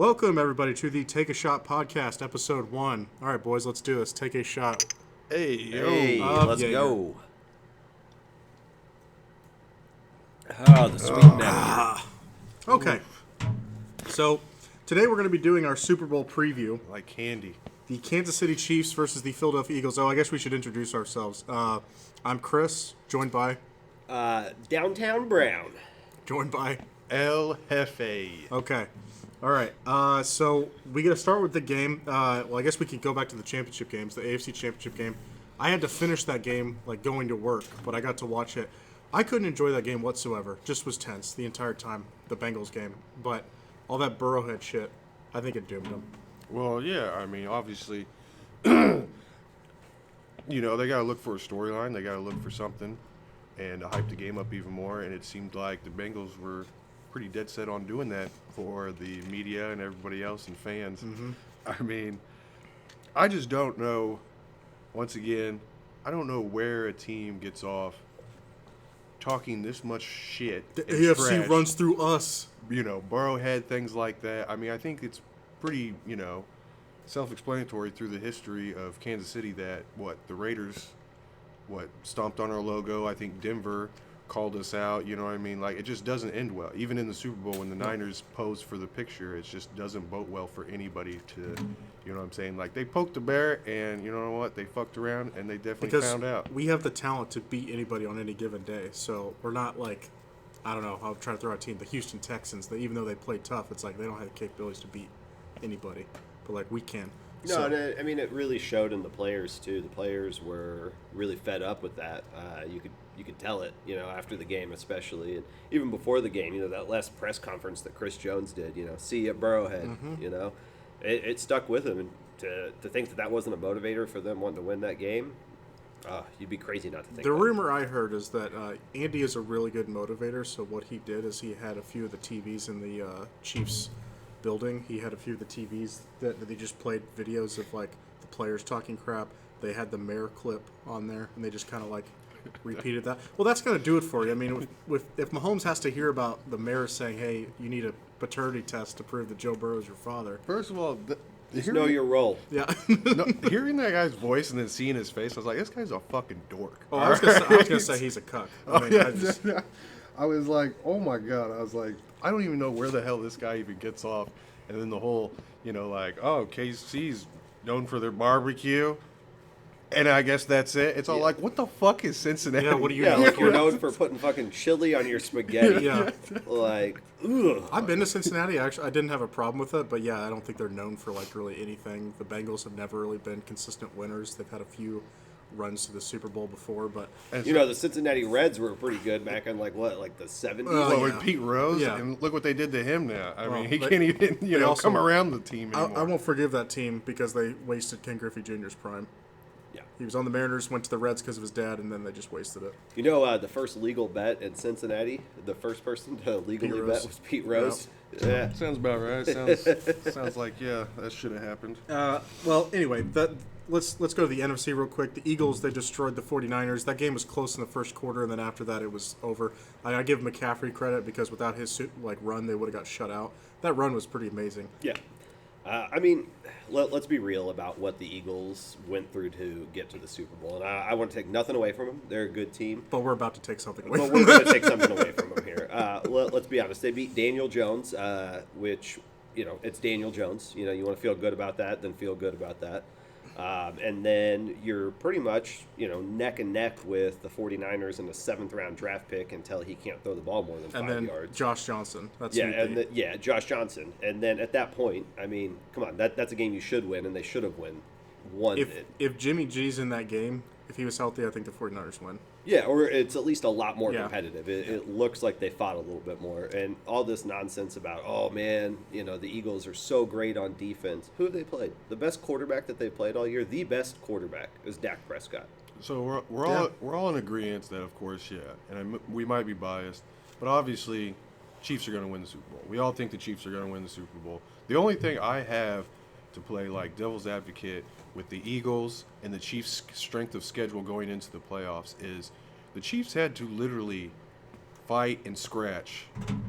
Welcome, everybody, to the Take a Shot podcast, episode 1. All right, boys, let's do this. Take a shot. Hey, yo. Hey, let's Jaeger. go. Ah, the sweet nectar. Okay. So, today we're going to be doing our Super Bowl preview. Like candy. The Kansas City Chiefs versus the Philadelphia Eagles. Oh, I guess we should introduce ourselves. I'm Chris, joined by... Downtown Brown. El Jefe. Okay. All right. So we got to start with the game. Well, I guess we could go back to the championship games, the AFC championship game. I had to finish that game, like, going to work, but I got to watch it. I couldn't enjoy that game whatsoever. Just was tense the entire time, the Bengals game. But all that Burrowhead shit, I think it doomed them. Well, yeah, I mean, obviously, they got to look for a storyline. They got to look for something and to hype the game up even more. And it seemed like the Bengals were pretty dead set on doing that for the media and everybody else and fans. Mm-hmm. I mean, I just don't know. Once again, I don't know where a team gets off talking this much shit. The and AFC trash. runs through us. Burrowhead, things like that. I mean, I think it's pretty, self-explanatory through the history of Kansas City that, the Raiders, stomped on our logo. I think Denver called us out, you know what I mean? Like, it just doesn't end well. Even in the Super Bowl, when the Niners posed for the picture, it just doesn't bode well for anybody to, you know what I'm saying? Like, they poked the bear, and you know what? They fucked around, and they definitely found out. We have the talent to beat anybody on any given day. So we're not like, I don't know, I'll try to throw out a team, the Houston Texans, that even though they play tough, it's like they don't have the capabilities to beat anybody. But, like, we can. No, and I mean, it really showed in the players, too. The players were really fed up with that. You could tell it, after the game especially. And even before the game, that last press conference that Chris Jones did, see you at Burrowhead, Mm-hmm. It stuck with him. And to think that wasn't a motivator for them wanting to win that game, you'd be crazy not to think The that. rumor I heard is that Andy is a really good motivator, so what he did is he had a few of the TVs in the Chiefs building. He had a few of the TVs that they just played videos of, like, the players talking crap. They had the mayor clip on there, and they just kind of, like, repeated that. Well, that's going to do it for you. I mean, if Mahomes has to hear about the mayor saying, hey, you need a paternity test to prove that Joe Burrow is your father. First of all, Just know your role. Yeah. hearing that guy's voice and then seeing his face, I was like, this guy's a fucking dork. Oh, I was going to say he's a cuck. I mean, I was like, oh my God. I was like, I don't even know where the hell this guy even gets off. And then the whole, KC's known for their barbecue. And I guess that's it. It's all like, what the fuck is Cincinnati? Yeah, what do you Yeah, know? like you're known for putting fucking chili on your spaghetti. Yeah. Like, ugh. I've been to Cincinnati. Actually, I didn't have a problem with it, but yeah, I don't think they're known for, like, really anything. The Bengals have never really been consistent winners. They've had a few runs to the Super Bowl before, but The Cincinnati Reds were pretty good back in, like the 70s? Oh, Well, yeah. with Pete Rose, Yeah. and look what they did to him now. I Well, mean, he they- can't even, they also- come around the team I anymore. won't forgive that team because they wasted Ken Griffey Jr.'s prime. Yeah. He was on the Mariners, went to the Reds because of his dad, and then they just wasted it. The first legal bet in Cincinnati, the first person to legally Pete bet Rose. was Pete Rose. Yeah. Sounds about right. Sounds like, yeah, that should have happened. Well, anyway, let's go to the NFC real quick. The Eagles, they destroyed the 49ers. That game was close in the first quarter, and then after that it was over. I give McCaffrey credit because without his run, they would have got shut out. That run was pretty amazing. Yeah. Let's be real about what the Eagles went through to get to the Super Bowl. And I want to take nothing away from them. They're a good team. But we're about to take something away But from we're them. going to take something away from them here. Let's be honest. They beat Daniel Jones, which, it's Daniel Jones. You want to feel good about that, then feel good about that. And then you're pretty much, neck and neck with the 49ers in the 7th-round draft pick until he can't throw the ball more than 5 And then yards. Josh Johnson. That's Yeah, who they beat. Josh Johnson. And then at that point, I mean, come on, that's a game you should win, and they should have won it. If Jimmy G's in that game, if he was healthy, I think the 49ers win. Yeah, or it's at least a lot more Yeah. competitive. It looks like they fought a little bit more. And all this nonsense about, oh, man, the Eagles are so great on defense. Who have they played? The best quarterback that they played all year, the best quarterback, is Dak Prescott. So we're Yeah. all in agreement that, of course, yeah, and we might be biased, but obviously, Chiefs are going to win the Super Bowl. We all think the Chiefs are going to win the Super Bowl. The only thing I have to play like devil's advocate with the Eagles and the Chiefs' strength of schedule going into the playoffs is the Chiefs had to literally fight and scratch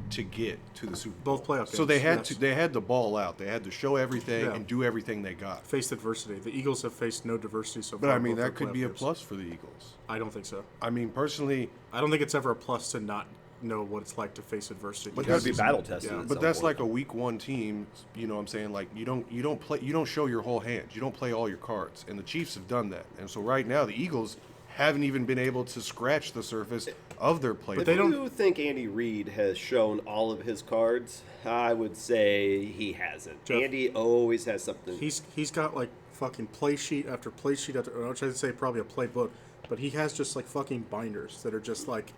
to get to the Super Bowl. Both playoff So games, they had yes. they had to ball out. They had to show everything Yeah. and do everything they got. Faced adversity. The Eagles have faced no diversity so far. But I in mean, both that their could be a playoff games. plus for the Eagles. I don't think so. I mean, personally, I don't think it's ever a plus to not know what it's like to face adversity. But Because gotta be battle tested. Yeah, at but some that's point. like a week one team. You know what I'm saying? Like you don't show your whole hand. You don't play all your cards. And the Chiefs have done that. And so right now the Eagles haven't even been able to scratch the surface of their play. But they do don't- you think Andy Reid has shown all of his cards? I would say he hasn't. Jeff, Andy always has something. he's got like fucking play sheet after play sheet after. I should say probably a playbook, but he has just like fucking binders that are just like.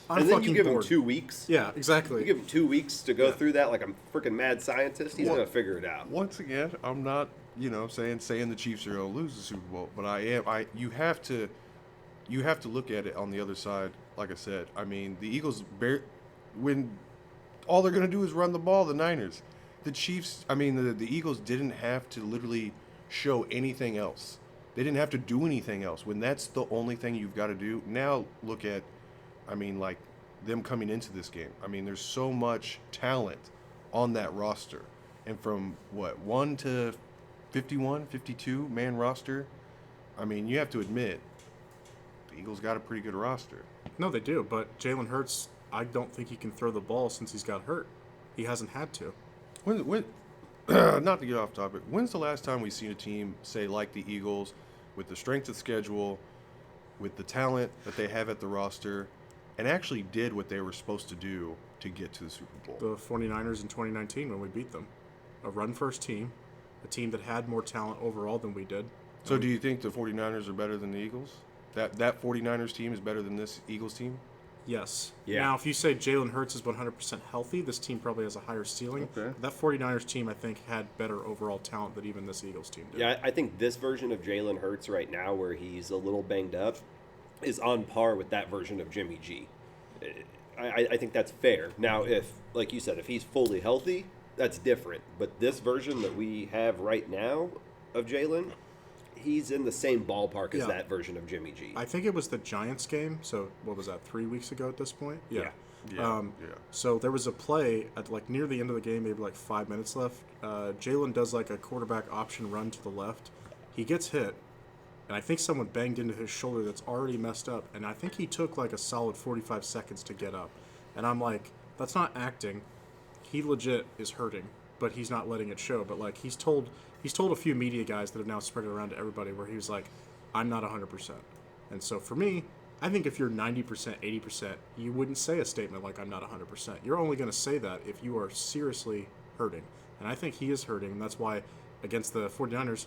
I'm and then fucking you give bored. him 2 weeks. Yeah, exactly. You give him 2 weeks to go Yeah. through that like a freaking mad scientist. He's Well, gonna figure it out. Once again, I'm not, saying the Chiefs are going to lose the Super Bowl, but you have to look at it on the other side. Like I said, I mean, the Eagles when all they're going to do is run the ball, the Niners. The Chiefs, the Eagles didn't have to literally show anything else. They didn't have to do anything else. When that's the only thing you've got to do. Now look at like them coming into this game. I mean, there's so much talent on that roster. And from 1 to 51, 52 man roster, I mean, you have to admit the Eagles got a pretty good roster. No, they do, but Jalen Hurts, I don't think he can throw the ball since he's got hurt. He hasn't had to. When not to get off topic, when's the last time we've seen a team, say, like the Eagles, with the strength of schedule, with the talent that they have at the roster, and actually did what they were supposed to do to get to the Super Bowl? The 49ers in 2019 when we beat them. A run-first team, a team that had more talent overall than we did. So do you think the 49ers are better than the Eagles? That 49ers team is better than this Eagles team? Yes. Yeah. Now, if you say Jalen Hurts is 100% healthy, this team probably has a higher ceiling. Okay. That 49ers team, I think, had better overall talent than even this Eagles team did. Yeah, I think this version of Jalen Hurts right now, where he's a little banged up, is on par with that version of Jimmy G. I think that's fair. Now, if, like you said, if he's fully healthy, that's different. But this version that we have right now of Jalen, he's in the same ballpark as Yeah. that version of Jimmy G. I think it was the Giants game. So, what was that, 3 weeks ago at this point? Yeah. Yeah. So there was a play at like near the end of the game, maybe like 5 minutes left. Jalen does like a quarterback option run to the left. He gets hit, and I think someone banged into his shoulder that's already messed up. And I think he took like a solid 45 seconds to get up. And I'm like, that's not acting. He legit is hurting, but he's not letting it show. But like he's told a few media guys that have now spread it around to everybody where he was like, I'm not 100%. And so for me, I think if you're 90%, 80%, you wouldn't say a statement like I'm not 100%. You're only going to say that if you are seriously hurting. And I think he is hurting, and that's why against the 49ers,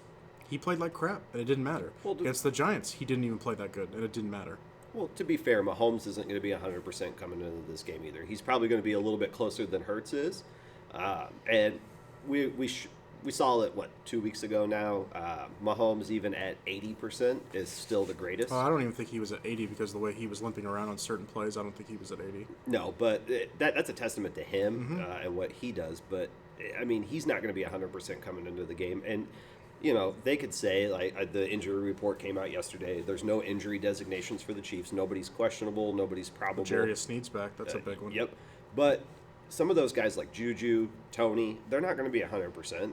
he played like crap, and it didn't matter. Well, Against the Giants, he didn't even play that good, and it didn't matter. Well, to be fair, Mahomes isn't going to be 100% coming into this game either. He's probably going to be a little bit closer than Hurts is. And we saw it, 2 weeks ago now? Mahomes, even at 80%, is still the greatest. I don't even think he was at 80 because the way he was limping around on certain plays, I don't think he was at 80. No, but that's a testament to him and what he does. But, I mean, he's not going to be 100% coming into the game. And, they could say, like, the injury report came out yesterday. There's no injury designations for the Chiefs. Nobody's questionable. Nobody's probable. Jarius Sneed's back. That's a big one. Yep. But some of those guys like Juju, Tony, they're not going to be 100%.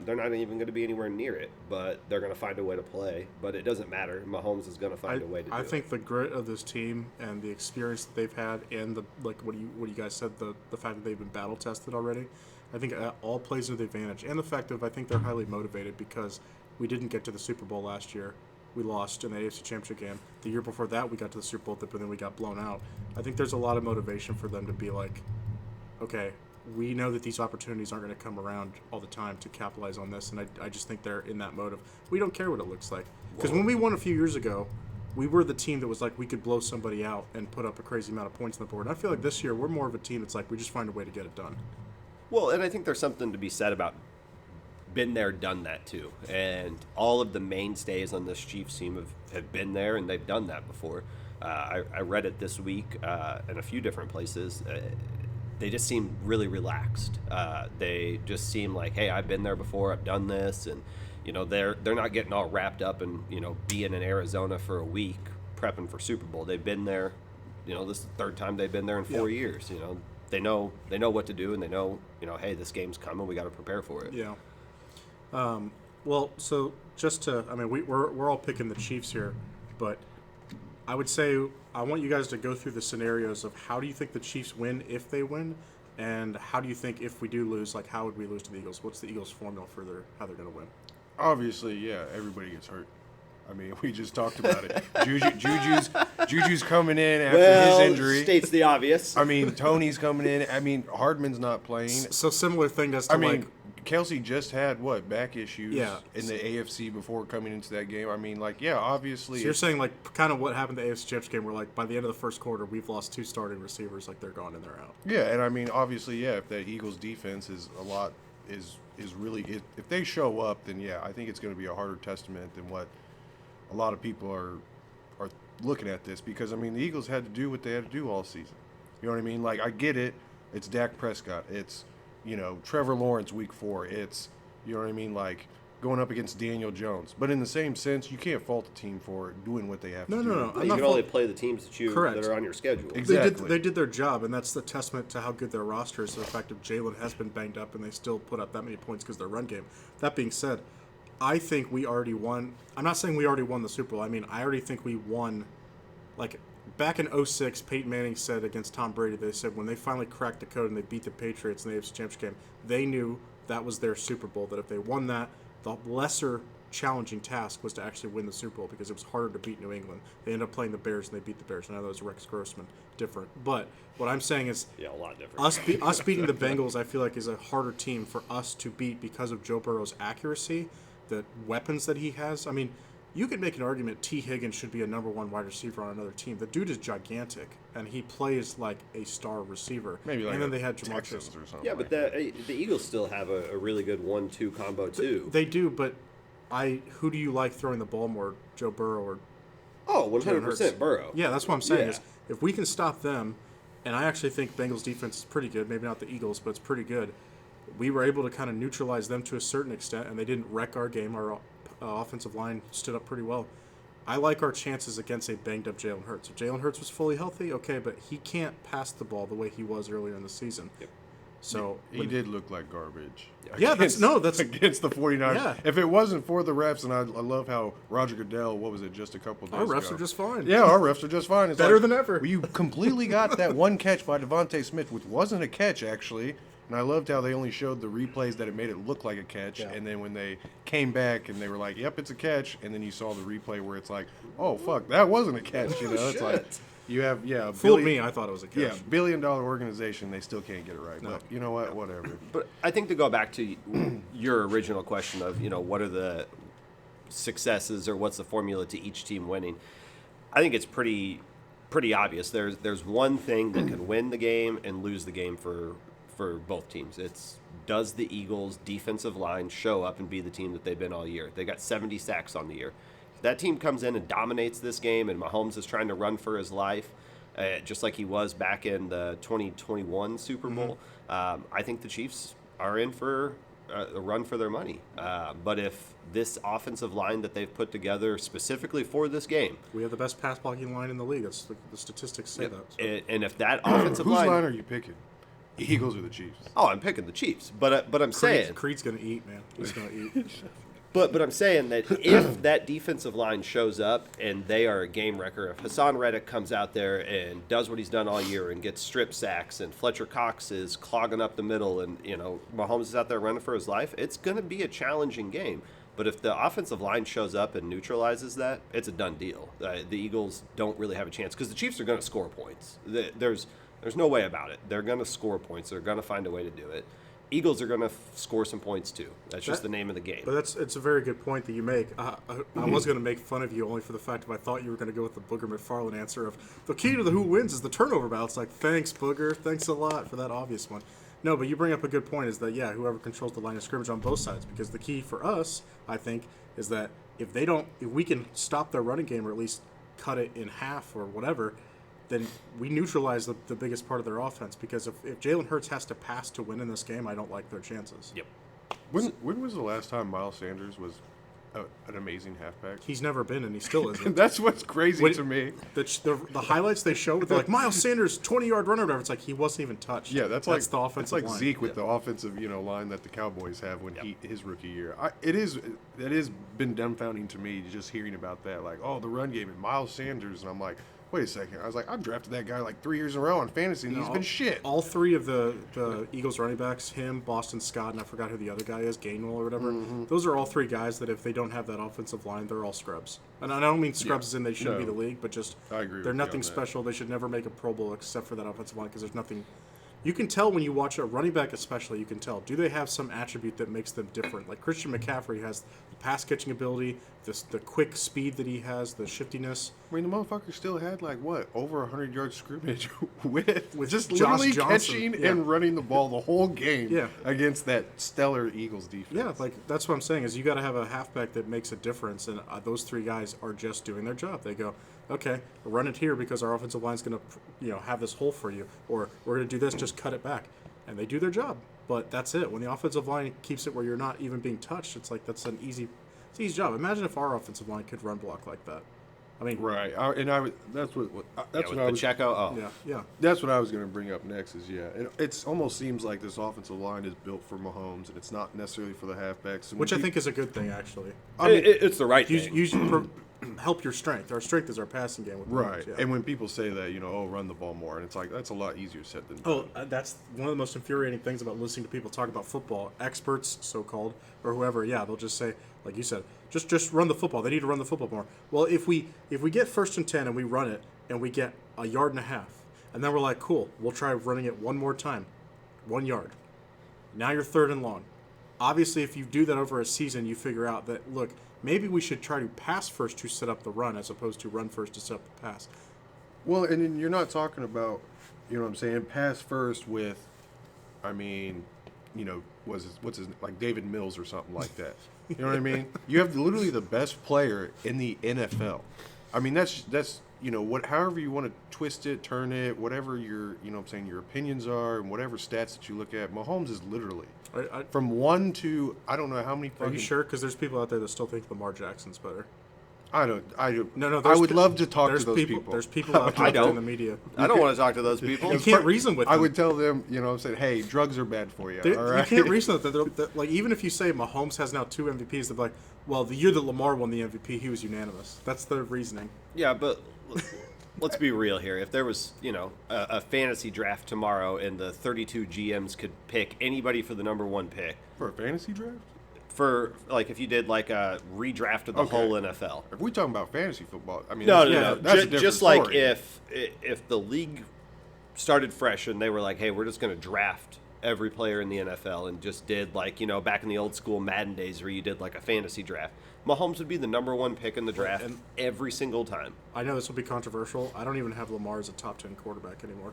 They're not even going to be anywhere near it, but they're going to find a way to play. But it doesn't matter. Mahomes is going to find a way to do I it. think the grit of this team and the experience that they've had, and the what you guys said, the fact that they've been battle tested already, I think all plays to the advantage, and the fact of I think they're highly motivated because we didn't get to the Super Bowl last year. We lost in the AFC Championship game. The year before that, we got to the Super Bowl, but then we got blown out. I think there's a lot of motivation for them to be like, okay, we know that these opportunities aren't going to come around all the time to capitalize on this, and I just think they're in that mode of we don't care what it looks like. Because when we won a few years ago, we were the team that was like we could blow somebody out and put up a crazy amount of points on the board. And I feel like this year we're more of a team that's like we just find a way to get it done. Well, and I think there's something to be said about been there, done that too. And all of the mainstays on this Chiefs team have been there, and they've done that before. I read it this week in a few different places. They just seem really relaxed. They just seem like, hey, I've been there before. I've done this, and they're not getting all wrapped up and being in Arizona for a week prepping for Super Bowl. They've been there. This is the third time they've been there in 4 years. They know what to do, and they know, hey, this game's coming. We got to prepare for it. Yeah. Well, so just to, I mean, we're all picking the Chiefs here, but I would say I want you guys to go through the scenarios of how do you think the Chiefs win if they win, and how do you think if we do lose, like how would we lose to the Eagles? What's the Eagles' formula for how they're going to win? Obviously, yeah, everybody gets hurt. I mean, we just talked about it. Juju's coming in after his injury. States the obvious. I mean, Tony's coming in. I mean, Hardman's not playing. So similar thing as to Kelsey just had back issues in the AFC before coming into that game. I mean, obviously. So you're saying kind of what happened to the AFC Champs game, where by the end of the first quarter we've lost 2 starting receivers, they're gone and they're out. Yeah, and I mean, obviously, if the Eagles defense is really, if they show up, then I think it's going to be a harder testament than what a lot of people are looking at this, because I mean the Eagles had to do what they had to do all season. You know what I mean? I get it. It's Dak Prescott. It's Trevor Lawrence week 4. It's what I mean, going up against Daniel Jones. But in the same sense, you can't fault the team for doing what they have to do. No. You can only play the teams that are on your schedule. Exactly. They did their job, and that's the testament to how good their roster is. The fact that Jalen has been banged up, and they still put up that many points because of their run game. That being said, I think we already won. I'm not saying we already won the Super Bowl. I mean, I already think we won. Back in 2006, Peyton Manning said against Tom Brady, they said when they finally cracked the code and they beat the Patriots in the AFC Championship game, they knew that was their Super Bowl, that if they won that, the lesser challenging task was to actually win the Super Bowl because it was harder to beat New England. They ended up playing the Bears and they beat the Bears. I know that was Rex Grossman, different. But what I'm saying is a lot different. Us beating the Bengals, I feel like, is a harder team for us to beat because of Joe Burrow's accuracy, the weapons that he has. I mean, you could make an argument T. Higgins should be a number 1 wide receiver on another team. The dude is gigantic, and he plays like a star receiver. Maybe and then they had Jamar Chase or something. Yeah, but the Eagles still have a really good 1-2 combo too. They do, but who do you like throwing the ball more, Joe Burrow or? Oh, 100% Burrow. Yeah, that's what I'm saying. Yeah. Is if we can stop them, and I actually think Bengals defense is pretty good. Maybe not the Eagles, but it's pretty good. We were able to kind of neutralize them to a certain extent, and they didn't wreck our game. Our offensive line stood up pretty well. I like our chances against a banged-up Jalen Hurts. If Jalen Hurts was fully healthy, okay, but he can't pass the ball the way he was earlier in the season. Yep. So he did look like garbage. Yeah, that's against the 49ers. Yeah. If it wasn't for the refs, and I love how Roger Goodell, just a couple days our ago. refs are just fine. Yeah, our refs are just fine. It's Better than ever. You completely got that one catch by Devontae Smith, which wasn't a catch, actually. And I loved how they only showed the replays that it made it look like a catch. Yeah. And then when they came back and they were like, yep, it's a catch. And then you saw the replay where it's like, oh, fuck, that wasn't a catch. It's like you have, Fooled me. I thought it was a catch. Yeah, $1 billion organization. They still can't get it right. No. But you know what? Whatever. But I think to go back to your original question of, what are the successes or what's the formula to each team winning, I think it's pretty obvious. There's one thing that can win the game and lose the game for both teams. It's, does the Eagles' defensive line show up and be the team that they've been all year? They got 70 sacks on the year. If that team comes in and dominates this game and Mahomes is trying to run for his life, just like he was back in the 2021 Super Bowl, I think the Chiefs are in for a run for their money. But if this offensive line that they've put together specifically for this game, we have the best pass blocking line in the league. That's the statistics say that. So. And if that offensive Whose line are you picking? Eagles or the Chiefs? Oh, I'm picking the Chiefs, but I'm saying Creed's gonna eat, man. He's gonna eat. But I'm saying that if that defensive line shows up and they are a game wrecker, if Hassan Reddick comes out there and does what he's done all year and gets strip sacks, and Fletcher Cox is clogging up the middle, and Mahomes is out there running for his life, it's going to be a challenging game. But if the offensive line shows up and neutralizes that, it's a done deal. The Eagles don't really have a chance because the Chiefs are going to score points. There's no way about it. They're going to score points. They're going to find a way to do it. Eagles are going to score some points too. That's just the name of the game. But it's a very good point that you make. I was going to make fun of you only for the fact that I thought you were going to go with the Booger McFarland answer of the key to the who wins is the turnover battle. It's like, thanks, Booger. Thanks a lot for that obvious one. No, but you bring up a good point is that, whoever controls the line of scrimmage on both sides, because the key for us, I think, is that if we can stop their running game or at least cut it in half or whatever, then we neutralize the biggest part of their offense. Because if Jalen Hurts has to pass to win in this game, I don't like their chances. Yep. When was the last time Miles Sanders was an amazing halfback. He's never been, and he still isn't. That's what's crazy Wait, to me. The highlights they show, they're like Miles Sanders 20-yard run or whatever. It's like he wasn't even touched. Yeah, that's like the offensive It's like line. Zeke with the offensive line that the Cowboys have when his rookie year. It has been dumbfounding to me just hearing about that. Like, oh, the run game and Miles Sanders, and I'm like, wait a second. I was like, I've drafted that guy like 3 years in a row on fantasy, and he's been shit. All three of the Eagles running backs, him, Boston Scott, and I forgot who the other guy is, Gainwell or whatever. Mm-hmm. Those are all three guys that if they don't have that offensive line, they're all scrubs. And I don't mean scrubs as in they shouldn't be No. the league, but just I agree with they're you nothing on that. special. They should never make a Pro Bowl except for that offensive line because there's nothing. You can tell when you watch a running back, especially. You can tell. Do they have some attribute that makes them different? Like Christian McCaffrey has the pass catching ability, the quick speed that he has, the shiftiness. I mean, the motherfucker still had over 100-yard scrimmage with just Josh literally Johnson. catching Yeah. and running the ball the whole game Yeah. against that stellar Eagles defense. Yeah, like that's what I'm saying is you got to have a halfback that makes a difference, and those three guys are just doing their job. They go, okay, run it here because our offensive line's going to, have this hole for you, or we're going to do this, just cut it back, and they do their job. But that's it. When the offensive line keeps it where you're not even being touched, it's like that's an easy job. Imagine if our offensive line could run block like that. I mean, Right, that's what With I was. Pacheco. Oh, yeah. That's what I was going to bring up next. It almost seems like this offensive line is built for Mahomes, and it's not necessarily for the halfbacks. And Which I when think is a good thing, actually. I mean, it's the right thing. Help your strength. Our strength is our passing game. With right. Mahomes, yeah. And when people say that, run the ball more, and it's like that's a lot easier said than done. That's one of the most infuriating things about listening to people talk about football, experts, so-called, or whoever. Yeah, they'll just say, like you said, just run the football. They need to run the football more. Well, if we get 1st and 10 and we run it and we get a yard and a half, and then we're like, cool, we'll try running it one more time, 1 yard. Now you're 3rd and long. Obviously, if you do that over a season, you figure out that, look, maybe we should try to pass first to set up the run as opposed to run first to set up the pass. Well, and then you're not talking about, what I'm saying, pass first with, what's his like David Mills or something like that. You know what I mean? You have literally the best player in the NFL. I mean, that's however you want to twist it, turn it, whatever your your opinions are and whatever stats that you look at. Mahomes is literally from 1 to I don't know how many. Are you sure? Because there's people out there that still think Lamar Jackson's better. I don't. No. I would love to talk to those people. There's people out there in the media. I don't want to talk to those people. You can't reason with them. I would tell them, hey, drugs are bad for you. All right? You can't reason with them. Like, even if you say Mahomes has now 2 MVPs, they're like, well, the year that Lamar won the MVP, he was unanimous. That's their reasoning. Yeah, but let's be real here. If there was, a fantasy draft tomorrow and the 32 GMs could pick anybody for the number 1 pick, For a fantasy draft? for if you did like a redraft of the Okay. whole NFL. If we talking about fantasy football, I mean, No, that's a different just like story. if the league started fresh and they were like, hey, we're just going to draft every player in the NFL and just did back in the old school Madden days where you did like a fantasy draft. Mahomes would be the number 1 pick in the draft And- every single time. I know this will be controversial. I don't even have Lamar as a top 10 quarterback anymore.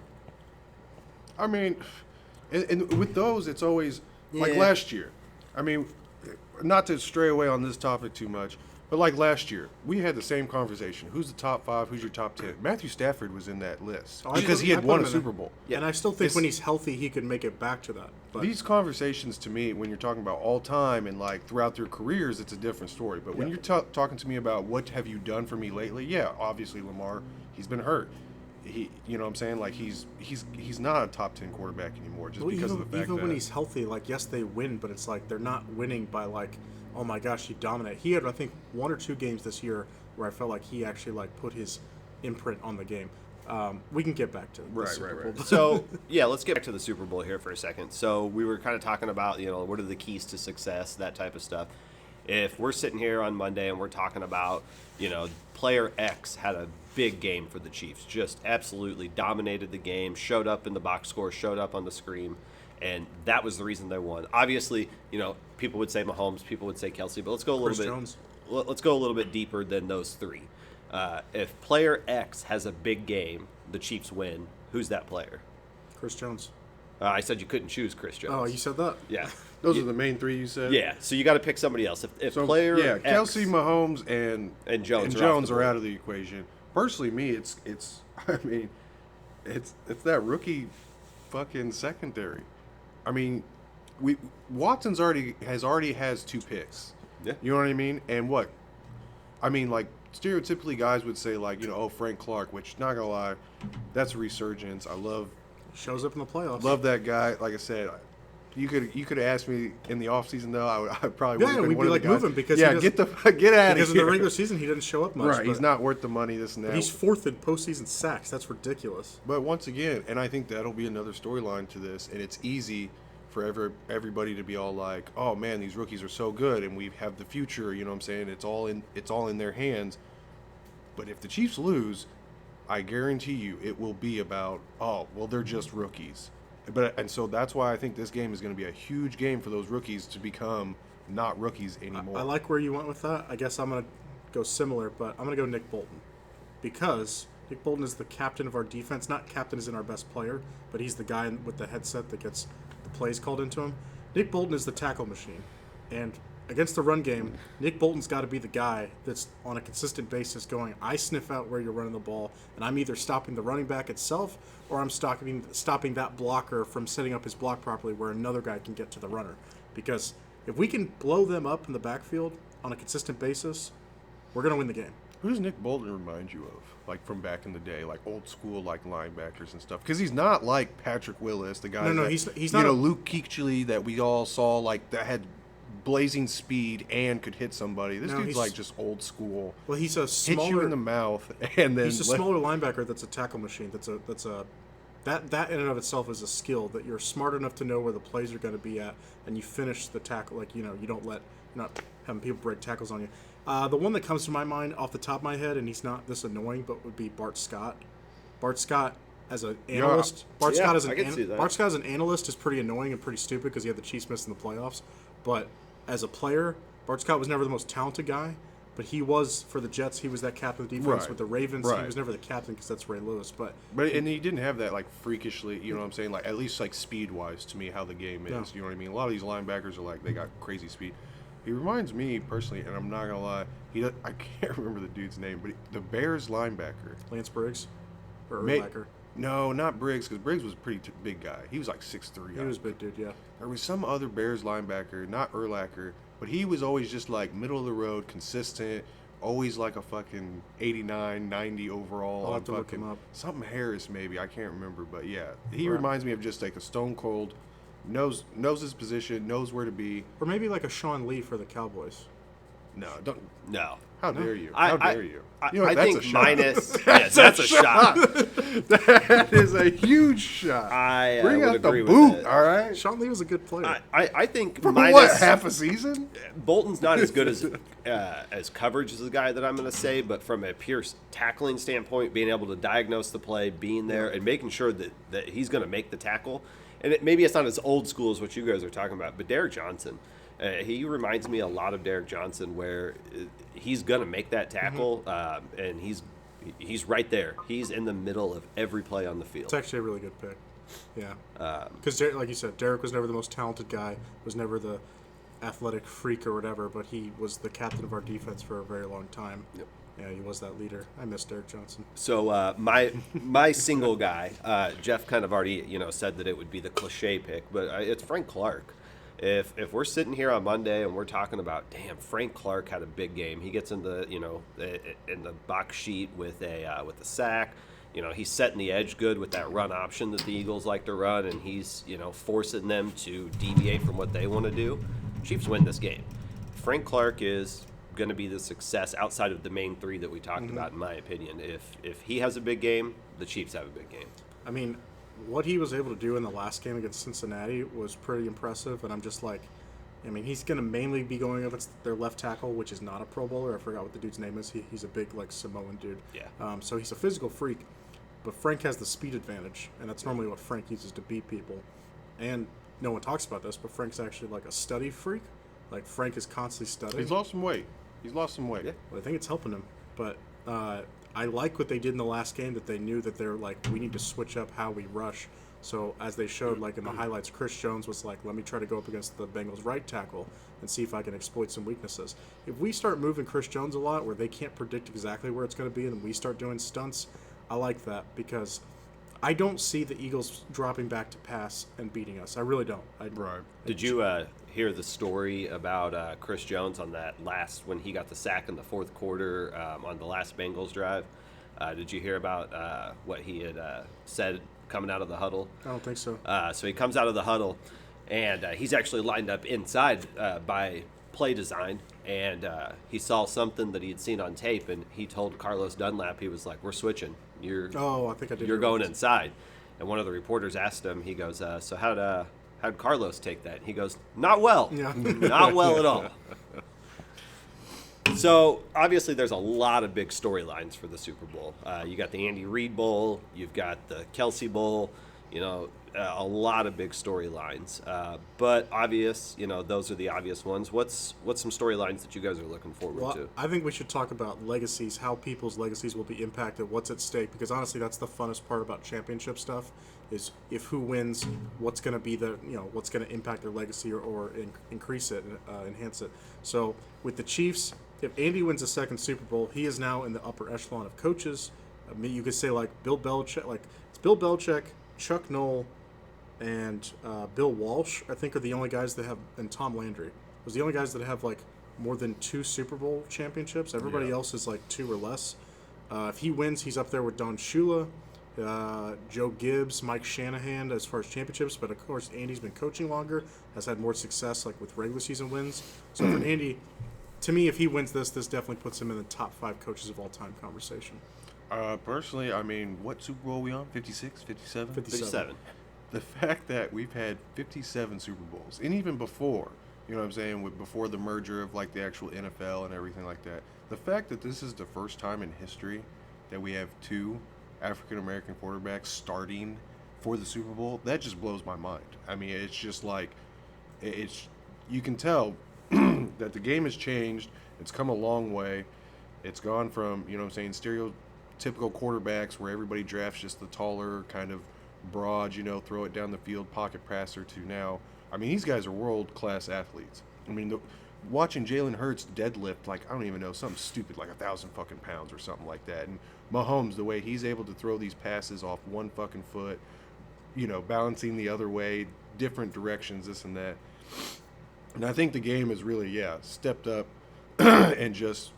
I mean, and with those, it's always like Yeah. last year. I mean, not to stray away on this topic too much, but like last year, we had the same conversation. Who's the top 5? Who's your top 10? Matthew Stafford was in that list Oh, I because put- he I had put won him a in Super there. Bowl. Yeah. And I still think It's- when he's healthy, he could make it back to that. But These conversations to me, when you're talking about all time and like throughout their careers, it's a different story. But when Yeah. you're talking to me about what have you done for me lately, yeah, obviously Lamar, he's been hurt. He, what I'm saying, like he's not a top 10 quarterback anymore just because of the fact even that when he's healthy, like, yes, they win, but it's like they're not winning by like, oh my gosh, he dominated. He had, I think, 1 or 2 games this year where I felt like he actually like put his imprint on the game. We can get back to the Super Bowl. So, yeah, let's get back to the Super Bowl here for a second. So, we were kind of talking about, what are the keys to success, that type of stuff. If we're sitting here on Monday and we're talking about, player X had a big game for the Chiefs, just absolutely dominated the game, showed up in the box score, showed up on the screen, and that was the reason they won. Obviously, people would say Mahomes, people would say Kelsey, but let's go a little Chris bit. Jones. Let's go a little bit deeper than those 3. If player X has a big game, the Chiefs win. Who's that player? Chris Jones. I said you couldn't choose Chris Jones. Oh, you said that? Yeah. those are the main 3 you said. Yeah, so you got to pick somebody else. If So player X, Kelsey, Mahomes, and Jones are out of the equation. Personally, me, it's I mean, it's that rookie fucking secondary. I mean, Watson's already has 2 picks. Yeah. You know what I mean? And what? I mean, like, stereotypically guys would say, like, oh, Frank Clark, which, not gonna lie, that's a resurgence. I Shows up in the playoffs. love that guy. Like I said, you could have asked me in the offseason, though. I probably would have been we'd one be of like, the guys. move him because yeah, he get doesn't- get out of because here. in the regular season he didn't show up much. Right, he's but- not worth the money. This and that. But he's fourth in postseason sacks. That's ridiculous. But once again, and I think that'll be another storyline to this, and it's easy for everybody to be all like, "Oh man, these rookies are so good, and we have the future." You know what I'm saying? It's all in their hands. But if the Chiefs lose, I guarantee you it will be about, "Oh, well, they're just rookies." And so that's why I think this game is going to be a huge game for those rookies to become not rookies anymore. I like where you went with that. I guess I'm going to go similar, but I'm going to go Nick Bolton. Because Nick Bolton is the captain of our defense. Not captain isn't our best player, but he's the guy with the headset that gets the plays called into him. Nick Bolton is the tackle machine. And against the run game, Nick Bolton's got to be the guy that's on a consistent basis going, I sniff out where you're running the ball, and I'm either stopping the running back itself or I'm stopping that blocker from setting up his block properly where another guy can get to the runner. Because if we can blow them up in the backfield on a consistent basis, we're going to win the game. Who does Nick Bolton remind you of? Like from back in the day, like old school, like linebackers and stuff. Because he's not like Patrick Willis, the guy. No, that, he's not. Luke Kuechly that we all saw, like that had blazing speed and could hit somebody. This No, dude's he's- like just old school. Well, he's a Hit you smaller. in the mouth and then He's a smaller linebacker that's a tackle machine. That in and of itself is a skill that you're smart enough to know where the plays are going to be at, and you finish the tackle. Like you don't you're not having people break tackles on you. The one that comes to my mind off the top of my head, and he's not this annoying, but would be Bart Scott. Bart Scott as an analyst. Bart Yeah, Scott as I can see that. Bart Scott as an analyst is pretty annoying and pretty stupid because he had the Chiefs missing the playoffs. But as a player, Bart Scott was never the most talented guy. But he was, for the Jets, he was that captain of the defense. Right. With the Ravens, Right. he was never the captain because that's Ray Lewis. But and he didn't have that like freakishly, you know what I'm saying? Like at least like speed wise to me how the game is. No. You know what I mean? A lot of these linebackers are like they got crazy speed. He reminds me personally, and I'm not gonna lie, I can't remember the dude's name, but the Bears linebacker. Lance Briggs or May- Urlacher. No, not Briggs, because Briggs was a pretty big guy. He was like 6'3". He was a big dude, yeah. There was some other Bears linebacker, not Urlacher, but he was always just like middle of the road, consistent, always like a fucking 89, 90 overall. I'll on have to look fucking- him up. Something Harris maybe, I can't remember, but yeah, he Right. reminds me of just like a stone cold, knows his position, knows where to be. Or maybe like a Sean Lee for the Cowboys. No, don't. No. How dare you? I- How I- dare you? I, You know what, I that's think a shot. minus. That's a shot. That is a huge shot. I Bring would out the agree with boot, that. all right? Sean Lee was a good player. I think For minus what, half a season? Bolton's not as good as coverage as the guy that I'm going to say, but from a pure tackling standpoint, being able to diagnose the play, being there, and making sure that he's going to make the tackle. And maybe it's not as old school as what you guys are talking about, but Derek Johnson, he reminds me a lot of Derek Johnson, where he's going to make that tackle, and he's right there. He's in the middle of every play on the field. It's actually a really good pick. Yeah. Because, like you said, Derek was never the most talented guy, was never the athletic freak or whatever, but he was the captain of our defense for a very long time. Yep. Yeah, he was that leader. I miss Derek Johnson. So my single guy, Jeff kind of already said that it would be the cliche pick, but it's Frank Clark. If we're sitting here on Monday and we're talking about, damn, Frank Clark had a big game. He gets in the box sheet with a sack. He's setting the edge good with that run option that the Eagles like to run, and he's forcing them to deviate from what they want to do. Chiefs win this game. Frank Clark is going to be the success outside of the main three that we talked about, in my opinion. If he has a big game, the Chiefs have a big game. I mean, what he was able to do in the last game against Cincinnati was pretty impressive, and I'm just like, I mean, he's going to mainly be going against their left tackle, which is not a Pro Bowler. I forgot what the dude's name is. He's a big, like, Samoan dude. Yeah. So he's a physical freak, but Frank has the speed advantage, and that's normally what Frank uses to beat people. And no one talks about this, but Frank's actually, like, a study freak. Like, Frank is constantly studying. He's lost some weight. Yeah. Well, I think it's helping him. But I like what they did in the last game, that they knew that they're like, we need to switch up how we rush. So as they showed, like in the highlights, Chris Jones was like, let me try to go up against the Bengals right tackle and see if I can exploit some weaknesses. If we start moving Chris Jones a lot where they can't predict exactly where it's going to be and we start doing stunts, I like that, because I don't see the Eagles dropping back to pass and beating us. I really don't. Right. Did you hear the story about Chris Jones on that when he got the sack in the fourth quarter on the last Bengals drive? Did you hear about what he had said coming out of the huddle? I don't think so. So he comes out of the huddle, and he's actually lined up inside by play design, and he saw something that he had seen on tape, and he told Carlos Dunlap, he was like, "We're switching. I think I did. You're hear going about inside." And one of the reporters asked him, he goes, "So how'd Carlos take that?" And he goes, "Not well. Yeah. Not well at all." So obviously, there's a lot of big storylines for the Super Bowl. You got the Andy Reid Bowl, you've got the Kelsey Bowl. A lot of big storylines. But obvious, those are the obvious ones. What's some storylines that you guys are looking forward Well, to? I think we should talk about legacies, how people's legacies will be impacted, what's at stake, because honestly, that's the funnest part about championship stuff, is if who wins, what's going to be what's going to impact their legacy or increase it, enhance it. So with the Chiefs, if Andy wins a second Super Bowl, he is now in the upper echelon of coaches. You could say like Bill Belichick, it's Bill Belichick, Chuck Noll, and Bill Walsh, I think, are the only guys that have, and Tom Landry, was the only guys that have like more than 2 Super Bowl championships. Everybody else is like 2 or less. If he wins, he's up there with Don Shula, Joe Gibbs, Mike Shanahan as far as championships. But of course, Andy's been coaching longer, has had more success like with regular season wins. So for Andy, to me, if he wins this definitely puts him in the top 5 coaches of all time conversation. Personally, I mean, what Super Bowl are we on? 56, 57? 57. The fact that we've had 57 Super Bowls, and even before, you know what I'm saying, before the merger of like the actual NFL and everything like that, the fact that this is the first time in history that we have 2 African American quarterbacks starting for the Super Bowl, that just blows my mind. I mean, it's just like, you can tell that the game has changed. It's come a long way. It's gone from, you know what I'm saying, stereotypical quarterbacks where everybody drafts just the taller, kind of broad, throw it down the field, pocket passer, to now, I mean, these guys are world-class athletes. I mean, watching Jalen Hurts deadlift, like, I don't even know, something stupid, like 1,000 fucking pounds or something like that. And Mahomes, the way he's able to throw these passes off one fucking foot, balancing the other way, different directions, this and that. And I think the game has really, stepped up and just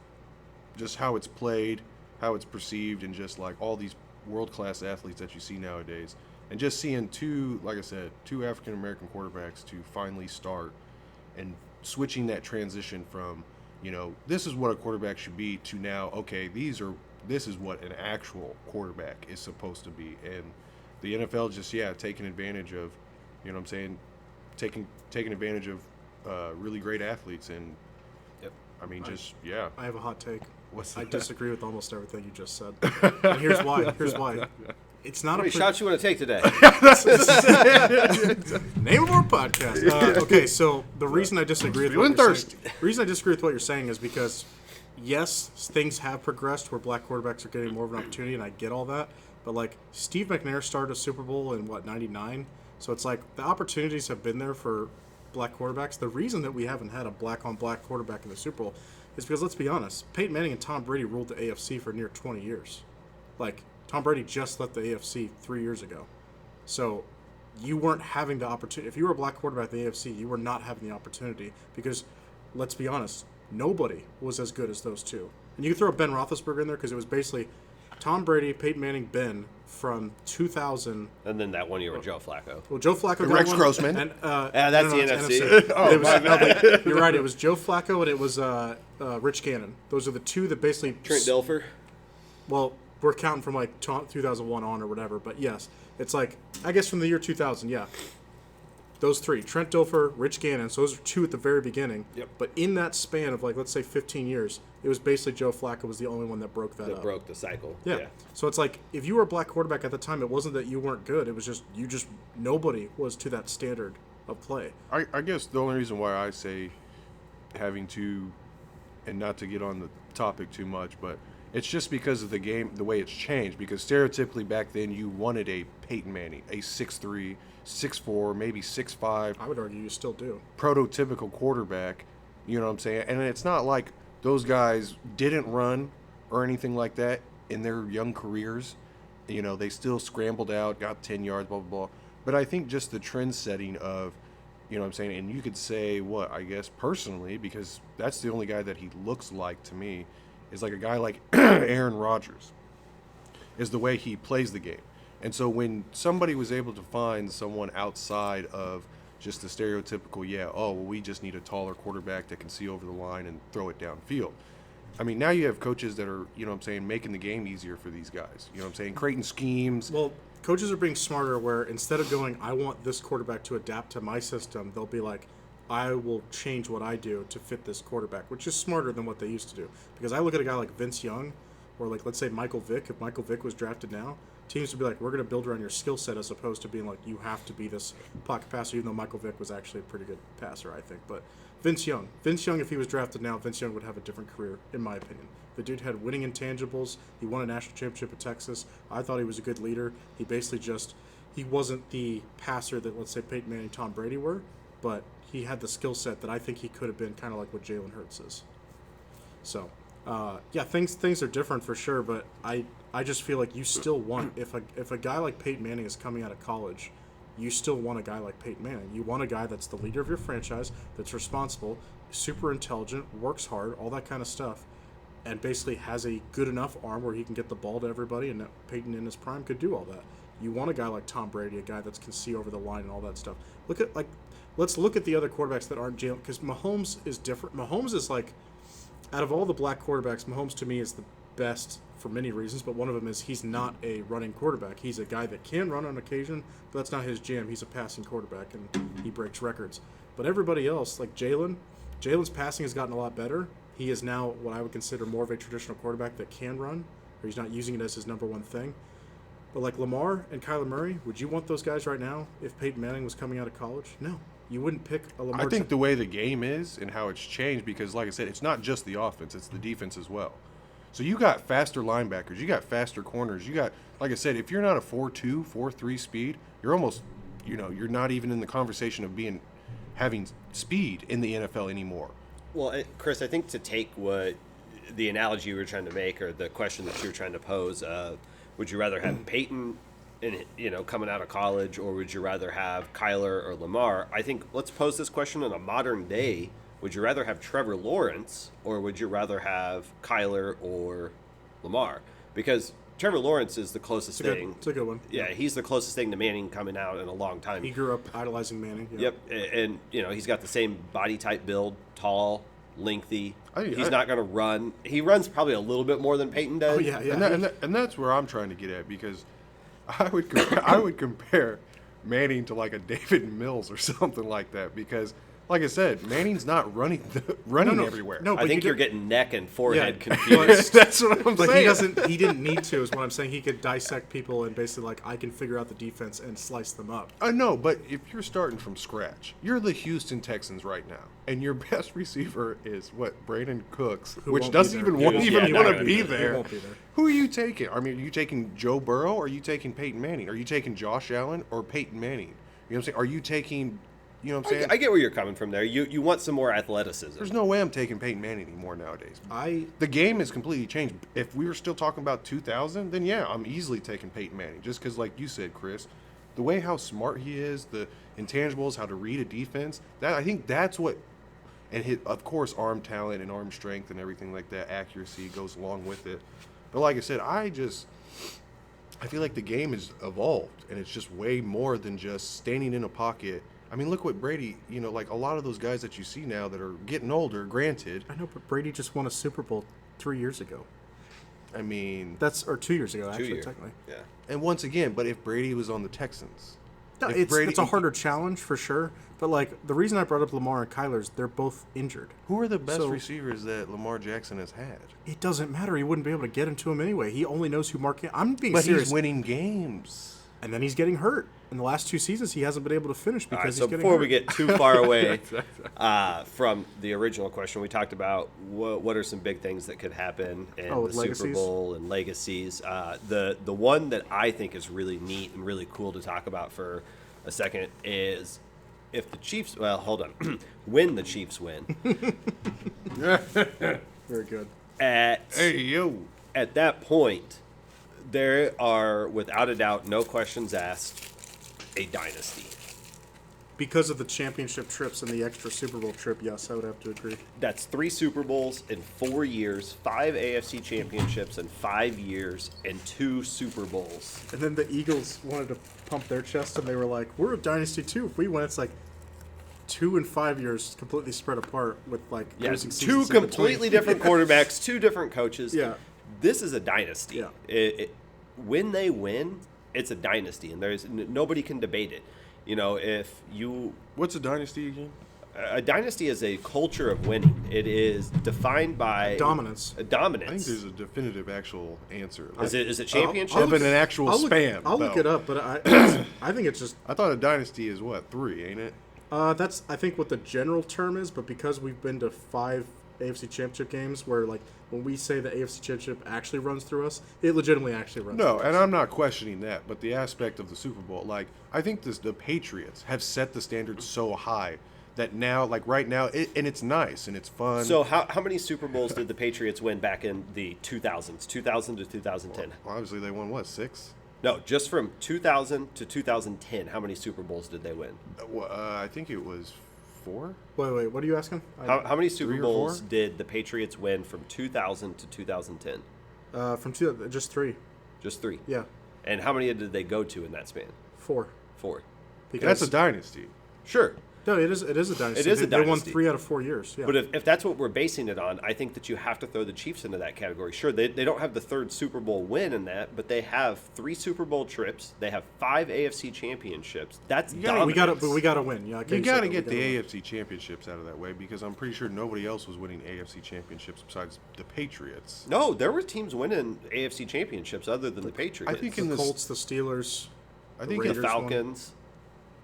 how it's played, how it's perceived, and just like all these world-class athletes that you see nowadays. And just seeing 2 African American quarterbacks to finally start, and switching that transition from, this is what a quarterback should be, to now, okay, this is what an actual quarterback is supposed to be. And the NFL just, taking advantage of, you know what I'm saying, taking advantage of really great athletes. And Yep. I mean, I have a hot take. What's I that? disagree with almost everything you just said. And here's why. It's not How many shots you want to take today? Name of our podcast. Okay, so the reason I disagree with Feeling what you're thirsty. saying, the reason I disagree with what you're saying is because, yes, things have progressed where black quarterbacks are getting more of an opportunity, and I get all that. But like Steve McNair started a Super Bowl in '99, so it's like the opportunities have been there for black quarterbacks. The reason that we haven't had a black-on-black quarterback in the Super Bowl is because, let's be honest, Peyton Manning and Tom Brady ruled the AFC for near 20 years. Like, Tom Brady just left the AFC 3 years ago. So you weren't having the opportunity. If you were a black quarterback in the AFC, you were not having the opportunity because, let's be honest, nobody was as good as those 2. And you can throw Ben Roethlisberger in there because it was basically Tom Brady, Peyton Manning, Ben from 2000. And then that one year with Joe Flacco. Well, Joe Flacco got Rex one, Grossman. And, that's the it's NFC. Oh, It was, my no, but you're right. It was Joe Flacco and it was Rich Gannon. Those are the 2 that basically. Trent Dilfer. Well, we're counting from like 2001 on or whatever, but yes, it's like, I guess from the year 2000, yeah. Those 3, Trent Dilfer, Rich Gannon, so those are 2 at the very beginning. Yep. But in that span of like, let's say 15 years, it was basically Joe Flacco was the only one that broke that up. Broke the cycle. Yeah. So it's like, if you were a black quarterback at the time, it wasn't that you weren't good, it was just, nobody was to that standard of play. I guess the only reason why I say having to, and not to get on the topic too much, but it's just because of the game, the way it's changed. Because stereotypically back then, you wanted a Peyton Manning, a 6'3", 6'4", maybe 6'5", I would argue you still do. prototypical quarterback. You know what I'm saying? And it's not like those guys didn't run or anything like that in their young careers. You know, they still scrambled out, got 10 yards, blah, blah, blah. But I think just the trend setting of, you know what I'm saying, and you could say what, I guess, personally, because that's the only guy that he looks like to me, is like a guy like Aaron Rodgers, is the way he plays the game. And so when somebody was able to find someone outside of just the stereotypical, we just need a taller quarterback that can see over the line and throw it downfield. I mean, now you have coaches that are, you know what I'm saying, making the game easier for these guys. You know what I'm saying? Creating schemes. Well, coaches are being smarter where instead of going, I want this quarterback to adapt to my system, they'll be like, I will change what I do to fit this quarterback, which is smarter than what they used to do. Because I look at a guy like Vince Young, or like, let's say Michael Vick. If Michael Vick was drafted now, teams would be like, we're going to build around your skill set as opposed to being like, you have to be this pocket passer, even though Michael Vick was actually a pretty good passer, I think. But Vince Young, if he was drafted now, Vince Young would have a different career, in my opinion. The dude had winning intangibles. He won a national championship at Texas. I thought he was a good leader. He basically he wasn't the passer that, let's say, Peyton Manning, Tom Brady were, but he had the skill set that I think he could have been, kind of like what Jalen Hurts is. So, things are different for sure, but I just feel like you still want, if a guy like Peyton Manning is coming out of college, you still want a guy like Peyton Manning. You want a guy that's the leader of your franchise, that's responsible, super intelligent, works hard, all that kind of stuff, and basically has a good enough arm where he can get the ball to everybody, and that Peyton in his prime could do all that. You want a guy like Tom Brady, a guy that can see over the line and all that stuff. Let's look at the other quarterbacks that aren't Jalen, because Mahomes is different. Mahomes is like, out of all the black quarterbacks, Mahomes to me is the best for many reasons, but one of them is he's not a running quarterback. He's a guy that can run on occasion, but that's not his jam. He's a passing quarterback, and he breaks records. But everybody else, like Jalen's passing has gotten a lot better. He is now what I would consider more of a traditional quarterback that can run, or he's not using it as his number one thing. But like Lamar and Kyler Murray, would you want those guys right now if Peyton Manning was coming out of college? No. You wouldn't pick a Lamar. I think the way the game is and how it's changed, because like I said, it's not just the offense, it's the defense as well. So you got faster linebackers, you got faster corners, you got, like I said, if you're not a 4.2, 4.3 speed, you're almost, you're not even in the conversation of having speed in the NFL anymore. Well, Chris, I think to take what the analogy you were trying to make, or the question that you were trying to pose, would you rather have Peyton, coming out of college, or would you rather have Kyler or Lamar? I think let's pose this question in a modern day. Would you rather have Trevor Lawrence, or would you rather have Kyler or Lamar? Because Trevor Lawrence is the closest thing. It's a good one. Yeah, he's the closest thing to Manning coming out in a long time. He grew up idolizing Manning. Yep, and he's got the same body type build, tall, lengthy. He's not going to run. He runs probably a little bit more than Peyton does. Oh, yeah. And that's where I'm trying to get at, because I would compare Manning to like a David Mills or something like that, because like I said, Manning's not running everywhere. No, I think you're getting neck and forehead Yeah, confused. That's what I'm saying. He didn't need to, is what I'm saying. He could dissect people and basically, like, I can figure out the defense and slice them up. I know, but if you're starting from scratch, you're the Houston Texans right now, and your best receiver is Brandon Cooks, which won't doesn't be there. even want to be He there. won't be there. Who are you taking? I mean, are you taking Joe Burrow, or are you taking Peyton Manning? Are you taking Josh Allen or Peyton Manning? You know what I'm saying? Are you taking... You know what I'm saying? I get where you're coming from there. You want some more athleticism. There's no way I'm taking Peyton Manning anymore nowadays. The game has completely changed. If we were still talking about 2000, then yeah, I'm easily taking Peyton Manning. Just because, like you said, Chris, the way how smart he is, the intangibles, how to read a defense, I think that's what, and of course, arm talent and arm strength and everything like that, accuracy goes along with it. But like I said, I feel like the game has evolved, and it's just way more than just standing in a pocket. I mean, look what Brady, like a lot of those guys that you see now that are getting older, granted. I know, but Brady just won a Super Bowl 3 years ago. I mean... Or 2 years ago, actually, technically. Yeah. And once again, but if Brady was on the Texans... No, it's a harder challenge, for sure. But, like, the reason I brought up Lamar and Kyler is they're both injured. Who are the best receivers that Lamar Jackson has had? It doesn't matter. He wouldn't be able to get into him anyway. He only knows who I'm being serious. But he's winning games. And then he's getting hurt. In the last 2 seasons, he hasn't been able to finish because he's getting hurt. So before we get too far away from the original question, we talked about what are some big things that could happen in the Super Bowl and legacies. The one that I think is really neat and really cool to talk about for a second is if the Chiefs, when the Chiefs win. Very good. At that point, There are, without a doubt, no questions asked, a dynasty. Because of the championship trips and the extra Super Bowl trip, yes, I would have to agree. That's 3 Super Bowls in 4 years, 5 AFC championships in 5 years, and 2 Super Bowls. And then the Eagles wanted to pump their chest, and they were like, "We're a dynasty too." If we win, it's like 2 and 5 years completely spread apart with like losing 2 seasons in completely between. different quarterbacks, 2 different coaches. Yeah. This is a dynasty. Yeah. When they win, it's a dynasty, and there's nobody can debate it. You know, if you What's a dynasty again? a dynasty is a culture of winning. It is defined by Dominance. Dominance. I think there's a definitive actual answer. Is it I'll championship? Of an actual I'll look, span. I'll look though. it up, but I think it's just I thought a dynasty is what, 3, ain't it? that's I think what the general term is. But because we've been to 5 AFC Championship games, where like when we say the AFC Championship actually runs through us, it legitimately actually runs. No, through and us. I'm not questioning that, but the aspect of the Super Bowl, like I think the Patriots have set the standard so high that now, like right now, and it's nice and it's fun. So how many Super Bowls did the Patriots win back in the 2000s, 2000 to 2010? Obviously, they won what, 6? No, just from 2000 to 2010, how many Super Bowls did they win? I think it was 4. Wait, what are you asking? How many Super 3 or Bowls 4? did the Patriots win from 2000 to 2010? From just 3. Just 3. Yeah, And how many did they go to in that span? 4. 4. Because That's a dynasty. Sure. no, it is a dynasty. It is a They won dynasty. 3 out of 4 years. Yeah. But if that's what we're basing it on, I think that you have to throw the Chiefs into that category. Sure, they don't have the 3rd Super Bowl win in that, but they have 3 Super Bowl trips. They have 5 AFC championships. That's dominance. we gotta win. Yeah, You got to get the AFC championships out of that way because I'm pretty sure nobody else was winning AFC championships besides the Patriots. No, there were teams winning AFC championships other than the Patriots. I think The in the Colts, the Steelers. I think the Raiders won. Falcons.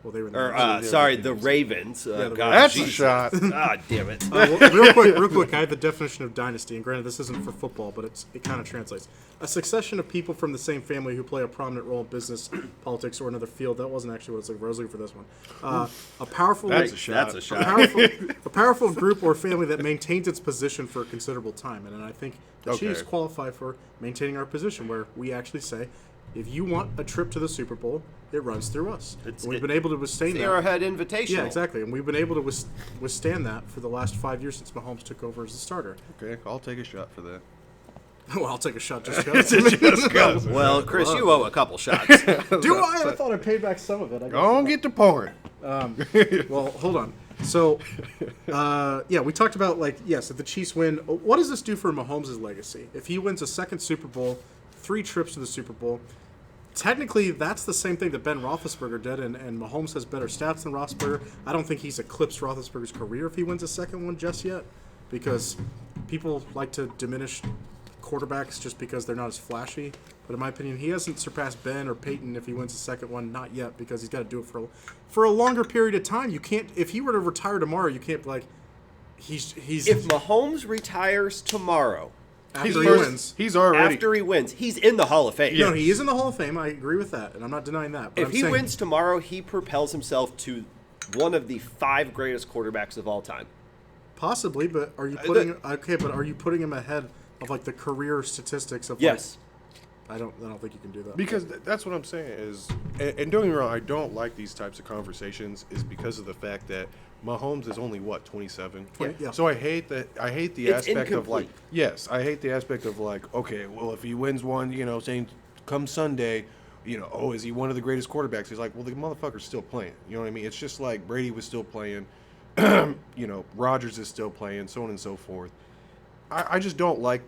Well, they were. Or, Yeah, sorry, the the Ravens. the God, that's a Jesus. shot. Ah, damn it. Real quick, I have the definition of dynasty, and granted, this isn't for football, but it kind of translates. A succession of people from the same family who play a prominent role in business, politics, or another field. That wasn't actually what I was looking for this one. A powerful, That's a shot. That's a a shot. powerful group or family that maintains its position for a considerable time. And I think the Okay. Chiefs qualify for maintaining our position, where we actually say, if you want a trip to the Super Bowl, it runs through us. And we've been able to withstand The that. Arrowhead Invitational. Yeah, exactly. And we've been able to withstand that for the last 5 years since Mahomes took over as the starter. Okay, I'll take a shot for that. Well, I'll take a shot just because. Well, Chris, you owe a couple shots. Do I? I thought I paid back some of it. I guess. Go on, get to pouring. Well, hold on. So, yeah, we talked about, like, yes, if the Chiefs win, what does this do for Mahomes' legacy? If he wins a 2nd Super Bowl, 3 trips to the Super Bowl, technically that's the same thing that Ben Roethlisberger did, and Mahomes has better stats than Roethlisberger. I don't think he's eclipsed Roethlisberger's career if he wins a 2nd one just yet, because people like to diminish quarterbacks just because they're not as flashy. But in my opinion, he hasn't surpassed Ben or Peyton if he wins the 2nd one, not yet, because he's got to do it for a longer period of time. You can't, if he were to retire tomorrow, you can't be like, he's If Mahomes retires tomorrow, after he wins. He's already. after he wins, he's in the Hall of Fame. No, he is in the Hall of Fame. I agree with that, and I'm not denying that. But If I'm he saying, wins tomorrow, he propels himself to one of the 5 greatest quarterbacks of all time. possibly, but are you putting But are you putting him ahead of like the career statistics of? Yes. Like, I don't think you can do that. Because that's what I'm saying is, and don't get me wrong, I don't like these types of conversations is because of the fact that Mahomes is only what, 27? Yeah. So I hate the It's aspect of like, incomplete. yes, I hate the aspect of like, okay, well if he wins one, saying come Sunday, oh, is he one of the greatest quarterbacks? He's like, well, the motherfucker's still playing. You know what I mean? It's just like Brady was still playing, Rodgers is still playing, so on and so forth. I just don't like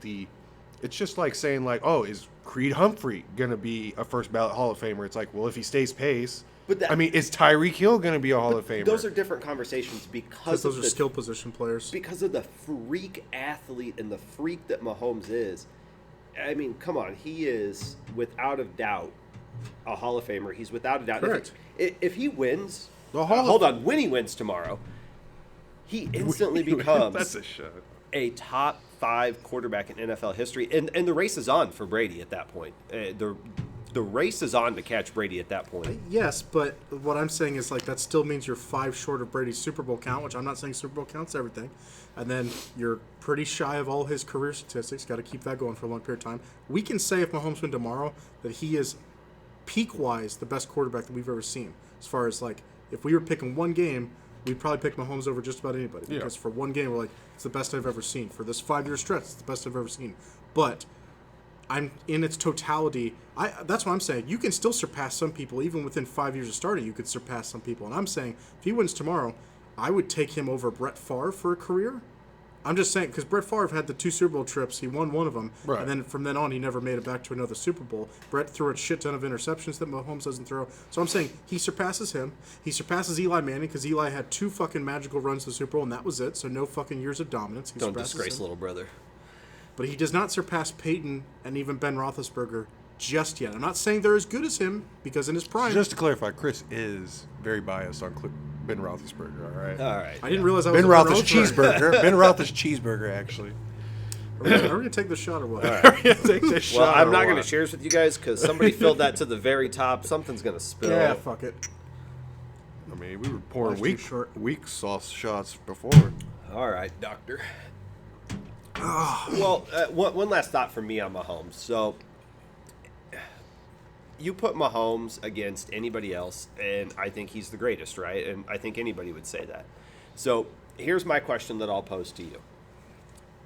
it's just like saying like, oh, is Creed Humphrey going to be a first ballot Hall of Famer? It's like, well, if he stays pace, But that- I mean, is Tyreek Hill going to be a Hall of Famer? Those are different conversations because those of are the skill position players. because of the freak athlete and the freak that Mahomes is. I mean, come on, he is without a doubt a Hall of Famer. He's without a doubt. Correct. If he wins, The Hall of- hold on, when he wins tomorrow, he instantly becomes That's a shot. a top 5 quarterback in NFL history, and the race is on for Brady at that point. The race is on to catch Brady at that point. Yes, but what I'm saying is like that still means you're 5 short of Brady's Super Bowl count, which I'm not saying Super Bowl counts everything. And then you're pretty shy of all his career statistics. Got to keep that going for a long period of time. We can say if Mahomes win tomorrow that he is peak-wise the best quarterback that we've ever seen. As far as like if we were picking one game, we'd probably pick Mahomes over just about anybody because for one game we're like it's the best I've ever seen. For this 5-year stretch, it's the best I've ever seen. But I'm in its totality. That's what I'm saying. You can still surpass some people, even within 5 years of starting. You could surpass some people, and I'm saying if he wins tomorrow, I would take him over Brett Favre for a career. I'm just saying because Brett Favre had the 2 Super Bowl trips. He won one of them, Right. and then from then on, he never made it back to another Super Bowl. Brett threw a shit ton of interceptions that Mahomes doesn't throw. So I'm saying he surpasses him. He surpasses Eli Manning because Eli had 2 fucking magical runs to the Super Bowl, and that was it. So no fucking years of dominance. He Don't surpasses disgrace him. little brother. But he does not surpass Peyton and even Ben Roethlisberger just yet. I'm not saying they're as good as him because in his prime. Just to clarify, Chris is very biased on Ben Roethlisberger. All right. All right. I didn't realize I was Ben a Roeth's Roethlisberger. cheeseburger. Ben Roeth's cheeseburger, actually. Are we gonna take the shot or what? Take this Well, shot I'm or not going to what? share this with you guys because somebody filled that to the very top. Something's going to spill. Yeah, fuck it. I mean, we were pouring Life's too short. weak sauce shots before. All right, doctor. Well, one last thought from me on Mahomes. So, you put Mahomes against anybody else, and I think he's the greatest, right? And I think anybody would say that. So, here's my question that I'll pose to you.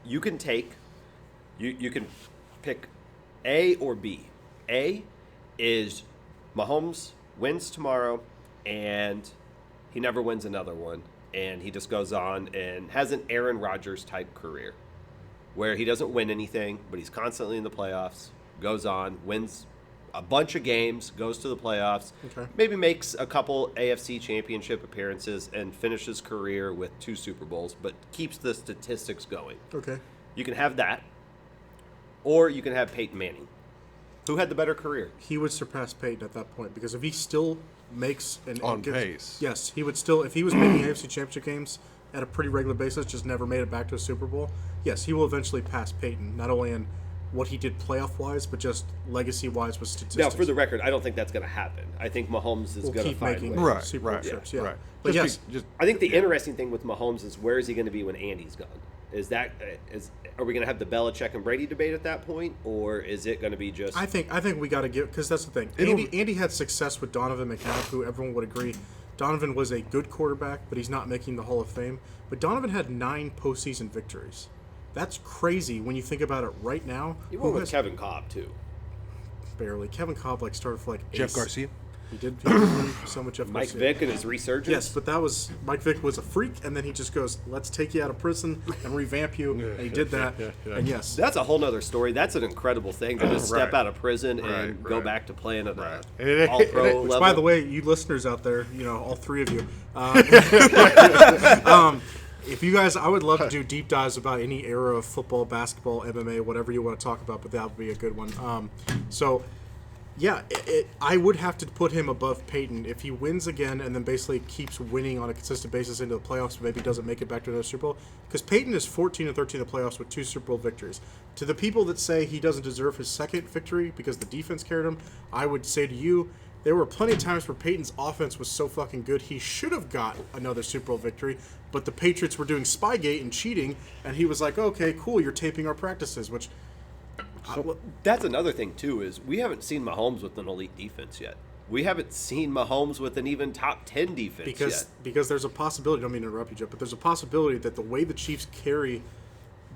You can you can pick A or B. A is Mahomes wins tomorrow, and he never wins another one, and he just goes on and has an Aaron Rodgers type career, where he doesn't win anything, but he's constantly in the playoffs, goes on, wins a bunch of games, goes to the playoffs, Okay. maybe makes a couple AFC championship appearances, and finishes career with 2 Super Bowls, but keeps the statistics going. Okay. You can have that, or you can have Peyton Manning. Who had the better career? He would surpass Peyton at that point because if he still makes On pace. Yes, he would still. If he was making AFC Championship games at a pretty regular basis, just never made it back to a Super Bowl. Yes, he will eventually pass Peyton, not only in what he did playoff wise, but just legacy wise with statistics. Now, for the record, I don't think that's going to happen. I think Mahomes is we'll going to keep find making ways. Right, Super Bowl right, trips. yeah, Yeah, right. but yes, I think the interesting thing with Mahomes is where is he going to be when Andy's gone? Are we going to have the Belichick and Brady debate at that point, or is it going to be just? I think we got to give because that's the thing. Andy had success with Donovan McNabb, who everyone would agree. Donovan was a good quarterback, but he's not making the Hall of Fame. But Donovan had 9 postseason victories. That's crazy when you think about it right now. You Who went with has- Kevin Cobb too. Barely. Kevin Cobb started for Jeff ace. Garcia. He did win so much Jeff Mike Garcia. Vick and his resurgence. Yes, but that was Mike Vick was a freak, and then he just goes, "Let's take you out of prison and revamp you," and he did that. And yes, That's a whole nother story. That's an incredible thing to just step Right. out of prison and Right, go right. back to playing at Right. the all-pro which, level. by the way, you listeners out there, all 3 of you, if you guys, I would love to do deep dives about any era of football, basketball, MMA, whatever you want to talk about, but that would be a good one. Yeah, I would have to put him above Peyton if he wins again and then basically keeps winning on a consistent basis into the playoffs, but maybe doesn't make it back to another Super Bowl. Because Peyton is 14-13 in the playoffs with 2 Super Bowl victories. To the people that say he doesn't deserve his second victory because the defense carried him, I would say to you, there were plenty of times where Peyton's offense was so fucking good he should have got another Super Bowl victory, but the Patriots were doing Spygate and cheating, and he was like, okay, cool, you're taping our practices, which... That's another thing too is we haven't seen Mahomes with an elite defense yet. We haven't seen Mahomes with an even top 10 defense yet. Because there's a possibility. I don't mean to interrupt you, Jeff, but there's a possibility that the way the Chiefs carry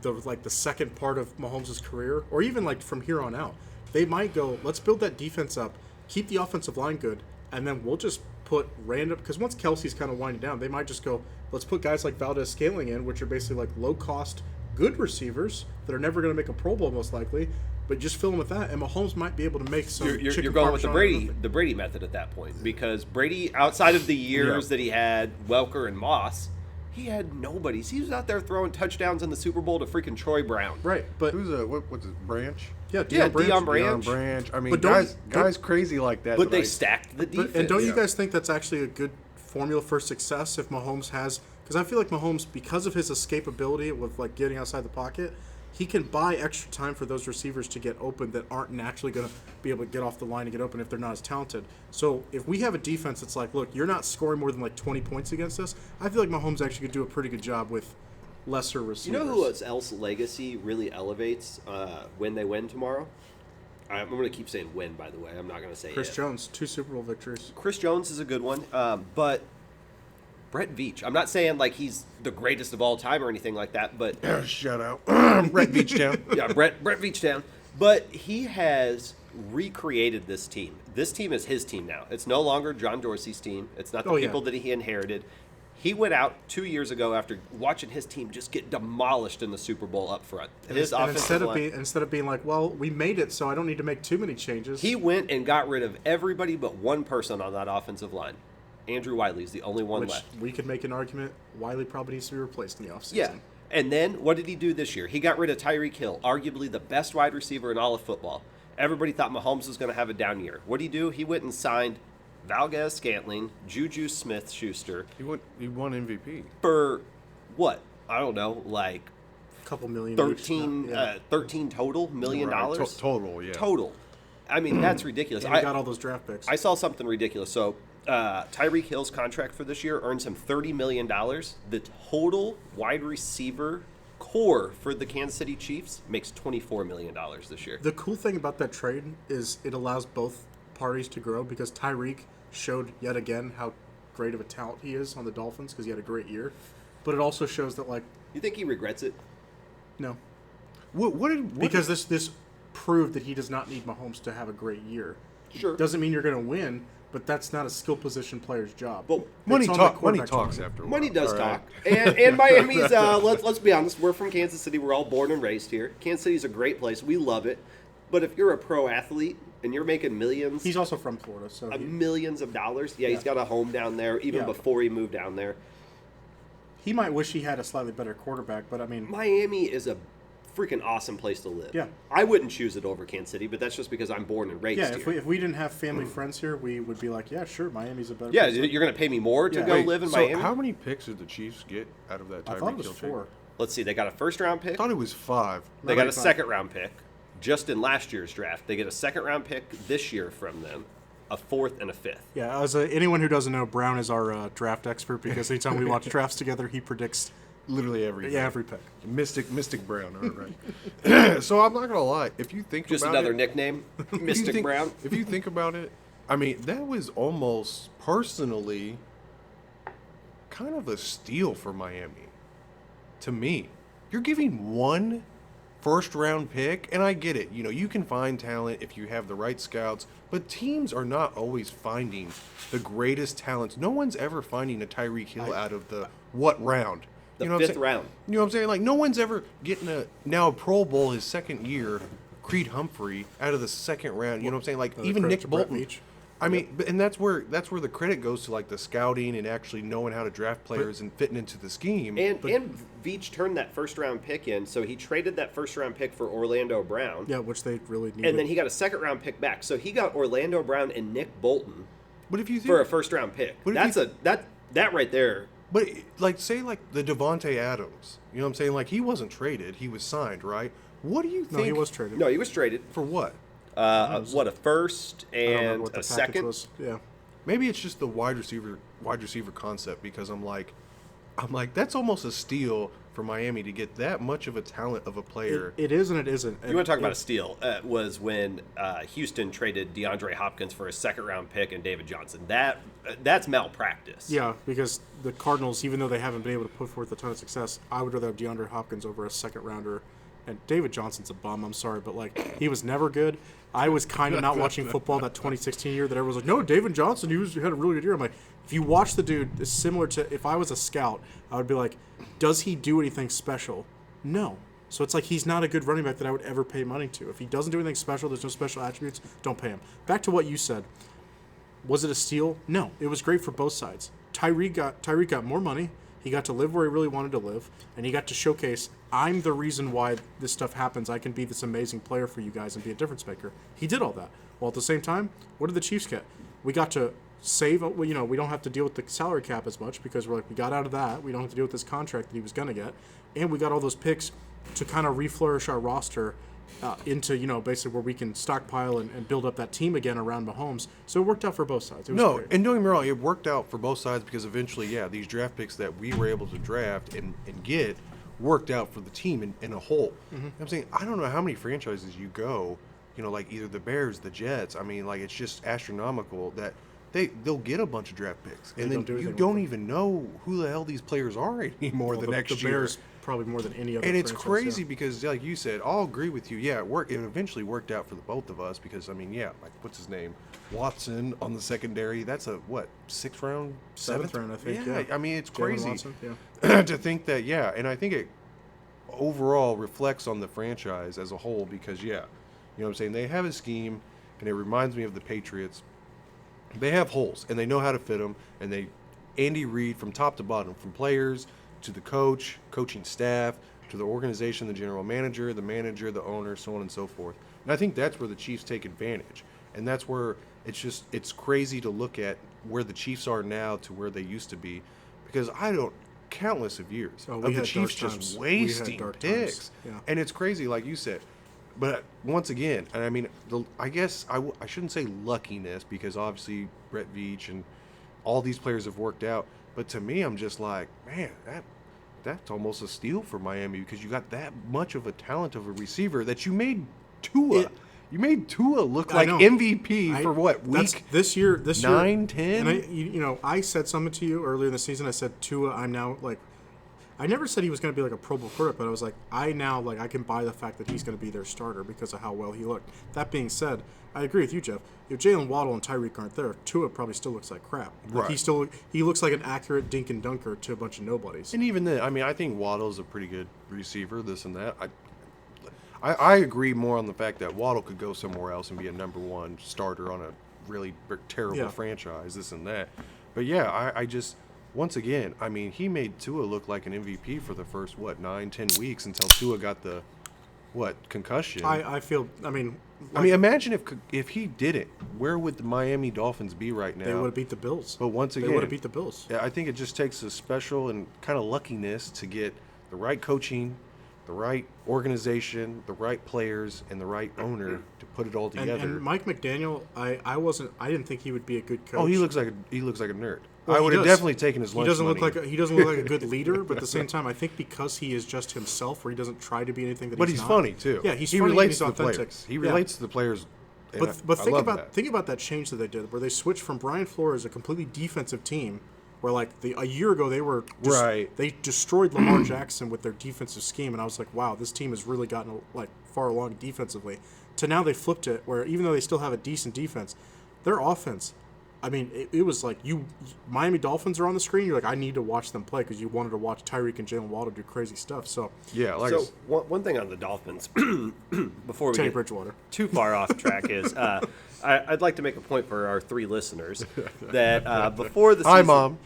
the second part of Mahomes' career, or even from here on out, they might go, let's build that defense up, keep the offensive line good, and then we'll just put random. Because once Kelsey's kind of winding down, they might just go, let's put guys like Valdez Scaling in, which are basically low cost, good receivers that are never going to make a Pro Bowl most likely. But just fill them with that, and Mahomes might be able to make some. You're going with the Brady method at that point because Brady, outside of the years that he had Welker and Moss, he had nobody. He was out there throwing touchdowns in the Super Bowl to freaking Troy Brown. Right, but Who's what's his Branch? yeah, Yeah, Deion Branch. Deion Branch. I mean, But don't- guys crazy like that. But they I- stacked the defense. And don't you Yeah. guys think that's actually a good formula for success if Mahomes has? Because I feel like Mahomes, because of his escapability with getting outside the pocket, he can buy extra time for those receivers to get open that aren't naturally going to be able to get off the line and get open if they're not as talented. So if we have a defense that's like, look, you're not scoring more than like 20 points against us, I feel like Mahomes actually could do a pretty good job with lesser receivers. You know who else legacy really elevates when they win tomorrow? I'm going to keep saying win, by the way. I'm not going to say Chris it. Jones, 2 Super Bowl victories. Chris Jones is a good one, but Brett Veach. I'm not saying like he's the greatest of all time or anything like that, but Shout out. Brett Beachtown. yeah, Brett Veachtown. But he has recreated this team. This team is his team now. It's no longer John Dorsey's team. It's not the people that he inherited. He went out 2 years ago after watching his team just get demolished in the Super Bowl up front. His And offensive line. instead of being like, well, we made it, so I don't need to make too many changes. He went and got rid of everybody but one person on that offensive line. Andrew Wiley's the only one which left. we could make an argument Wiley probably needs to be replaced in the offseason. Yeah. And then what did he do this year? He got rid of Tyreek Hill, arguably the best wide receiver in all of football. Everybody thought Mahomes was going to have a down year. What did he do? He went and signed Valdez Scantling, Juju Smith-Schuster He won MVP. for what? I don't know, like A couple million 13, each. Yeah. 13 total million Right, dollars? total, yeah. Total. I mean, that's ridiculous. And he got all those draft picks. I saw something ridiculous. So Tyreek Hill's contract for this year earns him $30 million. The total wide receiver core for the Kansas City Chiefs makes $24 million this year. The cool thing about that trade is it allows both parties to grow because Tyreek showed yet again how great of a talent he is on the Dolphins because he had a great year. But it also shows that, like, You think he regrets it? no. What Because this proved that he does not need Mahomes to have a great year. Sure. Doesn't mean you're going to win, but that's not a skill position player's job. Well, money It's on talk. the Money quarterback talks talking. after a while. Money does All right. talk, and Miami's. Let's be honest. We're from Kansas City. We're all born and raised here. Kansas City's a great place. We love it. But if you're a pro athlete and you're making millions, He's also from Florida, so millions of dollars. Yeah, he's got a home down there. Even Yeah. before he moved down there, he might wish he had a slightly better quarterback, but I mean, Miami is a freaking awesome place to live. Yeah. I wouldn't choose it over Kansas City, but that's just because I'm born and raised yeah, here. if we didn't have family friends here, we would be like, yeah, sure, Miami's a better Yeah, place to live. you're going to pay me more to Yeah. go Wait, live in So Miami? how many picks did the Chiefs get out of that I Tyreek thought it was Hill trade? 4. Let's see. They got a first-round pick. I thought it was 5. They got a 95. second-round pick just in last year's draft. They get a second-round pick this year from them, a fourth and a fifth. Yeah, anyone who doesn't know, Brown is our draft expert because anytime we watch drafts together, he predicts Literally every every pick. Mystic Brown. All right. So I'm not gonna lie. If you think Just about another it, nickname, if you Mystic think- Brown. If you think about it, I mean, that was almost personally kind of a steal for Miami. To me, you're giving one first round pick, and I get it. You know, you can find talent if you have the right scouts, but teams are not always finding the greatest talents. No one's ever finding a Tyreek Hill out of the what round? The You know what I'm fifth saying? round. You know what I'm saying? Like, no one's ever getting a Pro Bowl his second year, Creed Humphrey, out of the second round. You know what I'm saying? Like, Another even credit Nick to Brett Bolton. Veach. I mean, and that's where the credit goes to, like, the scouting and actually knowing how to draft players and fitting into the scheme. And Veach turned that first-round pick in, so he traded that first-round pick for Orlando Brown. Yeah, which they really needed. And then he got a second-round pick back. So he got Orlando Brown and Nick Bolton But if you think, for a first-round pick. What if That's that right there. but like, say like the Devonte Adams, you know what I'm saying? Like, he wasn't traded, he was signed, right? What do you think? no, he was traded. No, he was traded. for what? What, a first I don't remember and what the a package second? was. Yeah. Maybe it's just the wide receiver concept because I'm like that's almost a steal for Miami to get that much of a talent of a player. It is and it isn't. You want to talk about a steal? Was when Houston traded DeAndre Hopkins for a second-round pick and David Johnson. That's malpractice. Yeah, because the Cardinals, even though they haven't been able to put forth a ton of success, I would rather have DeAndre Hopkins over a second rounder. And David Johnson's a bum. I'm sorry, but like he was never good. I was kind of not watching football that 2016 year that everyone was like, no, David Johnson, he had a really good year. I'm like, if you watch the dude, it's similar to if I was a scout, I would be like, does he do anything special? No. So it's like he's not a good running back that I would ever pay money to. If he doesn't do anything special, there's no special attributes, don't pay him. Back to what you said. Was it a steal? No. It was great for both sides. Tyreek got more money. He got to live where he really wanted to live, and he got to showcase, I'm the reason why this stuff happens. I can be this amazing player for you guys and be a difference maker. He did all that. While at the same time, what did the Chiefs get? We got to save. We don't have to deal with the salary cap as much because we got out of that. We don't have to deal with this contract that he was going to get, and we got all those picks to kind of reflourish our roster into basically where we can stockpile and build up that team again around Mahomes. So it worked out for both sides. It was great. And don't get me wrong, it worked out for both sides because eventually, these draft picks that we were able to draft and get worked out for the team in a whole. I'm saying, I don't know how many franchises you go, like either the Bears, the Jets. I mean, like, it's just astronomical that they'll get a bunch of draft picks, and then you don't even know who the hell these players are anymore the next year. Bears probably more than any other. And it's franchise, crazy because, like you said, I'll agree with you. Yeah, it eventually worked out for the both of us because, I mean, like, what's his name? Watson on the secondary. That's a, sixth round? Seventh round, I think, yeah. I mean, it's Jalen crazy Watson, to think that, and I think it overall reflects on the franchise as a whole because, you know what I'm saying? They have a scheme, and it reminds me of the Patriots. They have holes, and they know how to fit them, and Andy Reid, from top to bottom, from players to the coaching staff, to the organization, the general manager, the owner, so on and so forth. And I think that's where the Chiefs take advantage. And that's where it's crazy to look at where the Chiefs are now to where they used to be. Because countless of years of the Chiefs just wasting picks. Yeah. And it's crazy, like you said. But once again, and I mean, I guess I shouldn't say luckiness because obviously Brett Veach and all these players have worked out. But to me, I'm just like, man, that's almost a steal for Miami because you got that much of a talent of a receiver that you made Tua. You made Tua look like MVP for week this year 9, 10? And I said something to you earlier in the season. I said Tua, I'm now like, I never said he was going to be like a Pro Bowl quarterback, but I was like, I can buy the fact that he's going to be their starter because of how well he looked. That being said, I agree with you, Jeff. If Jalen Waddle and Tyreek aren't there, Tua probably still looks like crap. Like, right. He looks like an accurate dink and dunker to a bunch of nobodies. And even then, I mean, I think Waddle's a pretty good receiver, this and that. I agree more on the fact that Waddle could go somewhere else and be a number one starter on a really terrible franchise, this and that. But I just, once again, I mean, he made Tua look like an MVP for the first, 9, 10 weeks until Tua got the, concussion. I feel, imagine if he didn't, where would the Miami Dolphins be right now? They would have beat the Bills. But once again, they would have beat the Bills. Yeah, I think it just takes a special and kind of luckiness to get the right coaching, the right organization, the right players, and the right owner to put it all together. And Mike McDaniel, I didn't think he would be a good coach. Oh, he looks like a nerd. Well, I would have definitely taken his lunch He doesn't money. look like a good leader, but at the same time, I think because he is just himself, where he doesn't try to be anything that But he's he's not. funny too. Yeah, he relates he's to the authentic. players. He relates to the players. But think love about that. think about that change that they did, where they switched from Brian Flores, a completely defensive team, where like a year ago they were they destroyed Lamar Jackson with their defensive scheme, and I was like, wow, this team has really gotten like far along defensively. To now they flipped it, where even though they still have a decent defense, their offense. I mean, it was like Miami Dolphins are on the screen. You're like, I need to watch them play because you wanted to watch Tyreek and Jalen Waddle do crazy stuff. So one thing on the Dolphins before we Teddy get Bridgewater too far off track is I'd like to make a point for our 3 listeners that before the season, Hi, Mom.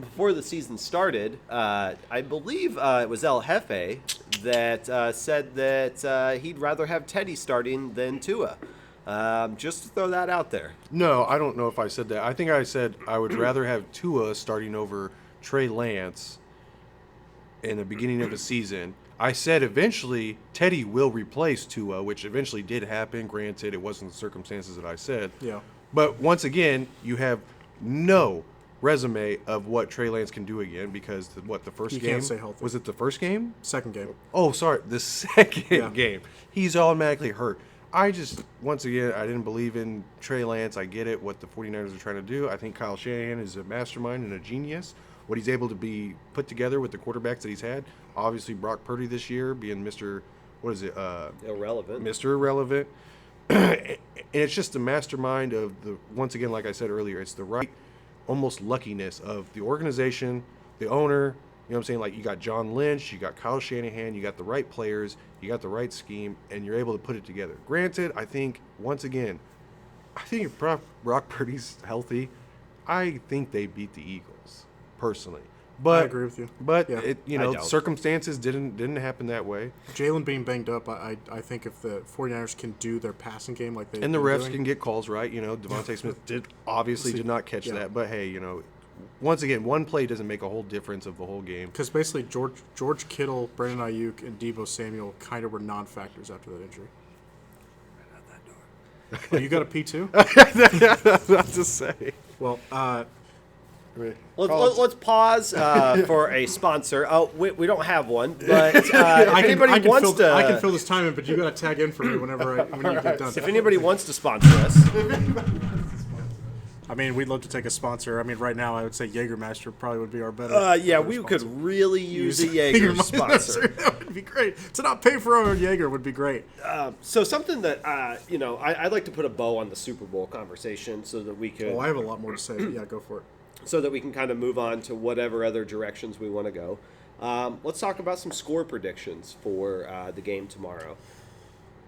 Before the season started, I believe it was El Jefe that said that he'd rather have Teddy starting than Tua. Just to throw that out there. No, I don't know if I said that. I think I said I would rather have Tua starting over Trey Lance in the beginning of the season. I said eventually Teddy will replace Tua, which eventually did happen. Granted, it wasn't the circumstances that I said. Yeah. But once again, you have no resume of what Trey Lance can do again because the first He game? can't stay healthy. Was it the first game? second game. Oh, sorry, the second game. He's automatically hurt. Once again, I didn't believe in Trey Lance. I get it, what the 49ers are trying to do. I think Kyle Shanahan is a mastermind and a genius. What he's able to be put together with the quarterbacks that he's had. Obviously, Brock Purdy this year being Mr. Irrelevant. Mr. Irrelevant. And it's just the mastermind of once again, like I said earlier, it's the right, almost luckiness of the organization, the owner. You know what I'm saying? Like, you got John Lynch, you got Kyle Shanahan, you got the right players, you got the right scheme, and you're able to put it together. Granted, I think, once again, if Brock Purdy's healthy, I think they beat the Eagles, personally. But I agree with you. But Yeah. it, I don't. circumstances didn't happen that way, Jalen being banged up, I think if the 49ers can do their passing game like they and the refs can get calls right. Devontae Smith did not catch Yeah. that, but hey, once again, one play doesn't make a whole difference of the whole game. because basically George Kittle, Brandon Ayuk, and Debo Samuel kind of were non-factors after that injury. Oh, you got a P2? Not to say. Well, Let's pause for a sponsor. Oh, we don't have one, but if I anybody can wants fill, to, I can fill this time in, but you got to tag in for me when you get done. if anybody wants to sponsor us, I mean, we'd love to take a sponsor. I mean, right now, I would say Jägermeister probably would be our better. yeah, better we sponsor. could really use a Jaeger sponsor. That would be great. To not pay for our own Jaeger would be great. So something that I'd like to put a bow on the Super Bowl conversation, so that we could, Well, I have a lot more to say. Yeah, go for it. so that we can kind of move on to whatever other directions we want to go. Let's talk about some score predictions for the game tomorrow.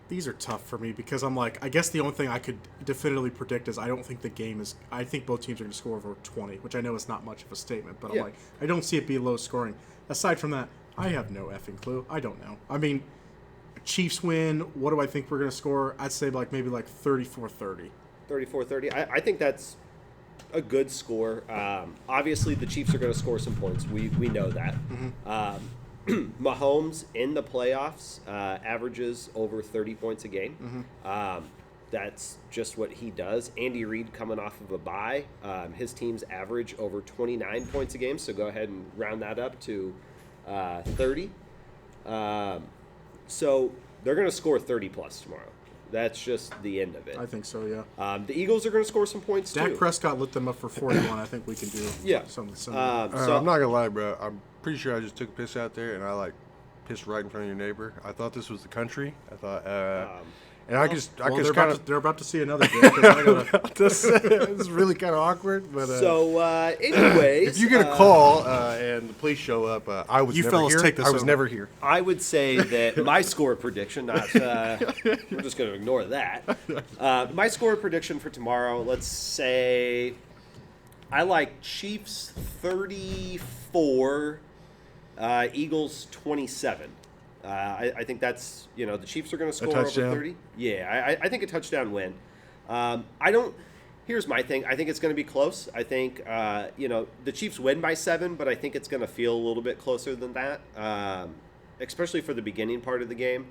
These are tough for me because I'm like, I guess the only thing I could definitively predict is I don't think the game is. I think both teams are going to score over 20, which I know is not much of a statement, but Yeah. I'm like, I don't see it be low scoring. Aside from that, I have no effing clue. I don't know. I mean, Chiefs win. What do I think we're going to score? I'd say maybe 34-30. 34-30. I think that's a good score. Obviously, the Chiefs are going to score some points. We know that. Mahomes in the playoffs averages over 30 points a game. That's just what he does. Andy Reid coming off of a bye. His teams average over 29 points a game, so go ahead and round that up to 30. So they're going to score 30-plus tomorrow. That's just the end of it. I think so, yeah. The Eagles are going to score some points, Dak too. Prescott lit them up for 41. I think we can do Yeah. something similar. So I'm not gonna lie, bro. I'm pretty sure I just took a piss out there, and I pissed right in front of your neighbor. I thought this was the country. I thought, and I just Well, kind they're about to see another game. 'Cause I gotta, this is really kind of awkward. But anyways, if you get a call and the police show up, I was You never fellas here. take this I was over. never here. I would say that my score prediction, not we're just going to ignore that. My score prediction for tomorrow, let's say I like Chiefs 34, Eagles 27. I think that's, the Chiefs are going to score over touchdown? 30. Yeah, I think a touchdown win. Here's my thing. I think it's going to be close. I think, the Chiefs win by 7, but I think it's going to feel a little bit closer than that, especially for the beginning part of the game.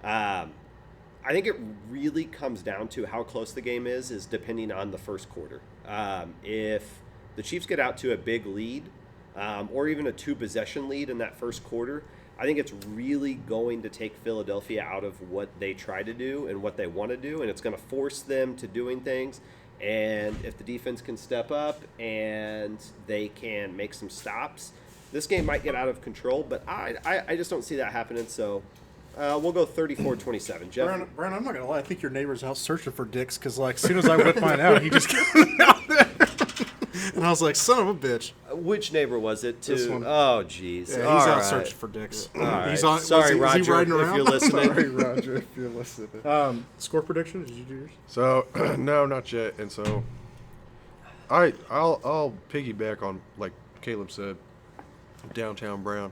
I think it really comes down to how close the game is depending on the first quarter. If the Chiefs get out to a big lead, or even a 2-possession lead in that first quarter, I think it's really going to take Philadelphia out of what they try to do and what they want to do, and it's going to force them to doing things. And if the defense can step up and they can make some stops, this game might get out of control, but I just don't see that happening, so we'll go 34-27. Jeff? Brian, I'm not gonna lie. I think your neighbor's out searching for dicks because, as soon as I whip mine out, he just came out there. And I was like, son of a bitch. Which neighbor was it? This one. Oh, jeez. Yeah, he's All out right. searching for dicks. All right. He's on. Sorry, is he Roger, riding if around? you're listening. Sorry, Roger, if you're listening. Score prediction? Did you do yours? So no, not yet. And so I'll piggyback on, like Caleb said, downtown Brown.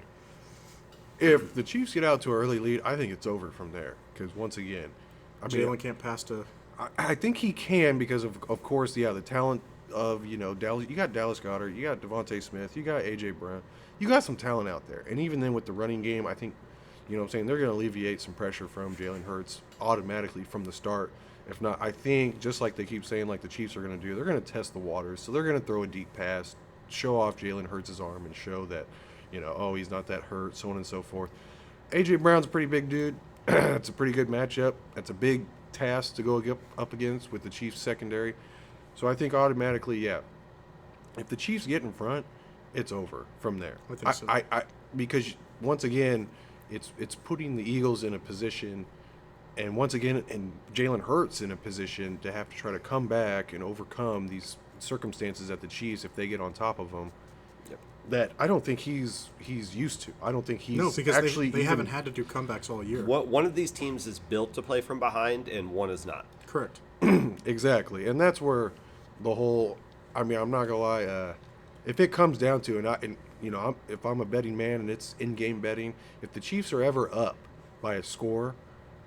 If the Chiefs get out to an early lead, I think it's over from there. Because once again, Jalen can't pass to. I think he can because of course, the talent of Dallas. You got Dallas Goedert, you got Devontae Smith, you got AJ Brown, you got some talent out there. And even then with the running game, I think they're going to alleviate some pressure from Jalen Hurts automatically from the start. If not, I think just like they keep saying, like the Chiefs are going to do, they're going to test the waters. So they're going to throw a deep pass, show off Jalen Hurts' arm, and show that he's not that hurt, so on and so forth. AJ Brown's a pretty big dude. It's a pretty good matchup. It's a big task to go up against with the Chiefs secondary. So I think automatically, yeah, if the Chiefs get in front, it's over from there. I think so. I because once again, it's putting the Eagles in a position, and once again, and Jalen Hurts in a position to have to try to come back and overcome these circumstances at the Chiefs if they get on top of them. Yep. That I don't think he's used to. I don't think he's No, because actually they even- haven't had to do comebacks all year. One of these teams is built to play from behind, and one is not. Correct. Exactly, and that's where the whole. I mean, I'm not gonna lie. If it comes down to it, and if I'm a betting man and it's in-game betting, if the Chiefs are ever up by a score,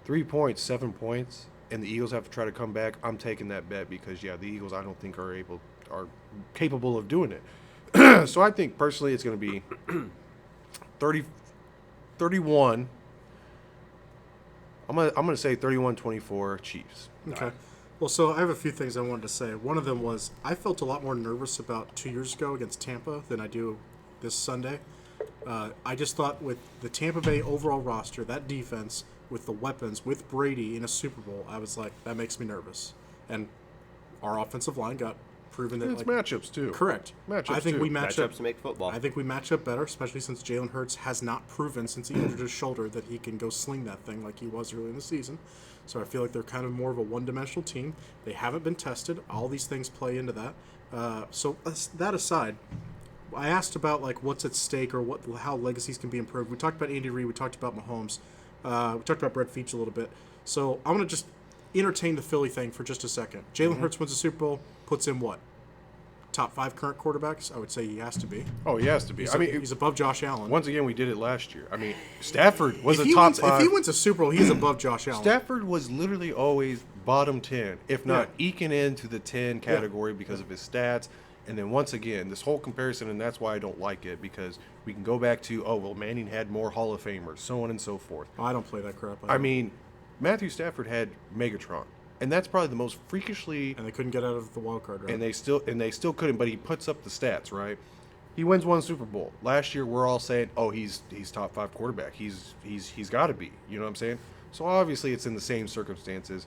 3 points, 7 points, and the Eagles have to try to come back, I'm taking that bet because the Eagles I don't think are capable of doing it. So I think personally it's going to be 31. I'm gonna say 31-24 Chiefs. Okay. Well, so I have a few things I wanted to say. One of them was I felt a lot more nervous about 2 years ago against Tampa than I do this Sunday. I just thought with the Tampa Bay overall roster, that defense, with the weapons, with Brady in a Super Bowl, I was like, that makes me nervous. And our offensive line got proven that It's matchups too. correct. Matchups I think too. we match up. Matchups make football. I think we match up better, especially since Jalen Hurts has not proven since he injured his shoulder that he can go sling that thing like he was early in the season. So I feel like they're kind of more of a one-dimensional team. They haven't been tested. All these things play into that. So that aside, I asked about like what's at stake or how legacies can be improved. We talked about Andy Reid. We talked about Mahomes. We talked about Brett Veach a little bit. So I'm going to just entertain the Philly thing for just a second. Jalen Hurts wins the Super Bowl, puts in what? Top 5 current quarterbacks? I would say he has to be. Oh, he has to be. He's above Josh Allen. Once again, we did it last year. I mean, Stafford was if a he top wins, 5. If he wins a Super Bowl, he's above Josh Allen. Stafford was literally always bottom 10, if not Yeah. eking into the 10 category because of his stats. And then once again, this whole comparison, and that's why I don't like it, because we can go back to, Manning had more Hall of Famers, so on and so forth. Oh, I don't play that crap. I mean, Matthew Stafford had Megatron, and that's probably the most freakishly, and they couldn't get out of the wild card, right? and they still couldn't, but he puts up the stats, right? He wins one Super Bowl. Last year, we're all saying, he's top 5 quarterback. He's got to be. You know what I'm saying? So obviously, it's in the same circumstances.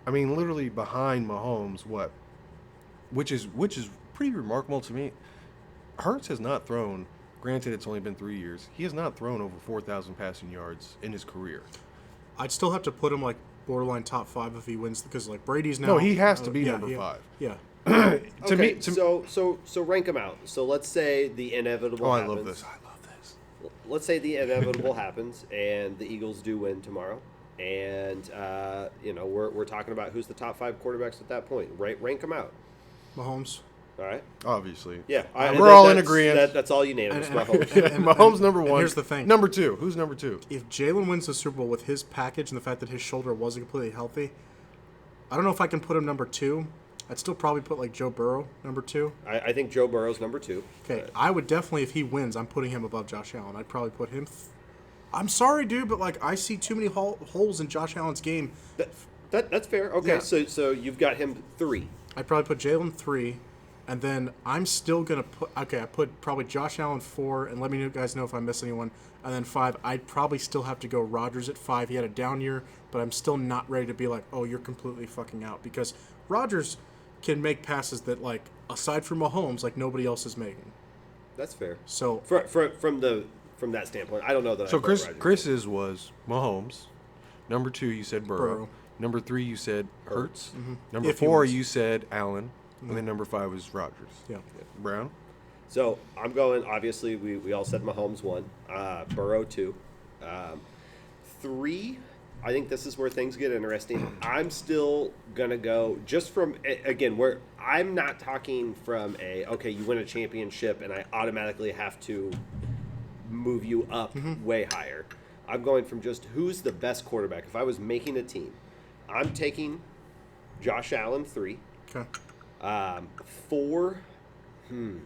I mean, literally behind Mahomes, which is pretty remarkable to me. Hurts has not thrown. Granted, it's only been 3 years. He has not thrown over 4,000 passing yards in his career. I'd still have to put him like borderline top 5 if he wins, because like Brady's now. No, he has to be number 5. Yeah. So rank them out. So let's say the inevitable happens. I love this. Let's say the inevitable happens and the Eagles do win tomorrow. And, we're talking about who's the top 5 quarterbacks at that point. Rank them out. Mahomes. All right. Obviously. Yeah. We're all in agreement. That's all unanimous. Mahomes number 1. Here's the thing. Number 2. Who's number 2? If Jalen wins the Super Bowl with his package and the fact that his shoulder wasn't completely healthy, I don't know if I can put him number 2. I'd still probably put like Joe Burrow number 2. I think Joe Burrow's number 2. Okay. I would definitely, if he wins, I'm putting him above Josh Allen. I'd probably put him. I'm sorry, dude, but like I see too many holes in Josh Allen's game. That's fair. Okay. Yeah. So you've got him 3. I'd probably put Jalen 3. And then I'm still going to put, I put probably Josh Allen 4, and let me guys know if I miss anyone. And then 5, I'd probably still have to go Rodgers at 5. He had a down year, but I'm still not ready to be like, oh, you're completely fucking out. Because Rodgers can make passes that, like, aside from Mahomes, like nobody else is making. That's fair. So from that standpoint, I don't know that. So I put Rodgers. Chris's was Mahomes. Number 2, you said Burrow. Number 3, you said Hurts. Mm-hmm. Number 4, you said Allen. And then number 5 was Rodgers. Yeah. Brown? So I'm going, obviously, we all said Mahomes 1, Burrow 2. 3, I think this is where things get interesting. I'm still going to go just from, again, where I'm not talking from you win a championship and I automatically have to move you up way higher. I'm going from just who's the best quarterback. If I was making a team, I'm taking Josh Allen 3. Okay. 4. And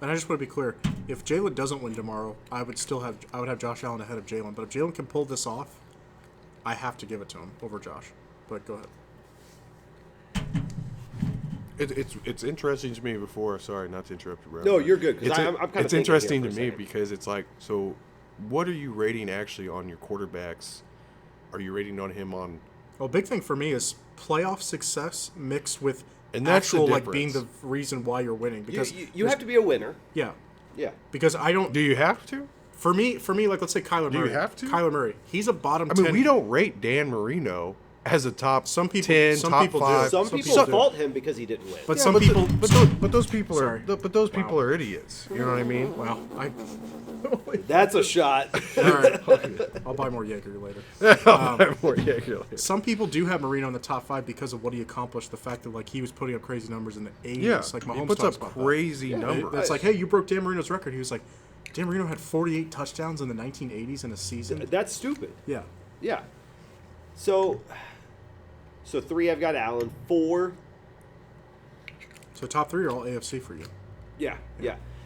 I just want to be clear: if Jalen doesn't win tomorrow, I would have Josh Allen ahead of Jalen. But if Jalen can pull this off, I have to give it to him over Josh. But go ahead. It's interesting to me before. Sorry, not to interrupt you, Brown. No, you're good. Because I'm kind of. It's interesting to me because it's like, so what are you rating actually on your quarterbacks? Are you rating on him on? Well, big thing for me is playoff success mixed with And that's the actual like difference. being the reason why you're winning. Because You have to be a winner. yeah, Yeah. because I don't. Do you have to? For me, like let's say Kyler Murray. you have to? Kyler Murray, he's a bottom I 10. mean, we don't rate Dan Marino as a top Some people- 10, some top people do. 5. Some Some people people do. fault him because he didn't win. But Yeah, some but people, but those people Sorry. are idiots. You know what I mean? wow, That's a shot. all right, I'll buy more Jaeger later. More regularly. Some people do have Marino in the top 5 because of what he accomplished. The fact that like he was putting up crazy numbers in the 80s. Yeah, like he Mahomes puts talks up about that. crazy numbers. It's like, hey, you broke Dan Marino's record. He was like, Dan Marino had 48 touchdowns in the 1980s in a season. That's stupid. Yeah. Yeah. So 3, I've got Allen. 4, So top 3 are all AFC for you. yeah.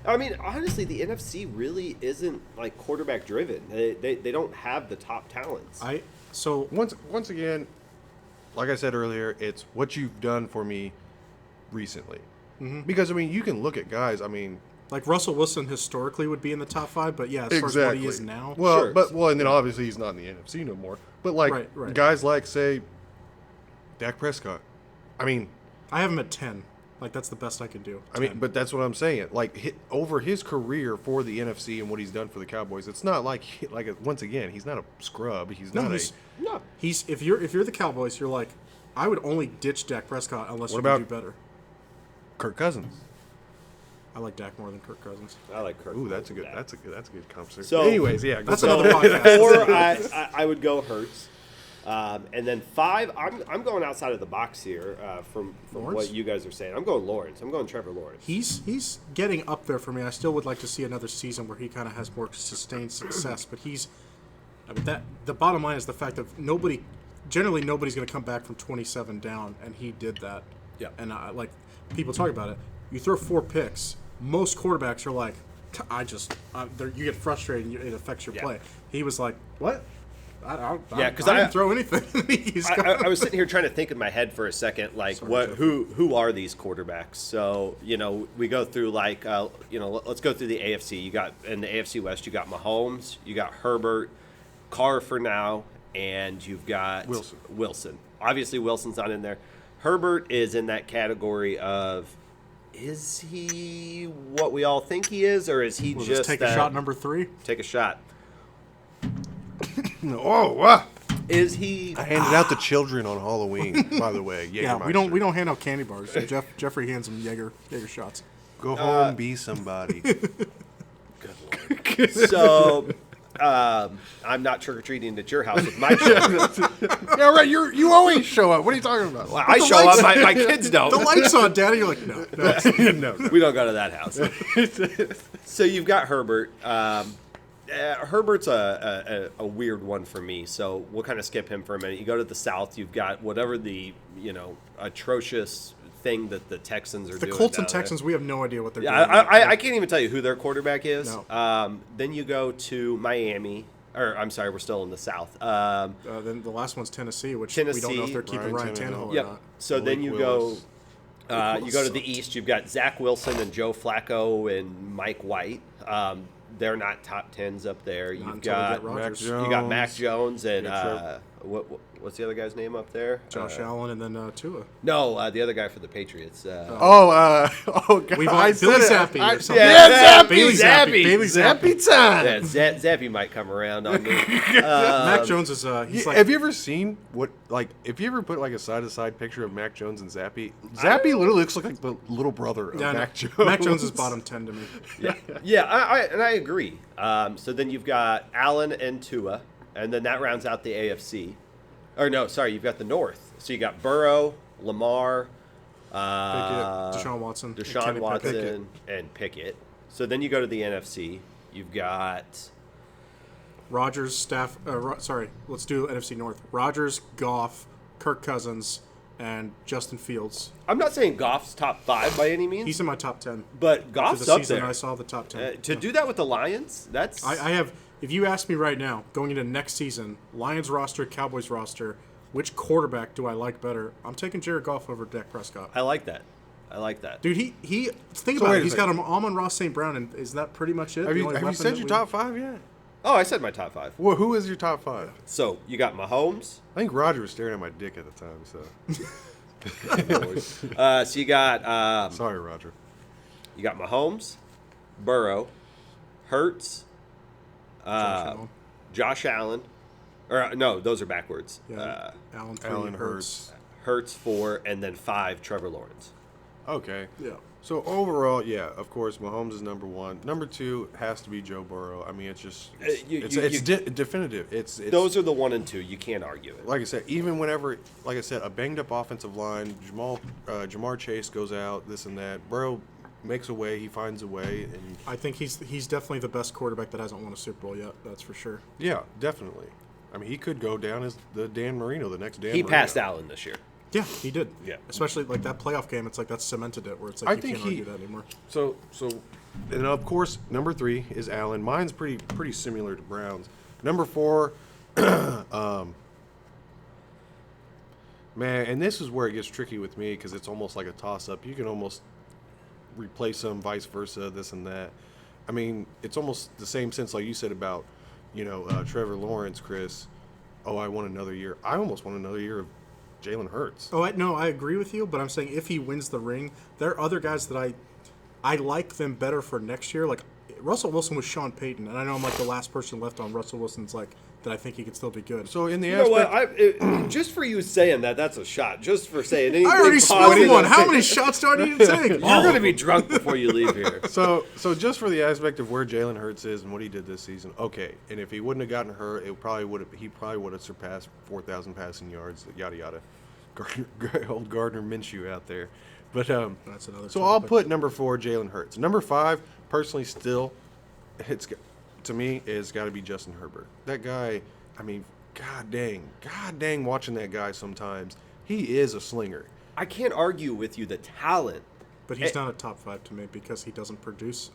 I mean, honestly, the NFC really isn't like quarterback driven. They don't have the top talents. So Once again, like I said earlier, it's what you've done for me recently. Because I mean, you can look at guys. I mean, like Russell Wilson historically would be in the top 5, but yeah, as far as what he is now, Well, Sure. and then obviously he's not in the NFC no more. But like Right. guys like say Dak Prescott. I mean, I have him at 10. Like that's the best I can do. I mean, 10. but that's what I'm saying. Like over his career for the NFC and what he's done for the Cowboys, it's not like once again he's not a scrub. He's no, not he's, a. No. he's if you're the Cowboys, you're like, I would only ditch Dak Prescott unless What you can about- do better. Kirk Cousins. I like Dak more than Kirk Cousins. I like Kirk. Ooh, that's a good. Dak. That's a good conversation. So- anyways, yeah. That's go another ahead. podcast. 4, I would go Hurts. And then 5, I'm going outside of the box here from Lawrence? what you guys are saying. I'm going Lawrence. I'm going Trevor Lawrence. He's getting up there for me. I still would like to see another season where he kind of has more sustained success. But I mean, the bottom line is the fact that generally nobody's going to come back from 27 down, and he did that. Yeah. And like people talk about it, you throw 4 picks. Most quarterbacks are like, you get frustrated and it affects your Yeah. play. He was like, what? Yeah, 'cause I I- didn't throw anything. He's got- I was sitting here trying to think in my head for a second, like Sorry, Jeff. who are these quarterbacks? So we go through like let's go through the AFC. You got in the AFC West, you got Mahomes, you got Herbert, Carr for now, and you've got Wilson. Obviously, Wilson's not in there. Herbert is in that category of. Is he what we all think he is, or is he We'll just take that- a shot number 3. Take a shot. Oh, wow. Is he? I handed out the children on Halloween. By the way, Yeah, Jägermeister. we don't hand out candy bars. Jeffrey hands him Jaeger shots. Go home, be somebody. So, I'm not trick or treating at your house with my children. Yeah, right. You always show up. What are you talking about? I the show up. lights- My kids don't. The lights on, Daddy. You're like, no. No. We don't go to that house. So you've got Herbert. Herbert's a weird one for me. So we'll kind of skip him for a minute. You go to the South. You've got whatever the atrocious thing that the Texans are The doing. Colts and down there. Texans, we have no idea what they're Yeah, doing. I can't even tell you who their quarterback is. No. Then you go to Miami. Or I'm sorry, we're still in the South. Then the last one's Tennessee, which we don't know Tennessee, if they're keeping Ryan Ryan Tannehill. Tannehill or Yep. not. So then Malik you Willis. you go to the East. You've got Zach Wilson and Joe Flacco and Mike White. They're not top tens up there. Not You've until we got get Rodgers. you got Mac Jones and Yeah, what's the other guy's name up there? Josh Allen and then Tua. No, the other guy for the Patriots. God. We've I all said Billy it. Zappy I- or something. Yeah, Bailey Zappy. Bailey Zappy time. Yeah, Zappy might come around on me. Mac Jones is he's like Have you ever seen if you ever put like a side-to-side picture of Mac Jones and Zappy? Zappy literally looks like the little brother of yeah, no, Mac Jones. Mac Jones is bottom 10 to me. Yeah, I agree. So then you've got Allen and Tua, and then that rounds out the AFC. Or no, sorry, you've got the North. So you got Burrow, Lamar, Deshaun Watson, and Deshaun Kenny Watson, Pickett. and Pickett. So then you go to the NFC. You've got Rodgers, staff. Let's do NFC North. Rodgers, Goff, Kirk Cousins, and Justin Fields. I'm not saying Goff's top 5 by any means, He's in my top 10. but For Goff's the up season there. I saw the top 10. To do that with the Lions, that's I have. If you ask me right now, going into next season, Lions roster, Cowboys roster, which quarterback do I like better? I'm taking Jared Goff over Dak Prescott. I like that. I like that. Dude, he think So about wait it. a He's got second. Amon-Ra St. Brown, and is that pretty much it? Have The you only weapon said that your we- top 5 yet? Oh, I said my top 5. Well, who is your top 5? So you got Mahomes. I think Roger was staring at my dick at the time. So So you got sorry, Roger. you got Mahomes, Burrow, Hurts, Allen. Josh Allen, Or no, those are backwards. Yeah. Allen 3, Allen Hurts. Hurts 4, and then 5, Trevor Lawrence. Okay. Yeah. So overall, yeah, of course, Mahomes is number 1. Number 2 has to be Joe Burrow. I mean, it's just definitive. It's Those are the 1 and 2. You can't argue it. like I said. Even whenever, like I said, a banged up offensive line, Jamar Chase goes out, this and that. Burrow makes a way. He finds a way, and I think he's definitely the best quarterback that hasn't won a Super Bowl yet. That's for sure. yeah, definitely. I mean, he could go down as the Dan Marino, the next Dan. He Marino. passed Allen this year. Yeah, he did. Yeah. Especially like that playoff game. It's like that cemented it, where it's like I you think can't argue that anymore. So, and of course, number 3 is Allen. Mine's pretty similar to Brown's. Number 4, man, and this is where it gets tricky with me because it's almost like a toss-up. You can almost replace them, vice versa, this and that. I mean, it's almost the same sense like you said about, Trevor Lawrence, Chris. Oh, I want another year. I almost want another year of Jalen Hurts. Oh, I agree with you, but I'm saying if he wins the ring, there are other guys that I like them better for next year. Like Russell Wilson with Sean Payton, and I know I'm like the last person left on Russell Wilson's like that. I think he could still be good. So in the You know aspect, what? Just for you saying that, that's a shot. Just for saying anything. I already smoked positive. one. How many shots do I need to take? You're going to be drunk before you leave here. So just for the aspect of where Jalen Hurts is and what he did this season, okay. And if he wouldn't have gotten hurt, he probably would have surpassed 4,000 passing yards, yada yada. Old Gardner Minshew out there, but That's another So I'll topic. put number 4 Jalen Hurts. Number 5, personally, still, to me is got to be Justin Herbert. That guy, I mean, god dang, watching that guy sometimes, he is a slinger. I can't argue with you the talent. But he's not a top 5 to me because he doesn't produce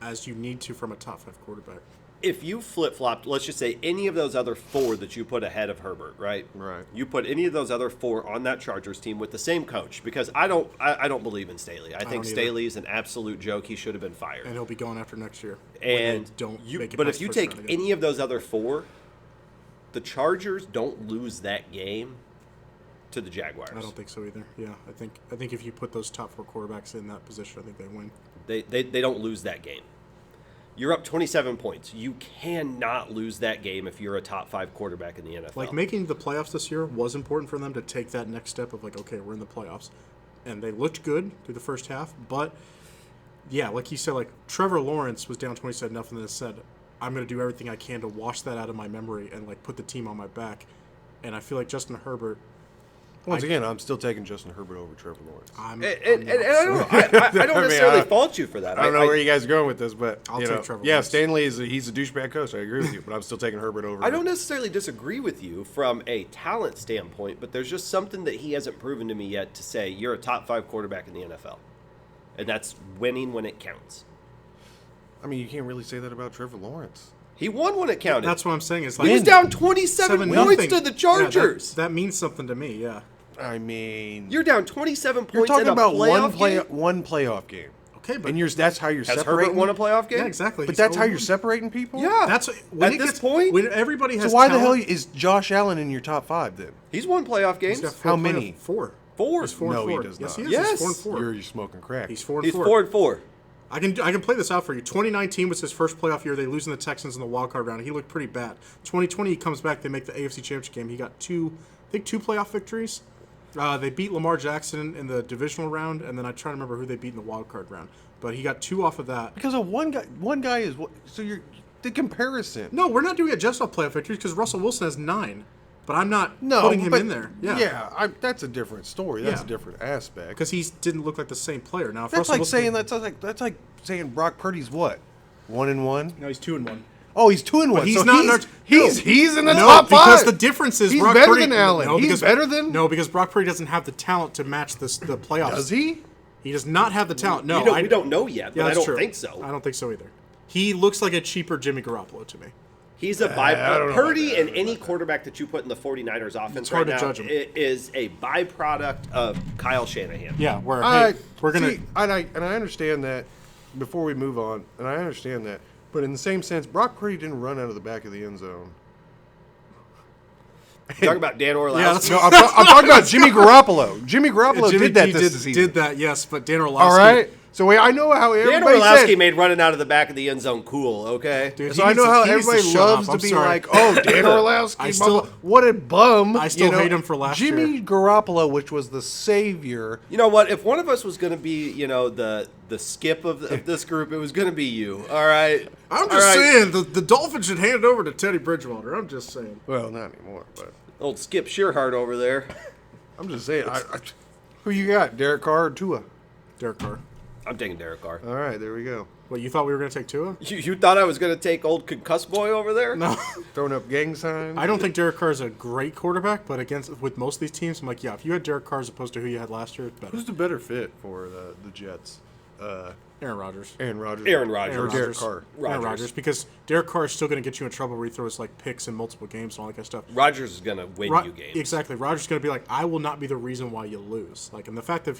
as you need to from a top 5 quarterback. If you flip-flopped, let's just say any of those other 4 that you put ahead of Herbert, right? Right. You put any of those other 4 on that Chargers team with the same coach, because I don't believe in Staley. I think don't either. Staley is an absolute joke. He should have been fired. And he'll be going after next year. when And they don't you, make it but past if you the first take round again. any of those other 4, the Chargers don't lose that game to the Jaguars. I don't think so either. Yeah, I think if you put those top 4 quarterbacks in that position, I think they win. They don't lose that game. You're up 27 points. You cannot lose that game if you're a top 5 quarterback in the NFL. Like making the playoffs this year was important for them to take that next step of like, okay, we're in the playoffs, and they looked good through the first half. But yeah, like you said, like Trevor Lawrence was down 27-0 and then said, I'm going to do everything I can to wash that out of my memory and like put the team on my back. And I feel like Justin Herbert. Once again, I'm still taking Justin Herbert over Trevor Lawrence. And I don't necessarily fault you for that. I don't know where you guys are going with this, but I'll take Trevor yeah, Lawrence. Stanley he's a douchebag coach. I agree with you, but I'm still taking Herbert over. I don't necessarily disagree with you from a talent standpoint, but there's just something that he hasn't proven to me yet to say you're a top 5 quarterback in the NFL. And that's winning when it counts. I mean, you can't really say that about Trevor Lawrence. He won when it counted. That's what I'm saying. Is He like was down 27 7-0. points to the Chargers. Yeah, that means something to me. Yeah. I mean, You're down 27 points you're talking in a about playoff game? one playoff game, Okay, but and that's how you're Has separating. Herbert won a playoff game? yeah, exactly. But He's that's how 0-1. you're separating people. Yeah. That's At when it this gets, point? when everybody has. So why the hell talent, is Josh Allen in your top 5 then? He's won playoff he's games. got 4 How many? 4. 4. He's 4 No, and he 4. does Yes, not. he is. Yes. He's 4 and 4. You're smoking crack. He's 4 and He's 4. 4 and 4. I can play this out for you. 2019 was his first playoff year. They lose in the Texans in the wild card round. He looked pretty bad. 2020 he comes back. They make the AFC Championship game. He got two playoff victories. They beat Lamar Jackson in the divisional round, and then I try to remember who they beat in the wild card round. But he got 2 off of that. Because of one guy is what? So you're the comparison. No, we're not doing it just off playoff victories because Russell Wilson has 9. But I'm not No, putting him but- in there. Yeah. that's a different story. That's Yeah. a different aspect. Because he didn't look like the same player. Now, if That's Russell like Wilson, saying that's like saying Brock Purdy's what? 1-1. No, he's 2-1. Oh, he's 2-1. But he's so not. he's in the no, top 5 because the difference is He's Brock better Purdy, than Allen. No, He's because, better than. No, because Brock Purdy doesn't have the talent to match the playoffs. Does he? He does not have the talent. No, we don't know yet, Yeah, but I that's don't true. think so. I don't think so either. He looks like a cheaper Jimmy Garoppolo to me. He's a byproduct. Purdy and any quarterback that you put in the 49ers offense It's hard right to now judge him. is a byproduct of Kyle Shanahan. Yeah, where I we're gonna. see, and I understand that. Before we move on, and I understand that, but in the same sense, Brock Purdy didn't run out of the back of the end zone. Talking about Dan Orlovsky. Yeah, that's- No, I'm talking about Jimmy Garoppolo. Jimmy Garoppolo did that this season. Did that, yes, but Dan Orlovsky. All right. So I know how Dan everybody Orlowski said. made running out of the back of the end zone cool, okay? Dude, So he I know needs how he needs everybody shut loves up. to I'm be sorry. like, "Oh, Dan Orlowski, I still- what a bum!" I still hate him for last Jimmy year. Garoppolo, which was the savior. You know what? If one of us was going to be, the skip of this group, it was going to be you. All right. I'm All just right. saying the Dolphins should hand it over to Teddy Bridgewater. I'm just saying. Well, not anymore, but Old Skip Shearhart over there. I'm just saying. Who you got, Derek Carr or Tua? Derek Carr. I'm taking Derek Carr. All right, there we go. What, you thought we were going to take Tua? You thought I was going to take old concussed boy over there? No. Throwing up gang signs. I don't think Derek Carr is a great quarterback, but with most of these teams, I'm like, yeah, if you had Derek Carr as opposed to who you had last year, it's better. Who's the better fit for the Jets? Aaron Rodgers. Aaron Rodgers. Aaron Rodgers. Or Derek Rodgers. Carr. Aaron Rodgers. Rodgers, because Derek Carr is still going to get you in trouble where he throws like picks in multiple games and all that kind of stuff. Rodgers is going to win you games. Exactly. Rodgers is going to be like, I will not be the reason why you lose. Like, and the fact that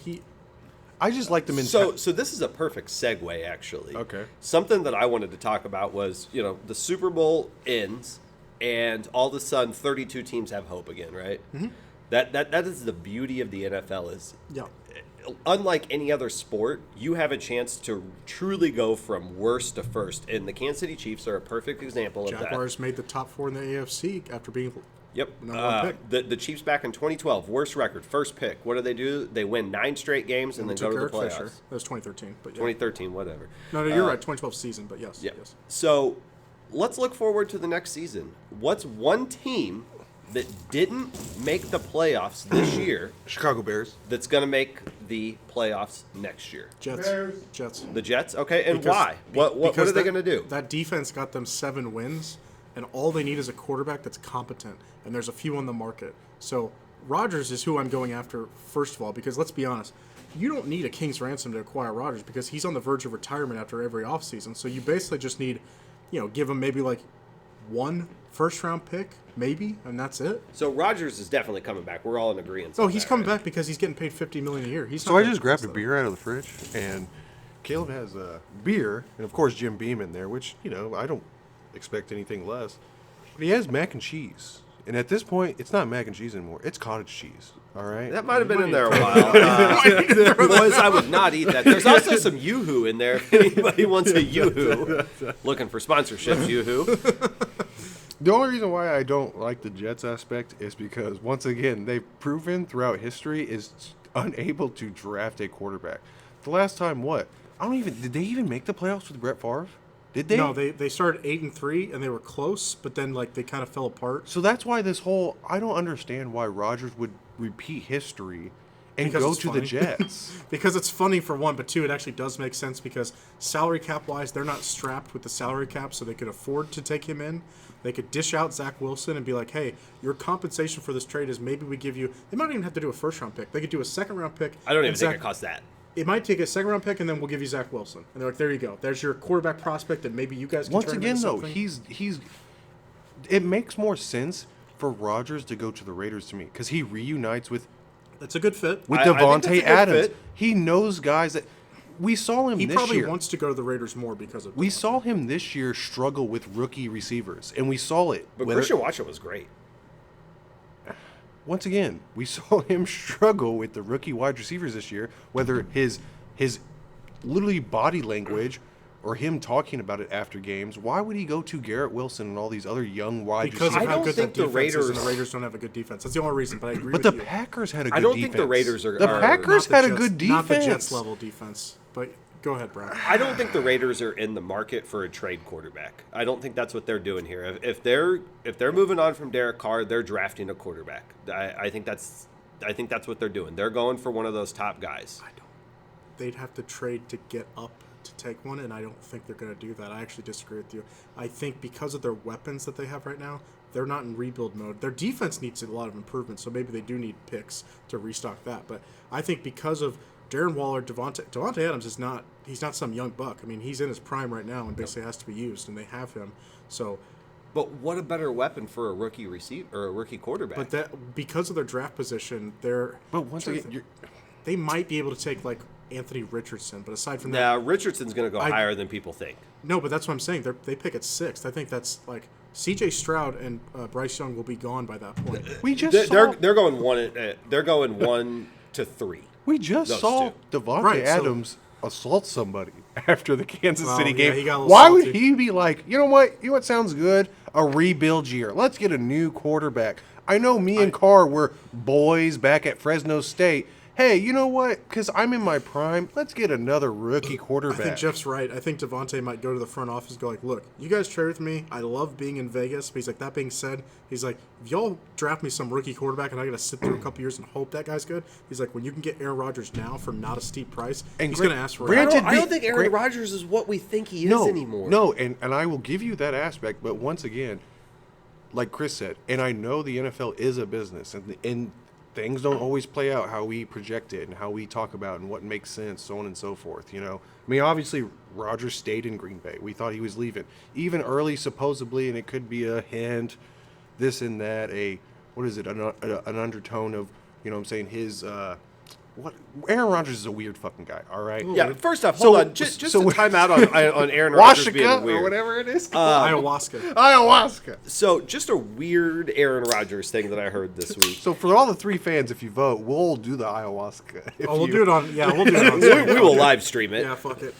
I just like them in. So this is a perfect segue, actually. Okay. Something that I wanted to talk about was, the Super Bowl ends, and all of a sudden, 32 teams have hope again, right? Mm-hmm. That is the beauty of the NFL. Is yeah. unlike any other sport, you have a chance to truly go from worst to first, and the Kansas City Chiefs are a perfect example of that. Jaguars made the top 4 in the AFC after being Yep. number one pick. The Chiefs back in 2012, worst record, first pick. What do? They win 9 straight games and then go to the Eric playoffs. Fisher. That was 2013. But yeah. 2013, whatever. No, you're right. 2012 season, but yes. Yeah. Yes. So let's look forward to the next season. What's one team that didn't make the playoffs this year Chicago Bears. that's going to make the playoffs next year? Jets. Jets. The Jets? Okay, and Because- why? What because are they that- going to do? That defense got them 7 wins, and all they need is a quarterback that's competent, and there's a few on the market. So Rodgers is who I'm going after first of all, because let's be honest, you don't need a king's ransom to acquire Rodgers because he's on the verge of retirement after every offseason. So you basically just need, give him maybe like 1 first-round pick, maybe, and that's it. So Rodgers is definitely coming back. We're all in agreement. Oh, on he's that, coming right? back because he's getting paid $50 million a year. He's So not I gonna just grabbed a cost beer out of the fridge, and Caleb has a beer, and of course Jim Beam in there, which I don't expect anything less. But he has mac and cheese, and at this point, it's not mac and cheese anymore; it's cottage cheese. All right. That might have been in there a while. Boys, I would not eat that. There's also some Yoo-Hoo in there. If anybody wants a Yoo-Hoo, looking for sponsorships, Yoo-Hoo. The only reason why I don't like the Jets aspect is because, once again, they've proven throughout history is unable to draft a quarterback. The last time, did they even make the playoffs with Brett Favre? Did they? No, they started 8-3 and they were close, but then they kind of fell apart. So that's why I don't understand why Rodgers would repeat history and Because go it's to funny. the Jets. Because it's funny for one, but two, it actually does make sense because salary cap wise, they're not strapped with the salary cap, so they could afford to take him in. They could dish out Zach Wilson and be like, hey, your compensation for this trade is maybe we give you. They might even have to do a first round pick. They could do a second round pick. I don't even and think Zach, it costs that. It might take a second round pick, and then we'll give you Zach Wilson. And they're like, there you go. There's your quarterback prospect that maybe you guys can Once turn again, into though, something. it makes more sense for Rodgers to go to the Raiders to me because he reunites with That's a good fit. I think that's a Devontae good Adams. fit. He knows guys that we saw him He this probably year. wants to go to the Raiders more because of We Devontae. saw him this year struggle with rookie receivers, and we saw it. But whether- Christian Watson was great. Once again, we saw him struggle with the rookie wide receivers this year, whether his literally body language or him talking about it after games. Why would he go to Garrett Wilson and all these other young wide Because of receivers? I how don't good think that the defense is, and Raiders- the Raiders don't have a good defense. That's the only reason, but I agree But with the you. Packers had a good I don't defense. think the Raiders are. The are- Packers Not had the a good Jets- Not the defense. Jets level defense, but go ahead, Brian. I don't think the Raiders are in the market for a trade quarterback. I don't think that's what they're doing here. If they're moving on from Derek Carr, they're drafting a quarterback. I think that's what they're doing. They're going for one of those top guys. They'd have to trade to get up to take one, and I don't think they're going to do that. I actually disagree with you. I think because of their weapons that they have right now, they're not in rebuild mode. Their defense needs a lot of improvement, so maybe they do need picks to restock that. But I think because of Darren Waller, Devontae Adams he's not some young buck. I mean, he's in his prime right now and basically has to be used, and they have him. So, But what a better weapon for a rookie receiver or a rookie quarterback? but that because of their draft position, they're But once again, they might be able to take like Anthony Richardson, but aside from that, now Richardson's going to go I- higher than people think. no, but that's what I'm saying. They pick at 6th. I think that's like C.J. Stroud and Bryce Young will be gone by that point. we just They're saw, they're going one. They're going 1 to 3. we just those saw two. Devontae Right, so- Adams assault somebody after the Kansas Well, City yeah, game. he got a little Why would salty. he be like, you know what sounds good? A rebuild year. Let's get a new quarterback. I know me and Carr were boys back at Fresno State. Hey, you know what? Because I'm in my prime, let's get another rookie I quarterback. think Jeff's right. I think Devontae might go to the front office and go like, look, you guys trade with me. I love being in Vegas. But he's like, that being said, he's like, if y'all draft me some rookie quarterback and I got to sit through a couple years and hope that guy's good, he's like, when you can get Aaron Rodgers now for not a steep price, And he's gra- going to ask for granted- it. I don't think Aaron Great- Rodgers is what we think he is no, anymore. No, and I will give you that aspect, but once again, like Chris said, and I know the NFL is a business, and things don't always play out how we project it and how we talk about and what makes sense, so on and so forth. You know, I mean, obviously Rodgers stayed in Green Bay. We thought he was leaving, even early, supposedly, and it could be a hint, this and that, an undertone of, you know, what I'm saying his. What Aaron Rodgers is a weird fucking guy. All right. Yeah, first off, So- hold on. Just so- a timeout on Aaron Rodgers being Washika weird. or whatever it is. Ayahuasca. Ayahuasca. So, just a weird Aaron Rodgers thing that I heard this week. So for all the 3 fans, if you vote, we'll do the ayahuasca. If Oh, we'll you- do it on. Yeah, we'll do it on. We will live stream it. Yeah, fuck it.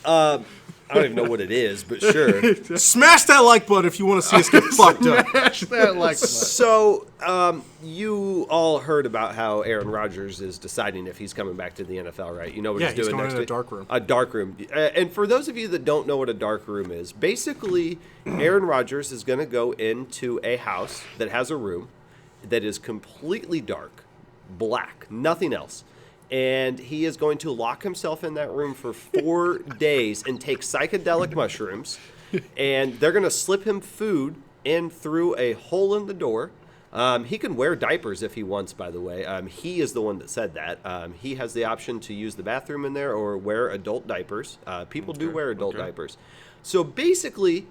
I don't even know what it is, but sure. Smash that like button if you want to see us get fucked up. Smash that like button. So, you all heard about how Aaron Rodgers is deciding if he's coming back to the NFL, right? You know what Yeah, he's he's doing going next in a week? dark room. A dark room. And for those of you that don't know what a dark room is, basically, Aaron Rodgers is going to go into a house that has a room that is completely dark, black, nothing else. And he is going to lock himself in that room for 4 days and take psychedelic mushrooms. And they're going to slip him food in through a hole in the door. He can wear diapers if he wants, by the way. He is the one that said that. He has the option to use the bathroom in there or wear adult diapers. People do wear adult diapers. So basically,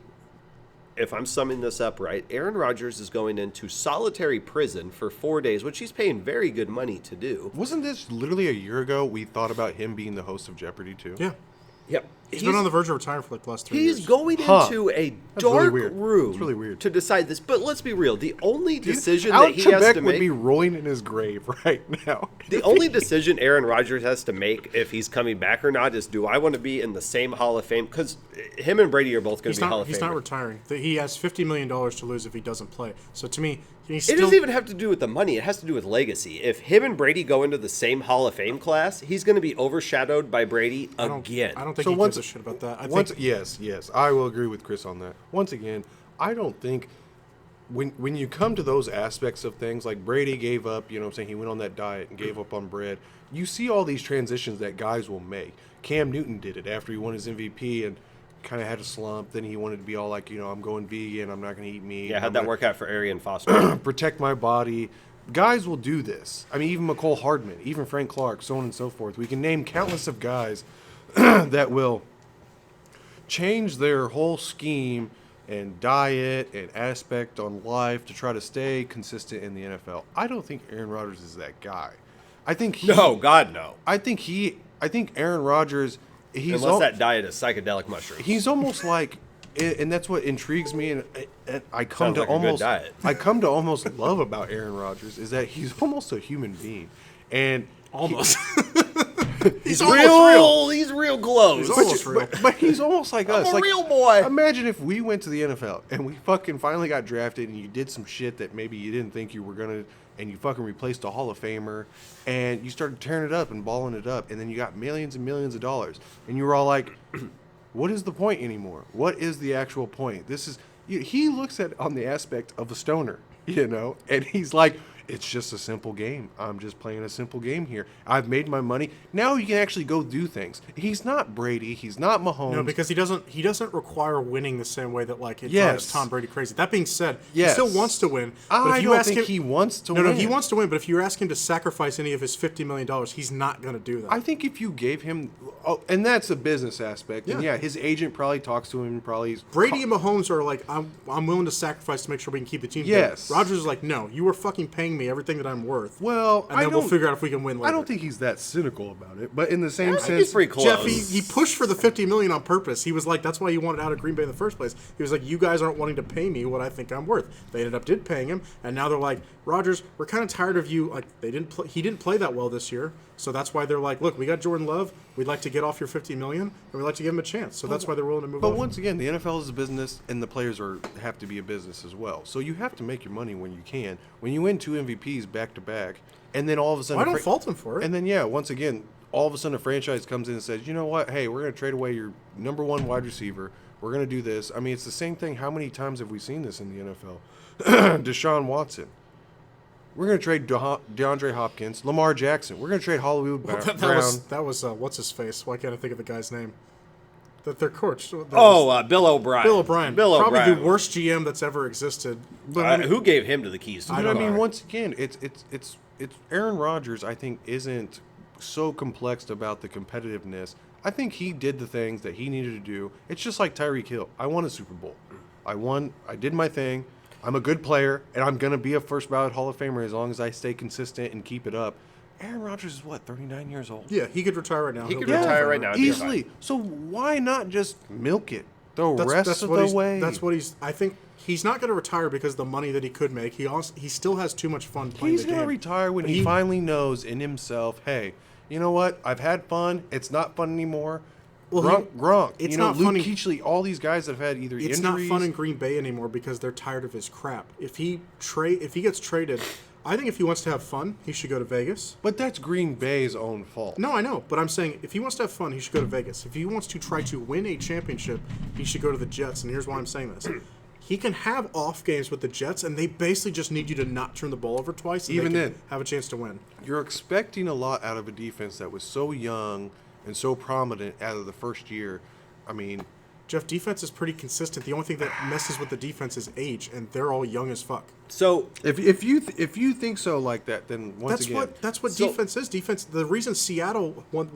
if I'm summing this up right, Aaron Rodgers is going into solitary prison for 4 days, which he's paying very good money to do. Wasn't this literally a year ago we thought about him being the host of Jeopardy too? Yeah, Yep. he's been on the verge of retiring for like the last 3 He's years. going Huh. into a That's really dark weird. room That's really weird. to decide this. But let's be real. The only decision Alex that he has Trebek to would make... be rolling in his grave right now. The only decision Aaron Rodgers has to make if he's coming back or not is, do I want to be in the same Hall of Fame? Because him and Brady are both going to be Hall of He's Famers. not retiring. He has $50 million to lose if he doesn't play. So to me, he's It still. doesn't even have to do with the money. It has to do with legacy. If him and Brady go into the same Hall of Fame class, he's going to be overshadowed by Brady again. I don't think So he once- gives a shit about that. I Once, think yes, I will agree with Chris on that. Once again, I don't think when you come to those aspects of things, like Brady gave up, you know what I'm saying, he went on that diet and gave up on bread. You see all these transitions that guys will make. Cam Newton did it after he won his MVP and kind of had a slump. Then he wanted to be all like, you know, I'm going vegan, I'm not going to eat meat. Yeah, I'm how'd that gonna work out for Arian Foster? protect my body. Guys will do this. I mean, even McCole Hardman, even Frank Clark, so on and so forth. We can name countless of guys that will change their whole scheme and diet and aspect on life to try to stay consistent in the NFL. I don't think Aaron Rodgers is that guy. I think he, No, God, no. I think Aaron Rodgers. He's Unless that diet is psychedelic mushrooms. He's almost like, and that's what intrigues me, and I come Sounds to like a good almost, diet. I come to almost love about Aaron Rodgers is that he's almost a human being, and almost. he's almost He's real close. He's almost real. but he's almost like us. a Like, real boy. Imagine if we went to the NFL and we fucking finally got drafted and you did some shit that maybe you didn't think you were gonna, and you fucking replaced a Hall of Famer, and you started tearing it up and balling it up, and then you got millions and millions of dollars, and you were all like, what is the point anymore? What is the actual point? This is, he looks at it on the aspect of a stoner, you know, and he's like, it's just a simple game. I'm just playing a simple game here. I've made my money. Now you can actually go do things. He's not Brady. He's not Mahomes. No, because he doesn't require winning the same way that like it Yes. drives Tom Brady crazy. That being said, Yes. he still wants to win. But I if you don't ask think him, he wants to no, win. no, he wants to win. But if you ask him to sacrifice any of his $50 million, he's not going to do that. I think if you gave him, and that's a business aspect. And Yeah. yeah, his agent probably talks to him. Probably Brady and Mahomes are like, I'm willing to sacrifice to make sure we can keep the team. Yes. Rodgers is like, no, you were fucking paying me paying me everything that I'm worth. Well, and then we'll figure out if we can win later. I don't think he's that cynical about it, but in the same He's sense, pretty close. Jeff, he pushed for the $50 million on purpose. He was like, that's why he wanted out of Green Bay in the first place. He was like, you guys aren't wanting to pay me what I think I'm worth. They ended up paying him, and now they're like, Rodgers, we're kind of tired of you. Like he didn't play that well this year, so that's why they're like, look, we got Jordan Love. We'd like to get off your $50 million, and we'd like to give him a chance. So that's why they're willing to move. But on. once again, the NFL is a business, and the players have to be a business as well. So you have to make your money when you can. When you win 2 MVPs back to back, and then all of a sudden, I don't fault him for it. And then once again, all of a sudden a franchise comes in and says, you know what? Hey, we're going to trade away your number 1 wide receiver. We're going to do this. I mean, it's the same thing. How many times have we seen this in the NFL? Deshaun Watson. We're going to trade DeAndre Hopkins, Lamar Jackson. We're going to trade Hollywood Brown. That was what's his face? Why can't I think of the guy's name? That their coach. Bill O'Brien. Bill O'Brien. Bill Probably O'Brien. the worst GM that's ever existed. Who gave him to the keys to the But car? I mean, once again, it's Aaron Rodgers. I think isn't so complex about the competitiveness. I think he did the things that he needed to do. It's just like Tyreek Hill. I won a Super Bowl. I did my thing. I'm a good player, and I'm gonna be a first ballot Hall of Famer as long as I stay consistent and keep it up. Aaron Rodgers is 39 years old. Yeah, he could retire right now. He He'll could be a Hall of retire Famer. right now. It'd be Easily. So why not just milk it the rest of what the he's- way? That's what he's. I think he's not going to retire because of the money that he could make. He still has too much fun playing He's the game. gonna retire when But he finally knows in himself, hey, you know what? I've had fun. It's not fun anymore. Well, Gronk. it's Luke not funny. Kuechly, all these guys that have had either It's injuries. not fun in Green Bay anymore because they're tired of his crap. If he gets traded, I think if he wants to have fun, he should go to Vegas. But that's Green Bay's own fault. No, I know, but I'm saying if he wants to have fun, he should go to Vegas. If he wants to try to win a championship, he should go to the Jets. And here's why I'm saying this. He can have off games with the Jets, and they basically just need you to not turn the ball over twice, and Even they can then. have a chance to win. You're expecting a lot out of a defense that was so young and so prominent out of the first year. I mean, Jeff, defense is pretty consistent. The only thing that messes with the defense is age, and they're all young as fuck. So if you think so like that, then That's what defense is. Defense. The reason Seattle went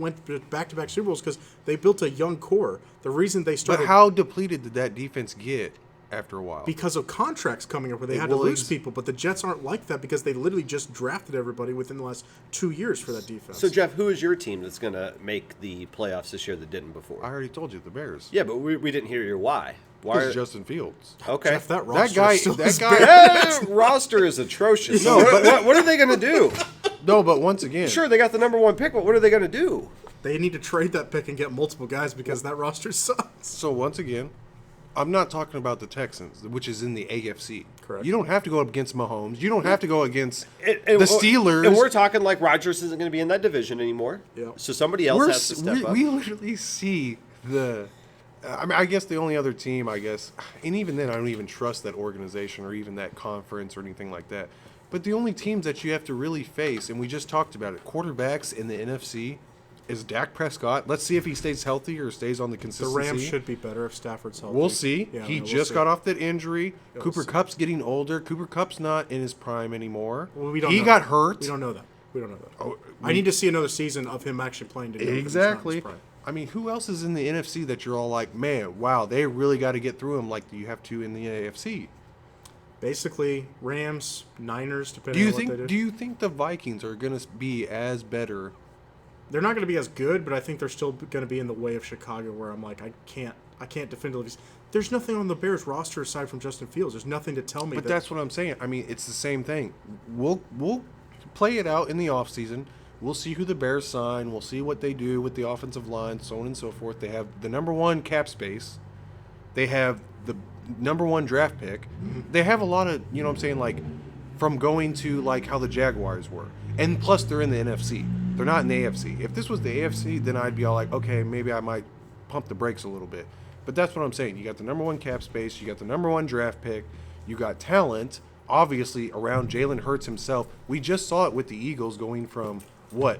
back-to-back Super Bowls because they built a young core. The reason they But started how depleted did that defense get after a while? because of contracts coming up where they had Well, to lose people. But the Jets aren't like that because they literally just drafted everybody within the last 2 years for that defense. So Jeff, who is your team that's going to make the playoffs this year that didn't I before? already told you, the Bears. Yeah, but we didn't hear your why. Why? It's Justin Fields. Okay. Jeff, that roster guy- still that is guy- bad. Roster is atrocious. No, what are they going to do? No, but once again, Sure, they got the number 1 pick, but what are they going to do? They need to trade that pick and get multiple guys because that roster sucks. So once again, I'm not talking about the Texans, which is in the AFC. Correct. You don't have to go up against Mahomes. You don't have to go against And the Steelers. And we're talking like Rodgers isn't going to be in that division anymore. Yeah. So somebody else has to step up. We literally see the. I mean, I guess the only other team, and even then, I don't even trust that organization or even that conference or anything like that. But the only teams that you have to really face, and we just talked about it, quarterbacks in the NFC, is Dak Prescott. Let's see if he stays healthy or stays on the The consistency. Rams should be better if Stafford's healthy. We'll see. Yeah, He we'll just see. got off that injury. we'll Cooper see. Kupp's getting older. Cooper Kupp's not in his prime anymore. Well, we don't he know got that. hurt. We don't know that. We don't know that. Oh, I need to see another season of him actually playing to know if he's not in his Exactly. prime. I mean, who else is in the NFC that you're all like, man, wow, they really got to get through him like you have to in the AFC? Basically, Rams, Niners, Do depending you on what they think? do. Do you think the Vikings are going to be as better? They're not going to be as good, but I think they're still going to be in the way of Chicago, where I'm like, I can't definitively. There's nothing on the Bears roster aside from Justin Fields. There's nothing to tell me. But that, that's what I'm saying. I mean, it's the same thing. We'll play it out in the offseason. We'll see who the Bears sign. We'll see what they do with the offensive line, so on and so forth. They have the number 1 cap space. They have the number 1 draft pick. They have a lot of, you know what I'm saying, like from going to like how the Jaguars were. And plus they're in the NFC. They're not in the AFC. If this was the AFC, then I'd be all like, okay, maybe I might pump the brakes a little bit. But that's what I'm saying. You got the number 1 cap space. You got the number 1 draft pick. You got talent, obviously, around Jalen Hurts himself. We just saw it with the Eagles going from,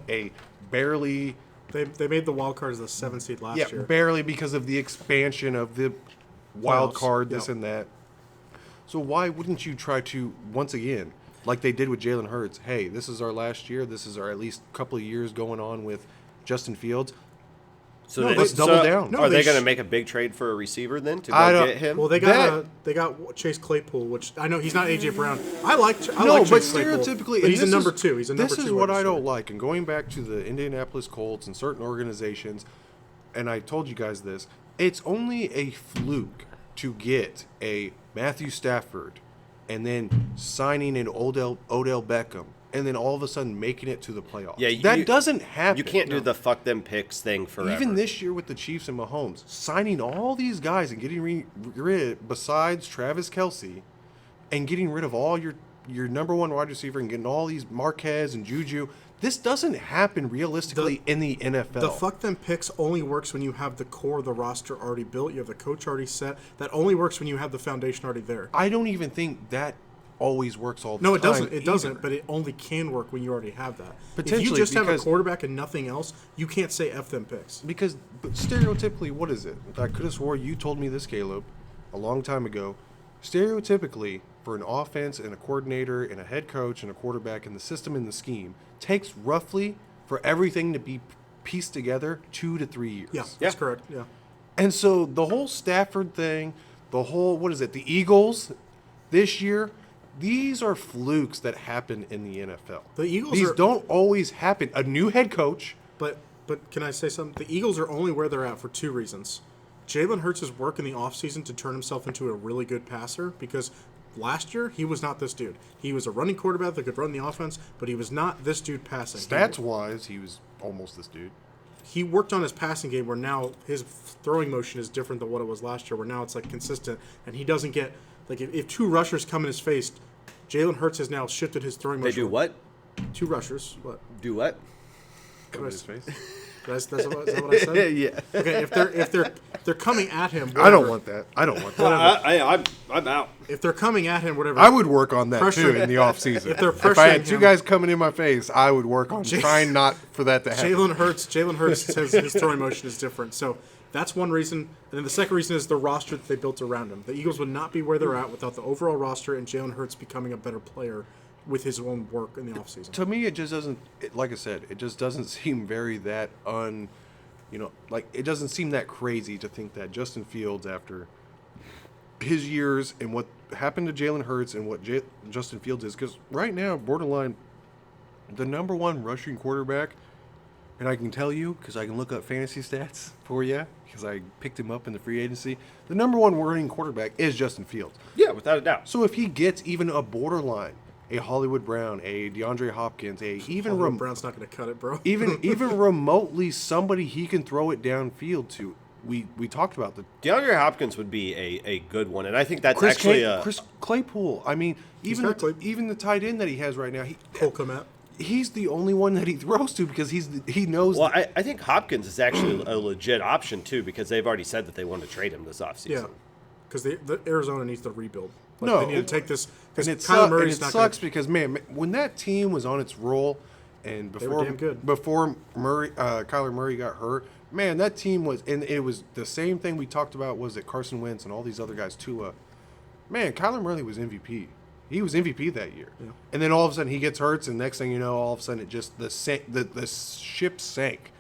a barely... they made the wild card as the 7th seed last year. barely because of the expansion of the wild Playoffs, card, this yeah. and that. So why wouldn't you try to, once again, like they did with Jalen Hurts, hey, this is our last year. This is our at least couple of years going on with Justin Fields. So No, they- let's double down. No, Are they they going to sh- make a big trade for a receiver then to I go don't- get him? Well, they got Chase Claypool, which I know he's not AJ Brown. I like No, like but Chase Claypool, stereotypically, but and he's a this number is- two. He's a number This two. is what wide I don't receiver. like. And going back to the Indianapolis Colts and certain organizations, and I told you guys this, it's only a fluke to get a Matthew Stafford and then signing an Odell Beckham and then all of a sudden making it to the playoffs. Yeah, that doesn't happen. You can't do the fuck them picks thing forever. Even this year with the Chiefs and Mahomes, signing all these guys and getting rid, besides Travis Kelce, and getting rid of all your number one wide receiver and getting all these Marquez and Juju, this doesn't happen realistically in the NFL. The fuck them picks only works when you have the core of the roster already built. You have the coach already set. That only works when you have the foundation already there. I don't even think that always works all the No, time. it doesn't. It either. doesn't. But it only can work when you already have that. If you Potentially, just have a because- quarterback and nothing else, you can't say F them picks. Because but stereotypically, what is it? I could have swore you told me this, Caleb, a long time ago. Stereotypically, for an offense and a coordinator and a head coach and a quarterback and the system and the scheme, takes roughly for everything to be pieced together 2 to 3 years. Yeah, that's Yeah. correct. Yeah. And so the whole Stafford thing, the whole, what is it, the Eagles this year, these are flukes that happen in the NFL. The Eagles These are- don't always happen. A new head coach. But can I say something? The Eagles are only where they're at for two reasons. Jalen Hurts' work in the offseason to turn himself into a really good passer, because last year he was not this dude. He was a running quarterback that could run the offense, but he was not this dude passing. Stats-wise, he was almost this dude. He worked on his passing game where now his throwing motion is different than what it was last year, where now it's like consistent, and he doesn't get, like, if two rushers come in his face, Jalen Hurts has now shifted his throwing They motion. do what? Two rushers. What? Do what? Come in his face. Is that what I said? Yeah. Okay, if they're coming at him, I don't whatever. want that. I don't want that. I'm out. If they're coming at him, whatever. I would work on that too Pressuring- in the offseason. If they're If I had pressuring two him- guys coming in my face, I would work on trying not for that to happen. Jalen Hurts says his throwing motion is different. So that's one reason. And then the second reason is the roster that they built around him. The Eagles would not be where they're at without the overall roster and Jalen Hurts becoming a better player with his own work in the offseason. To me, it just doesn't. Like I said, it just doesn't seem very that like it doesn't seem that crazy to think that Justin Fields, after his years and what happened to Jalen Hurts and what Justin Fields is, because right now, borderline, the number one rushing quarterback, and I can tell you because I can look up fantasy stats for you because I picked him up in the free agency. The number one running quarterback is Justin Fields. Yeah, without a doubt. So if he gets even a borderline, a Hollywood Brown, a DeAndre Hopkins, Brown's not going to cut it, bro. even remotely somebody he can throw it downfield to. We talked about the DeAndre Hopkins would be a good one, and I think that's actually Chris Claypool. I mean, even got Claypool. even the tight end that he has right now, Cole Kmet. he's the only one that he throws to because he knows. Well, I think Hopkins is actually a legit option too, because they've already said that they want to trade him this offseason. Yeah, because the Arizona needs to rebuild. Like, No. they need to take this because and it, Kyler and Murray's it not sucks gonna, because man, when that team was on its roll, and were before damn good. before Kyler Murray got hurt, man, that team was, and it was the same thing we talked about. Was it Carson Wentz and all these other guys too? Man, Kyler Murray was MVP. He was MVP that year, and then all of a sudden he gets hurt, and next thing you know, all of a sudden it just the ship sank,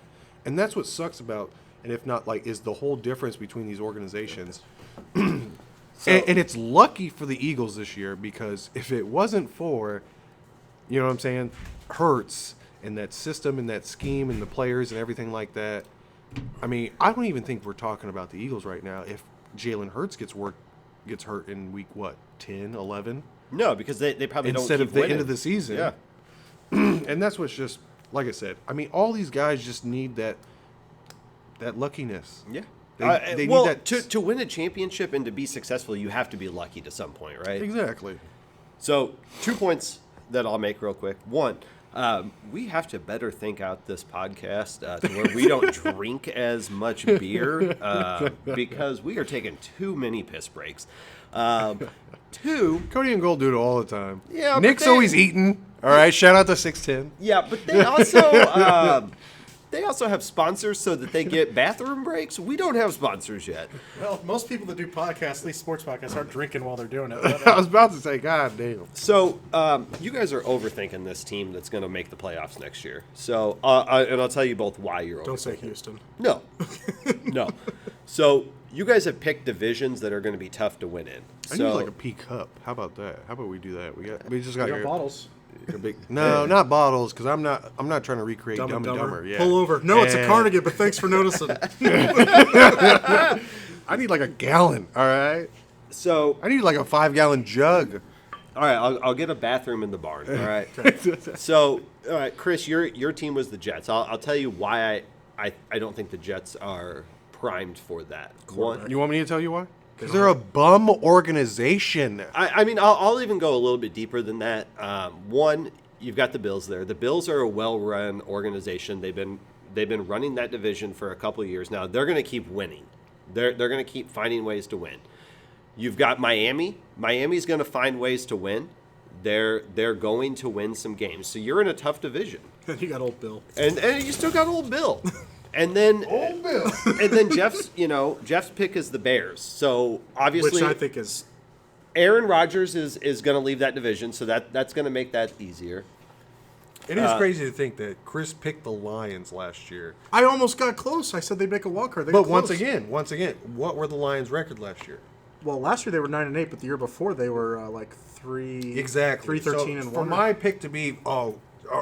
and that's what sucks about. And if not, like, is the whole difference between these organizations. And it's lucky for the Eagles this year because if it wasn't for, you know what I'm saying, Hurts and that system and that scheme and the players and everything like that, I mean, I don't even think we're talking about the Eagles right now if Jalen Hurts gets hurt in week, 10, 11? No, because they probably Instead don't of keep the winning. end of the season. Yeah. And that's what's just, like I said, I mean, all these guys just need that luckiness. Yeah. They well, need that. to win a championship and to be successful, you have to be lucky to some point, right? Exactly. So, 2 points that I'll make real quick. One, we have to better think out this podcast to where we don't drink as much beer because we are taking too many piss breaks. Two, Cody and Gold do it all the time. Yeah, but Nick's they- always eating. All right, shout out to 610. yeah, but they also They also have sponsors so that they get bathroom breaks. We don't have sponsors yet. Well, most people that do podcasts, at least sports podcasts, aren't drinking while they're doing it. I was about to say, God damn. So you guys are overthinking this team that's going to make the playoffs next year. So and I'll tell you both why you're Don't overthinking. say Houston. No, no. So you guys have picked divisions that are going to be tough to win in. I So need like a pea cup. How about that? How about we do that? We just got We got your- bottles. your big, no, not bottles, because I'm not trying to recreate Dumb and Dumber. Yeah. Pull over. No, it's a And Carnegie, but thanks for noticing. I need like a gallon. All right. so I need like a 5-gallon jug. all right, I'll get a bathroom in the barn. All right. So all right, Chris, your team was the Jets. I'll tell you why I don't think the Jets are primed for that. One, You want me to tell you why? Because they're a bum organization. I mean, I'll even go a little bit deeper than that. One, you've got the Bills there. The Bills are a well-run organization. They've been running that division for a couple of years now. They're going to keep winning. They're going to keep finding ways to win. You've got Miami. Miami's going to find ways to win. They're going to win some games. So you're in a tough division, You got old Bill. and you still got old Bill. And then and then Jeff's pick is the Bears. So obviously, Which I think is Aaron Rodgers is going to leave that division, so that's going to make that easier. It is crazy to think that Chris picked the Lions last year. I almost got close. I said they'd make a wild card. They But got once close. again, what were the Lions' record last year? Well, last year they were 9-8, but the year before they were like 3 Exactly. 3-13 and for 1. my pick to be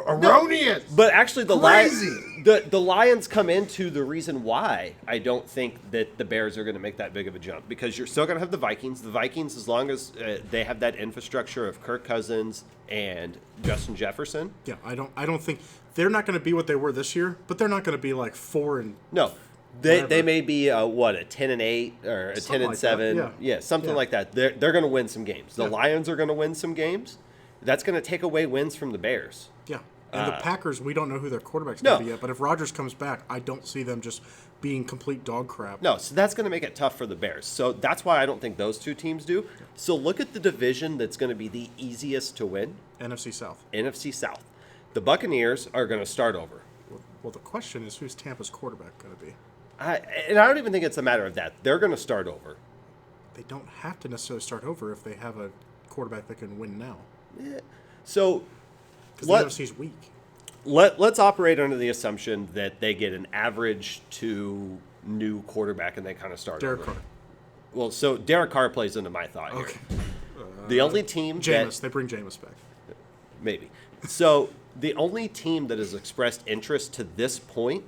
erroneous. But actually, the Crazy. the Lions come into the reason why I don't think that the Bears are going to make that big of a jump, because you're still going to have the Vikings. The Vikings, as long as they have that infrastructure of Kirk Cousins and Justin Jefferson. Yeah, I don't think they're not going to be what they were this year, but they're not going to be like 4 and No, they Whatever. may be a 10-8 or a Something 10-7. like that, Yeah, something Yeah. like that. They're going to win some games. The Yeah. Lions are going to win some games. That's going to take away wins from the Bears. yeah. And the Packers, we don't know who their quarterback's No. going to be yet. But if Rodgers comes back, I don't see them just being complete dog crap. No, so that's going to make it tough for the Bears. So that's why I don't think those two teams do. So look at the division that's going to be the easiest to win, NFC South. NFC South. The Buccaneers are going to start over. Well, the question is, who's Tampa's quarterback going to be? And I don't even think it's a matter of that. They're going to start over. They don't have to necessarily start over if they have a quarterback that can win now. So Because the NFC's weak. let's operate under the assumption that they get an average to new quarterback and they kind of start Derek over. Carr. Well, so Derek Carr plays into my thought here. Okay. The only team Jameis. They bring Jameis back. maybe. So the only team that has expressed interest to this point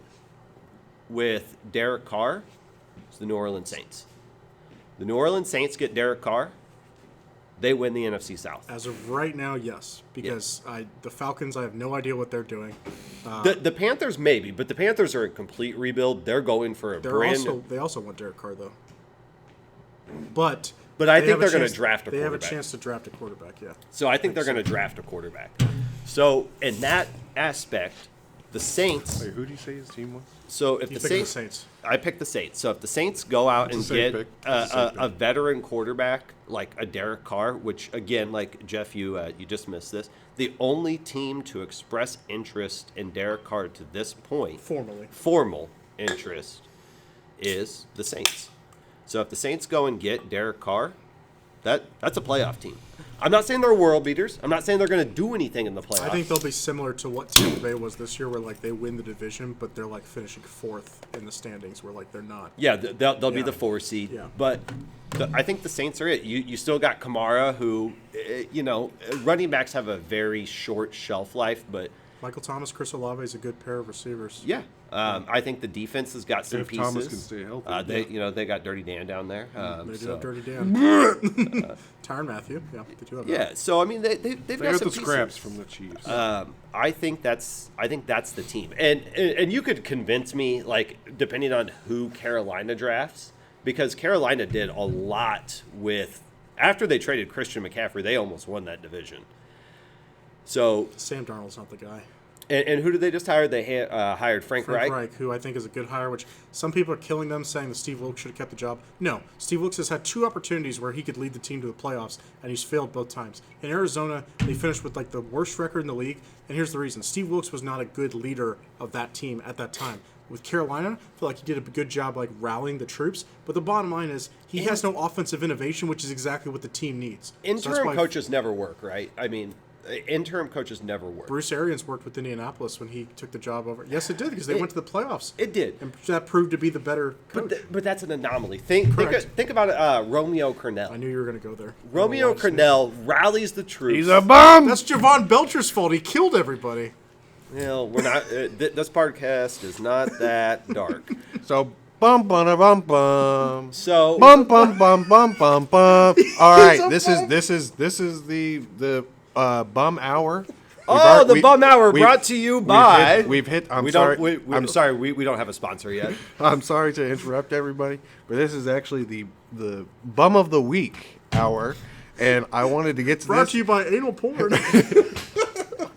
with Derek Carr is the New Orleans Saints. The New Orleans Saints get Derek Carr, they win the NFC South. As of right now, yes. Because the Falcons, I have no idea what they're doing. The Panthers maybe, but the Panthers are a complete rebuild. They're going for a brand. They also want Derek Carr, though. But But I they think have a they're gonna chance- draft a They have a quarterback. chance to draft a quarterback, yeah. So I think they're going to draft a quarterback. So in that aspect, the Saints. Wait, who do you say his team was? So if You the pick the Saints, Saints. I picked the Saints. So if the Saints go out and It's the same get pick. It's the same a veteran quarterback like a Derek Carr, which again, like Jeff, you just missed this. The only team to express interest in Derek Carr to this point, Formally. formal interest, is the Saints. So if the Saints go and get Derek Carr, that's a playoff team. I'm not saying they're world beaters. I'm not saying they're going to do anything in the playoffs. I think they'll be similar to what Tampa Bay was this year, where like they win the division, but they're like finishing 4th in the standings, where like they're not. Yeah, they'll be Yeah. the 4 seed. Yeah. But I think the Saints are it. You still got Kamara, who, running backs have a very short shelf life, but Michael Thomas, Chris Olave is a good pair of receivers. yeah, I think the defense has got some If pieces. Thomas can stay healthy. They got Dirty Dan down there. They do so- have Dirty Dan. Tyrann Matthew. Yeah, they do have that. Yeah, so I mean they've They got got some the scraps pieces. from the Chiefs. I think that's the team, and you could convince me, like, depending on who Carolina drafts, because Carolina did a lot with after they traded Christian McCaffrey, they almost won that division. So Sam Darnold's not the guy. And who did they just hire? They hired Frank Frank Reich. Reich, who I think is a good hire, which some people are killing them, saying that Steve Wilkes should have kept the job. No, Steve Wilkes has had 2 opportunities where he could lead the team to the playoffs, and he's failed both times. In Arizona, they finished with like the worst record in the league, and here's the reason: Steve Wilkes was not a good leader of that team at that time. With Carolina, I feel like he did a good job like rallying the troops, but the bottom line is he has no offensive innovation, which is exactly what the team needs. So that's Interim why coaches never work, right? I mean, interim coaches never work. Bruce Arians worked with Indianapolis when he took the job over. Yes, it did, because they went to the playoffs. It did. And that proved to be the better coach. But that's an anomaly. Think about it, Romeo Cornell. I knew you were going to go there. Romeo Cornell rallies the troops. He's a bum. That's Javon Belcher's fault. He killed everybody. Well, we're not. This podcast is not that dark. So bum bum bum bum. So Bum bum bum bum bum bum. All right, this is the bum hour. the bum hour brought to you by. We've hit. I'm we sorry. Don't, we, I'm sorry. We don't have a sponsor yet. I'm sorry to interrupt everybody, but this is actually the bum of the week hour, and I wanted to get to Brought this. to you by anal porn.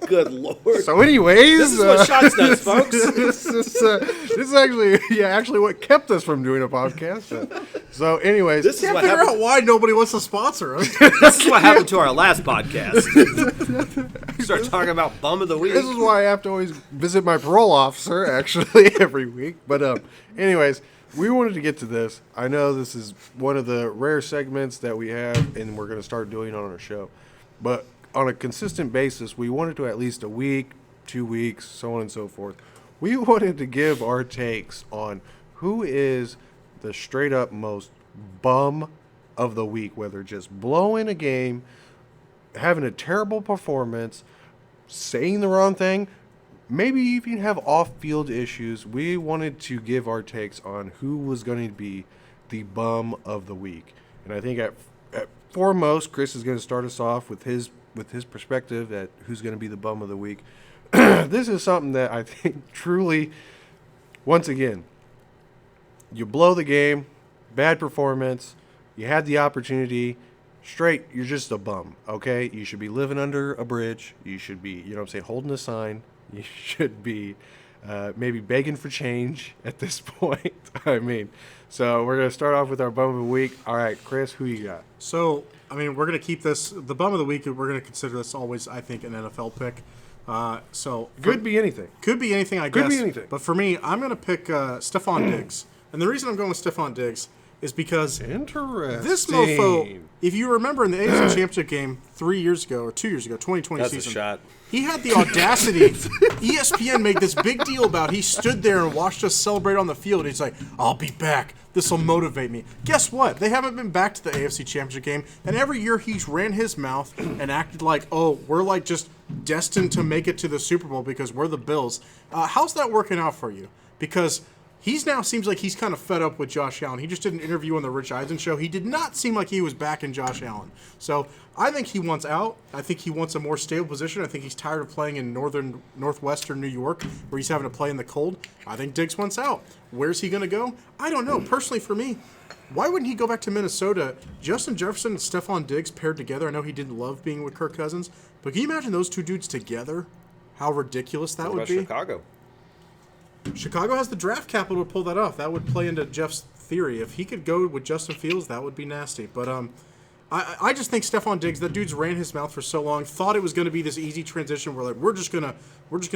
Good lord. So, anyways, This is what Shots does, folks. this is actually what kept us from doing a podcast. So, anyways, This is Can't what figure happened. out why nobody wants to sponsor us. This is what happened to our last podcast. Start talking about bum of the week. this is why I have to always visit my parole officer, actually, every week. But, anyways, we wanted to get to this. I know this is one of the rare segments that we have, and we're going to start doing on our show. But on a consistent basis, we wanted to at least a week, 2 weeks, so on and so forth. We wanted to give our takes on who is the straight up most bum of the week, whether just blowing a game, having a terrible performance, saying the wrong thing, maybe even have off-field issues. We wanted to give our takes on who was going to be the bum of the week. And I think at foremost, Chris is going to start us off with his perspective at who's going to be the bum of the week. This is something that I think truly, once again, you blow the game, bad performance, you had the opportunity, straight, you're just a bum, okay? You should be living under a bridge. You should be, you know what I'm saying, holding a sign. You should be maybe begging for change at this point. I mean, so we're going to start off with our bum of the week. All right, Chris, who you got? So, I mean, we're going to keep this, the bum of the week, we're going to consider this always, I think, an NFL pick. Could be anything. Could be anything, I guess. Could be anything. But for me, I'm going to pick Stephon Diggs. And the reason I'm going with Stephon Diggs is because Interesting. this mofo, if you remember in the AFC Championship game 3 years ago, or 2 years ago, 2020 That's season. a shot. He had the audacity. ESPN made this big deal about he stood there and watched us celebrate on the field. He's like, I'll be back. This will motivate me. Guess what? They haven't been back to the AFC Championship game. And every year he's ran his mouth and acted like, oh, we're like just destined to make it to the Super Bowl because we're the Bills. How's that working out for you? Because he's now seems like he's kind of fed up with Josh Allen. He just did an interview on the Rich Eisen show. He did not seem like he was backing Josh Allen. So I think he wants out. I think he wants a more stable position. I think he's tired of playing in northwestern New York where he's having to play in the cold. I think Diggs wants out. Where's he going to go? I don't know. Personally, for me, why wouldn't he go back to Minnesota? Justin Jefferson and Stephon Diggs paired together. I know he didn't love being with Kirk Cousins, but can you imagine those two dudes together? How ridiculous that What would about be. Chicago? Chicago has the draft capital to pull that off. That would play into Jeff's theory. If he could go with Justin Fields, that would be nasty. But I just think Stephon Diggs, that dude's ran his mouth for so long, thought it was going to be this easy transition where like we're just gonna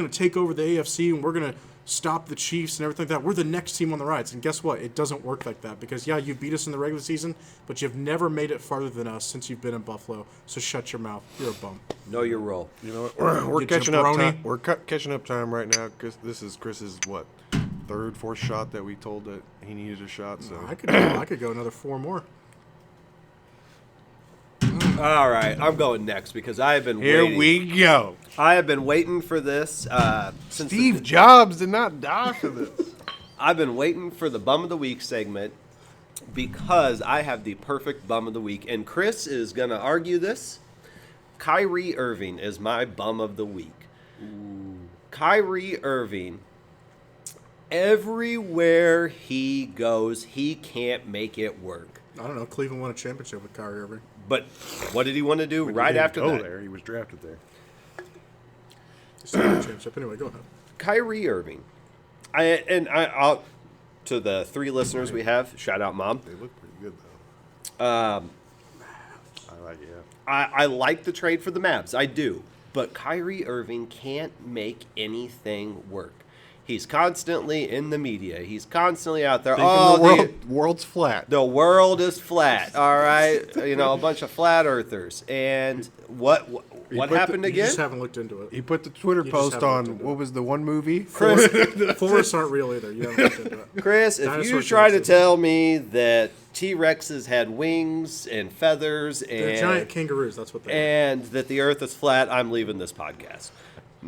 take over the AFC and we're gonna stop the Chiefs and everything like that. We're the next team on the rise. And guess what? It doesn't work like that because yeah, you beat us in the regular season, but you've never made it farther than us since you've been in Buffalo. So shut your mouth. You're a bum. Know your role. You know what? We're You catching up jabroni. time. We're catching up time right now because this is Chris's what, third, fourth shot that we told that he needed a shot. So I could go another 4 more. All right, I'm going next because I have been here waiting. we go. I have been waiting for this since Steve Jobs did not die for this. I've been waiting for the bum of the week segment because I have the perfect bum of the week, and Chris is going to argue this. Kyrie Irving is my bum of the week. Kyrie Irving, everywhere he goes, he can't make it work. I don't know. Cleveland won a championship with Kyrie Irving. But what did he want to do right after that? There, he was drafted there. Championship. Anyway, go ahead. Kyrie Irving. I'll to the 3 listeners we have. Shout out, Mom. They look pretty good though. I like I like the trade for the Mavs. I do. But Kyrie Irving can't make anything work. He's constantly in the media. He's constantly out there. The world's flat. The world is flat. All right. You know, a bunch of flat earthers. And what happened You again? just haven't looked into it. He put the Twitter just post haven't on, looked into what was the one movie? Chris, Forests aren't real either. You haven't looked into it. Chris, if you Dinosaur try to Genesis. tell me that T-Rexes had wings and feathers They're and giant kangaroos. That's what they are. and that the Earth is flat, I'm leaving this podcast.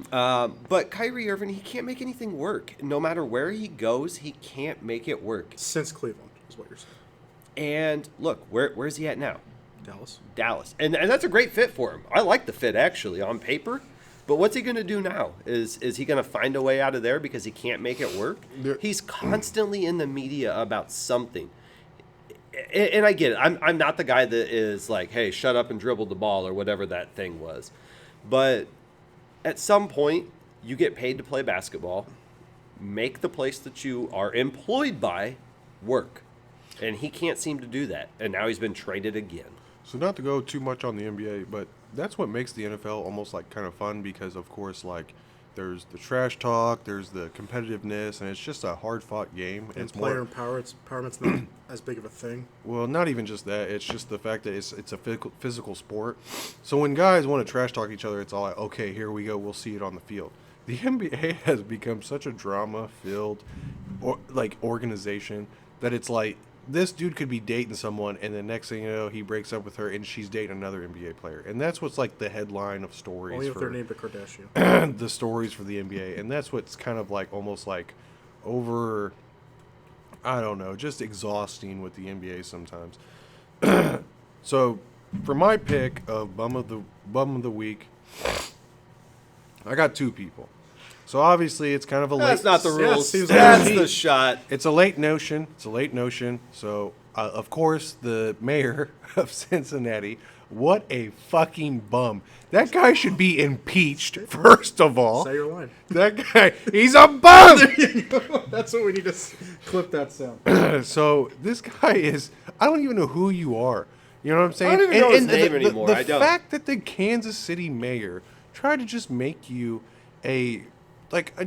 But Kyrie Irving, he can't make anything work. No matter where he goes, he can't make it work. Since Cleveland is what you're saying. And look, where's he at now? Dallas. And that's a great fit for him. I like the fit actually on paper. But what's he going to do now? Is he going to find a way out of there because he can't make it work? He's constantly in the media about something. And I get it. I'm not the guy that is like, hey, shut up and dribble the ball or whatever that thing was. But at some point, you get paid to play basketball. Make the place that you are employed by work. And he can't seem to do that. And now he's been traded again. So not to go too much on the NBA, but that's what makes the NFL almost like kind of fun because, of course, like there's the trash talk, there's the competitiveness, and it's just a hard-fought game. And It's player more, empowerment's not as big of a thing. well, not even just that. It's just the fact that it's a physical sport. So when guys want to trash talk each other, it's all like, okay, here we go. We'll see it on the field. The NBA has become such a drama-filled organization that it's like this dude could be dating someone, and the next thing you know, he breaks up with her, and she's dating another NBA player. And that's what's like the headline of stories Only if for they're named a Kardashian. the stories for the NBA. And that's what's kind of like almost like over, I don't know, just exhausting with the NBA sometimes. So for my pick of bum of the week, I got 2 people. So obviously it's kind of a That's late. not the Yeah, it rules. seems like That's it's the neat. shot. It's a late notion. So of course the mayor of Cincinnati. What a fucking bum! That guy should be impeached. First of all, Say your line. that guy, he's a bum. That's what we need to clip that sound. So this guy is, I don't even know who you are. You know what I'm saying? I don't even know his name the, anymore. The I don't. fact that the Kansas City mayor tried to just make you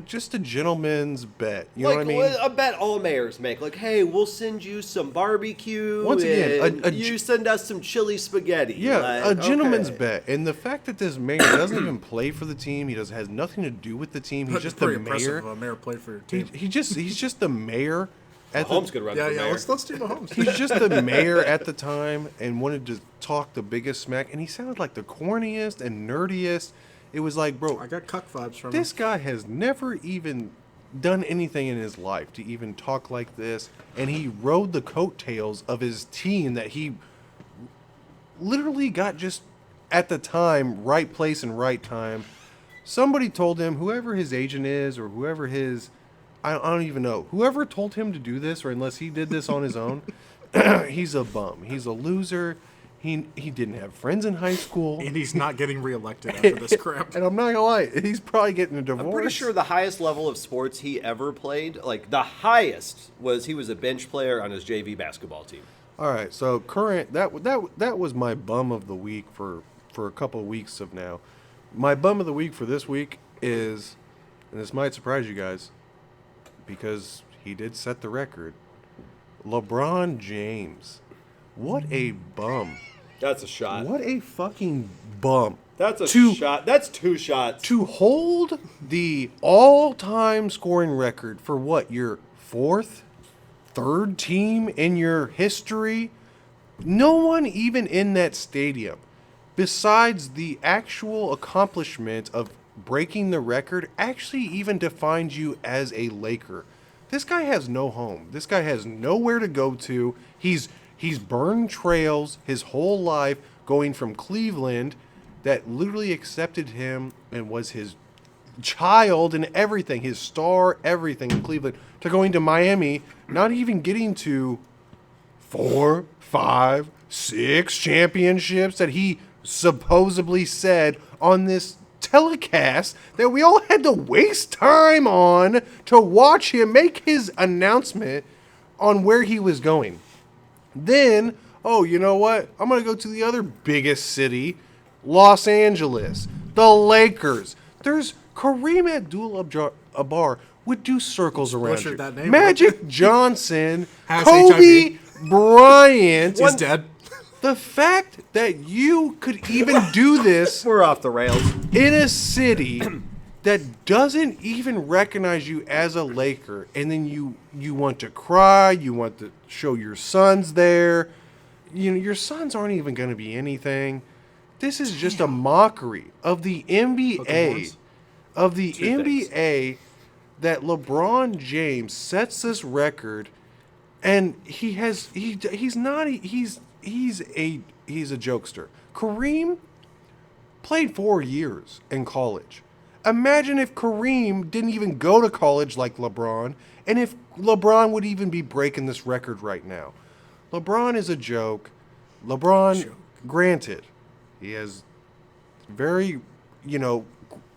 just a gentleman's bet. You know what I mean? A bet all mayors make. Like, hey, we'll send you some barbecue. Once again, and you send us some chili spaghetti. Yeah, Like, a gentleman's okay. bet. And the fact that this mayor doesn't even play for the team, has nothing to do with the team. He's That's just the pretty impressive. mayor. A mayor played for your He, team. he's just the mayor. At Mahomes the, could run Yeah, for yeah. mayor. Let's do Mahomes. He's just the mayor at the time and wanted to talk the biggest smack. And he sounded like the corniest and nerdiest. It was like, bro, I got cuck vibes from this him. guy has never even done anything in his life to even talk like this. And he rode the coattails of his team that he literally got just at the time, right place and right time. Somebody told him, whoever his agent is or whoever his, I don't even know, whoever told him to do this, or unless he did this on his own, he's a bum. He's a loser. He didn't have friends in high school. And he's not getting reelected after this crap. And I'm not gonna lie, he's probably getting a divorce. I'm pretty sure the highest level of sports he ever played, like the highest, was he was a bench player on his JV basketball team. All right, so current that was my bum of the week for a couple of weeks of now. My bum of the week for this week is, and this might surprise you guys, because he did set the record. LeBron James. What a bum. That's a shot. What a fucking bum. That's a To- shot. That's 2 shots. To hold the all-time scoring record for what, your 4th, 3rd team in your history? No one even in that stadium, besides the actual accomplishment of breaking the record, actually even defines you as a Laker. This guy has no home. This guy has nowhere to go to. He's burned trails his whole life, going from Cleveland, that literally accepted him and was his child and everything, his star, everything in Cleveland, to going to Miami, not even getting to 4, 5, 6 championships that he supposedly said on this telecast that we all had to waste time on to watch him make his announcement on where he was going. Then, oh, you know what? I'm going to go to the other biggest city, Los Angeles, the Lakers. There's Kareem Abdul-Jabbar would do circles around butchered you. that name, Magic Johnson, Has Kobe HIV. Bryant. He's dead. The fact that you could even do this We're off the rails. in a city that doesn't even recognize you as a Laker, and then you want to cry, you want to show your sons there. You know, your sons aren't even going to be anything. This is just a mockery of the NBA, horns. of the Two things. NBA, that LeBron James sets this record, and he's a jokester. Kareem played 4 years in college. Imagine if Kareem didn't even go to college like LeBron, and if LeBron would even be breaking this record right now. LeBron is a joke. LeBron, granted, he has very,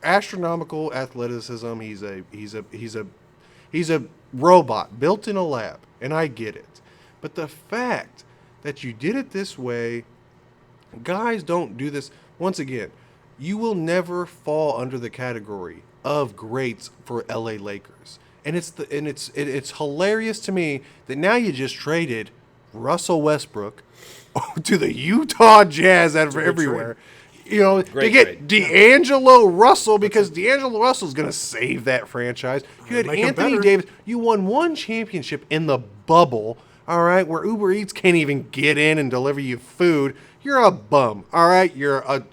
astronomical athleticism. He's a robot built in a lab, and I get it. But the fact that you did it this way, guys don't do this. Once again, you will never fall under the category of greats for LA Lakers. And it's hilarious to me that now you just traded Russell Westbrook to the Utah Jazz out of everywhere. To Great get D'Angelo Russell, because D'Angelo Russell's going to save that franchise. You had Make 'em Anthony better. Davis. You won one championship in the bubble, all right, where Uber Eats can't even get in and deliver you food. You're a bum, all right? You're a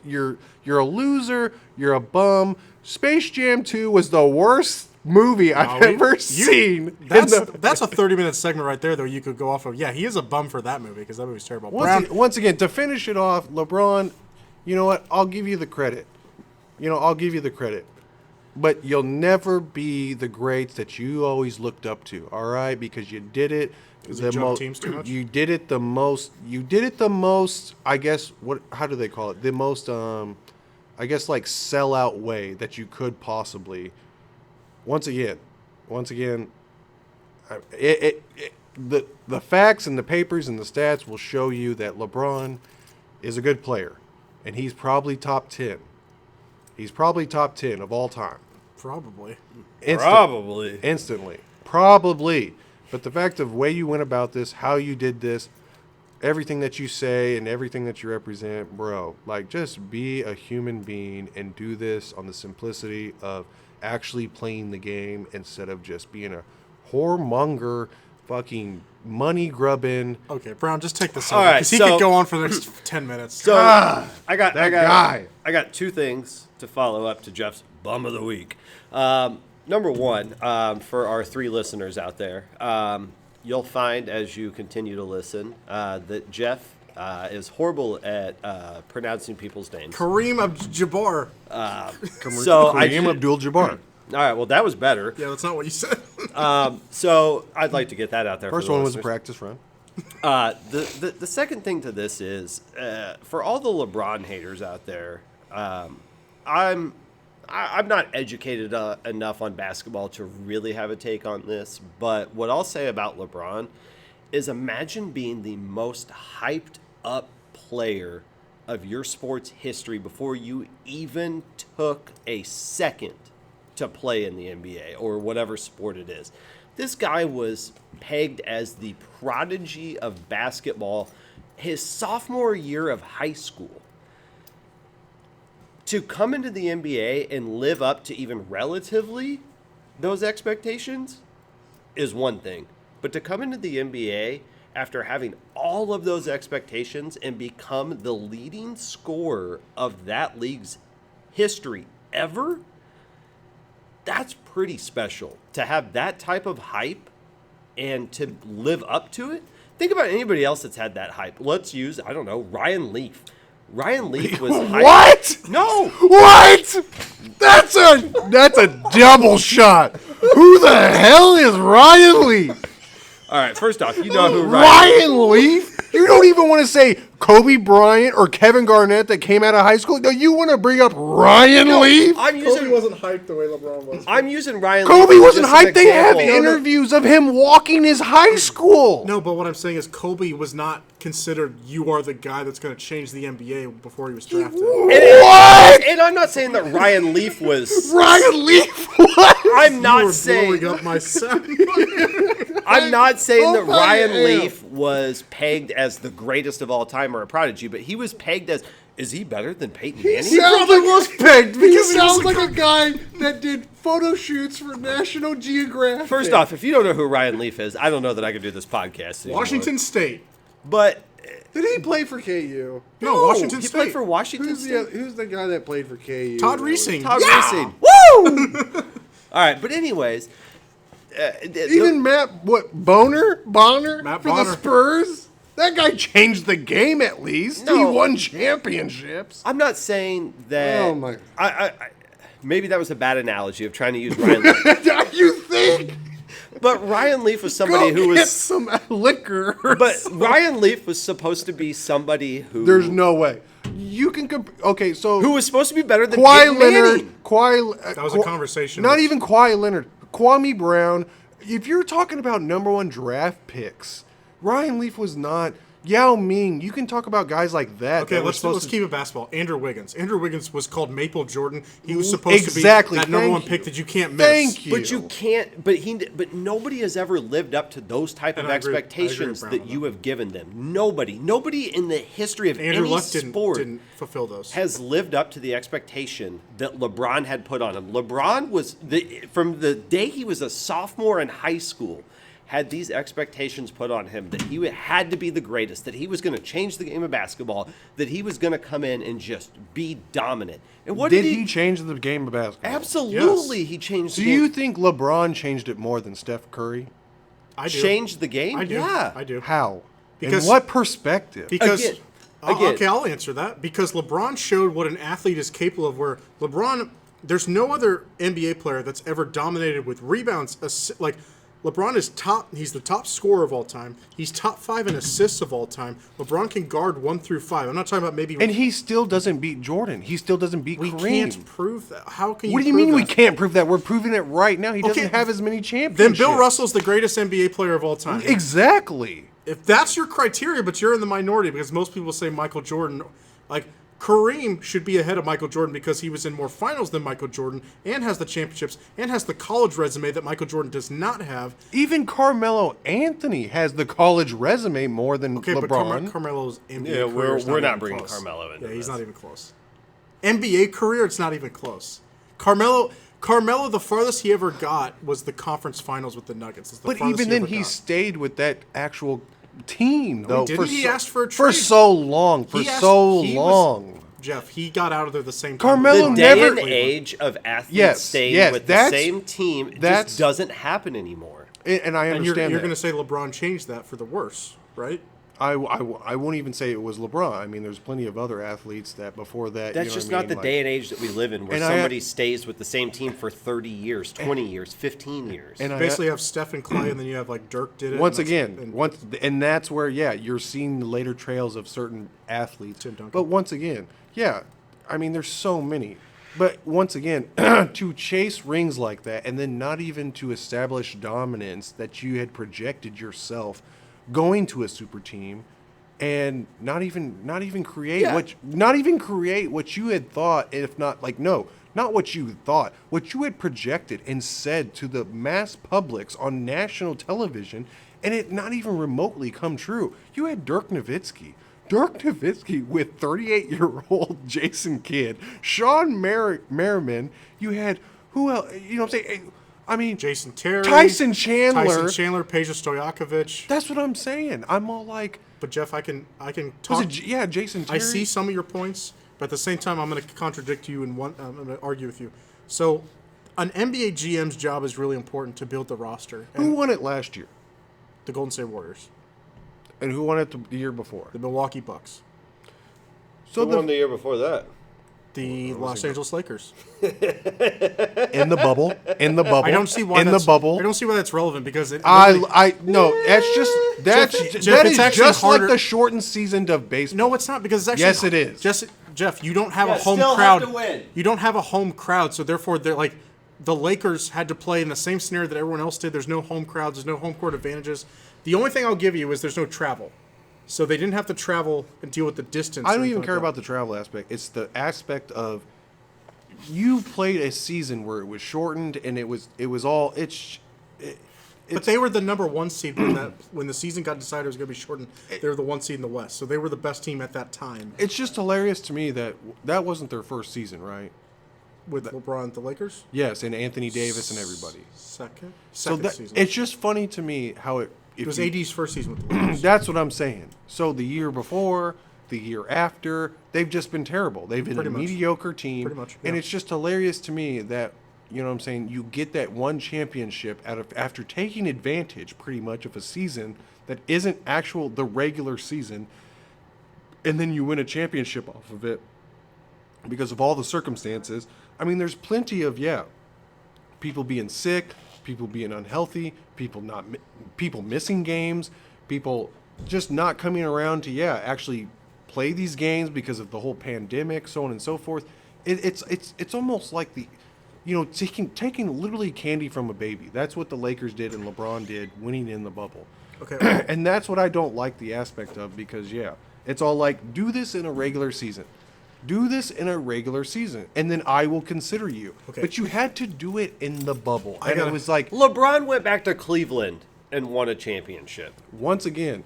loser. You're a bum. Space Jam 2 was the worst movie I've ever seen. That's a 30-minute segment right there, though. You could go off of. Yeah, he is a bum for that movie because that movie's terrible. Once again, to finish it off, LeBron, you know what? I'll give you the credit. But you'll never be the greats that you always looked up to, all right? Because you did it. he jumped teams too much? You did it the most. I guess how do they call it? The most I guess like sellout way that you could possibly. Once again, the facts and the papers and the stats will show you that LeBron is a good player, and he's probably top 10. He's probably top 10 of all time. Probably. Instantly. Probably. But the fact of the way you went about this, how you did this, everything that you say and everything that you represent, bro, like just be a human being and do this on the simplicity of actually playing the game instead of just being a whoremonger, fucking money grubbing. Okay, Brown, just take this All over right, because he so- could go on for the next 10 minutes. So Ah, I got guy. I got two things to follow up to Jeff's bum of the week. Number one, for our three listeners out there, you'll find as you continue to listen that Jeff is horrible at pronouncing people's names. Kareem Abdul-Jabbar. So Kareem Abdul-Jabbar. All right, well that was better. Yeah, that's not what you said. So I'd like to get that out there. First for the one was a listeners. practice run. The second thing to this is for all the LeBron haters out there, I'm not educated enough on basketball to really have a take on this, but what I'll say about LeBron is imagine being the most hyped up player of your sports history before you even took a second to play in the NBA or whatever sport it is. This guy was pegged as the prodigy of basketball his sophomore year of high school. To come into the NBA and live up to even relatively those expectations is one thing. But to come into the NBA after having all of those expectations and become the leading scorer of that league's history ever, that's pretty special. To have that type of hype and to live up to it. Think about anybody else that's had that hype. Let's use, I don't know, Ryan Leaf. Ryan Leaf was hyped. What? No. What? That's a double shot. Who the hell is Ryan Lee? All right, first off, you know who Ryan Leaf? You don't even want to say Kobe Bryant or Kevin Garnett that came out of high school. No, you want to bring up Ryan Leaf? I'm Kobe using wasn't hyped the way LeBron was. I'm using Ryan. Kobe Leaf as wasn't just an hyped. They have example. interviews of him walking his high school. No, but what I'm saying is Kobe was not considered you are the guy that's going to change the NBA before he was drafted. What? And I'm not saying that Ryan Leaf was. Ryan Leaf? What? I'm You not were saying. blowing up my sound. I'm not saying that Oh, Ryan I am. Leaf was pegged as the greatest of all time or a prodigy, but he was pegged as. Is he better than Peyton Manning? He probably was picked because he sounds sounds like a guy that did photo shoots for National Geographic. First off, if you don't know who Ryan Leaf is, I don't know that I could do this podcast anymore. Washington State. But did he play for KU? No, Washington he State. played for Washington Who's State. who's the guy that played for KU? Todd Reesing. Todd Yeah! Reesing. Woo! All right, but anyways, Even Matt Bonner Matt for Bonner. the Spurs. That guy changed the game at least. No. He won championships. I'm not saying that. Oh, my- I maybe that was a bad analogy of trying to use Ryan Leaf. You think? But Ryan Leaf was somebody Go who get was. some liquor. or But something. Ryan Leaf was supposed to be somebody who. There's no way. You can okay, so Who was supposed to be better than Kawhi Peyton Leonard, Manning. That was a conversation. Not even Kawhi Leonard, Kwame Brown. If you're talking about number one draft picks, Ryan Leaf was not. Yao Ming. You can talk about guys like that. Okay, that were let's supposed to- keep it basketball. Andrew Wiggins. Andrew Wiggins was called Maple Jordan. He was supposed Exactly, to be that number thank one you. pick that you can't miss. Thank you. But you can't. But nobody has ever lived up to those type of And I agree with expectations Brown that on you that. have given them. Nobody in the history of Andrew any Luck sport didn't fulfill those. has lived up to the expectation that LeBron had put on him. LeBron was from the day he was a sophomore in high school, had these expectations put on him that he had to be the greatest, that he was going to change the game of basketball, that he was going to come in and just be dominant. And what Did he change the game of basketball? Absolutely, Yes. he changed. Do the game. you think LeBron changed it more than Steph Curry? I do. changed the game? I do. Yeah, I do. How? Because- In what perspective? Because Again. okay, I'll answer that. Because LeBron showed what an athlete is capable of. Where LeBron, there's no other NBA player that's ever dominated with rebounds. Like LeBron is top. He's the top scorer of all time. He's top 5 in assists of all time. LeBron can guard 1 through 5. I'm not talking about maybe. And he still doesn't beat Jordan. He still doesn't beat we Kareem. can't prove that. How can you? What do you prove mean we that? can't prove that? We're proving it right now. He doesn't Okay, have as many Then championships. Bill Russell's the greatest NBA player of all time. Exactly. If that's your criteria, but you're in the minority because most people say Michael Jordan, like Kareem should be ahead of Michael Jordan because he was in more finals than Michael Jordan and has the championships and has the college resume that Michael Jordan does not have. Even Carmelo Anthony has the college resume more than Okay, but LeBron. Carmelo's NBA Yeah, career we're is not even bringing close. Carmelo into Yeah, he's this. not even close. NBA career, it's not even close. Carmelo, the farthest he ever got was the conference finals with the Nuggets. It's the But farthest even then, ever he got. stayed with that actual team, though. didn't. He asked for a for trade. so long. For He asked- so he was- long. Jeff, he got out of there the same time. Carmelo The never- day and Cleveland. age of athletes Yes, staying yes, with the that's- same team that's- just doesn't happen anymore. And I And you're understand going to that. say LeBron changed that for the worse, right? I won't even say it was LeBron. I mean, there's plenty of other athletes that before that. That's you know just what I not mean? the day and age that we live in, where And I- somebody stays with the same team for 30 years, 20 years, 15 years. And I- Basically, you have Steph and Clay, and then you have like Dirk did it. Once and that's- again, and that's where you're seeing the later trails of certain athletes. Tim Duncan. But once again, I mean, there's so many. But once again, to chase rings like that, and then not even to establish dominance that you had projected yourself going to a super team, and not even create what you had thought, if not not what you thought, what you had projected and said to the mass publics on national television, and it not even remotely come true. You had Dirk Nowitzki with 38-year-old Jason Kidd, Sean Merriman. You had who else? You know what I'm saying? I mean, Jason Terry, Tyson Chandler. Peja Stojakovic. That's what I'm saying. I'm all like, But Jeff, I can was talk. it Jason Terry? I see some of your points, but at the same time, I'm going to contradict you and I'm going to argue with you. So, an NBA GM's job is really important to build the roster. Who And won it last year? the Golden State Warriors, And who won it the year before? the Milwaukee Bucks. So Who won the year before that? The Los Angeles Lakers. In the bubble. In the bubble. I don't see why in that's, the bubble. I don't see why that's relevant because it. No, that's just Jeff, that it's is actually just harder- like the shortened season of baseball. No, it's not because it's actually. Yes, it is. Just Jeff, you don't have Yeah, a home still crowd. have to win. You don't have a home crowd, so therefore they're like the Lakers had to play in the same scenario that everyone else did. There's no home crowds. There's no home court advantages. The only thing I'll give you is there's no travel, so they didn't have to travel and deal with the distance. I or don't anything even like care that. about the travel aspect. It's the aspect of you played a season where it was shortened and it was all But they were the number one seed when the season got decided it was going to be shortened. They were the one seed in the West, so they were the best team at that time. It's just hilarious to me that wasn't their first season, right? With LeBron, the Lakers, Yes, and Anthony Davis and everybody. second So season. it's just funny to me how it. It was AD's first season with the Lakers. That's what I'm saying. So the year before, the year after, they've just been terrible. They've been Pretty a much. mediocre team. Pretty much, And yeah. it's just hilarious to me that, you know what I'm saying, you get that one championship after taking advantage pretty much of a season that isn't the regular season, and then you win a championship off of it because of all the circumstances. I mean, there's plenty of, people being sick, people being unhealthy, people missing games, people just not coming around to actually play these games because of the whole pandemic, so on and so forth. It's almost like taking literally candy from a baby. That's what the Lakers did and LeBron did, winning in the bubble. Okay. And that's what I don't like the aspect of because it's all like, do this in a regular season. Do this in a regular season, and then I will consider you. Okay. But you had to do it in the bubble. And gotta- it was like, LeBron went back to Cleveland and won a championship. once again,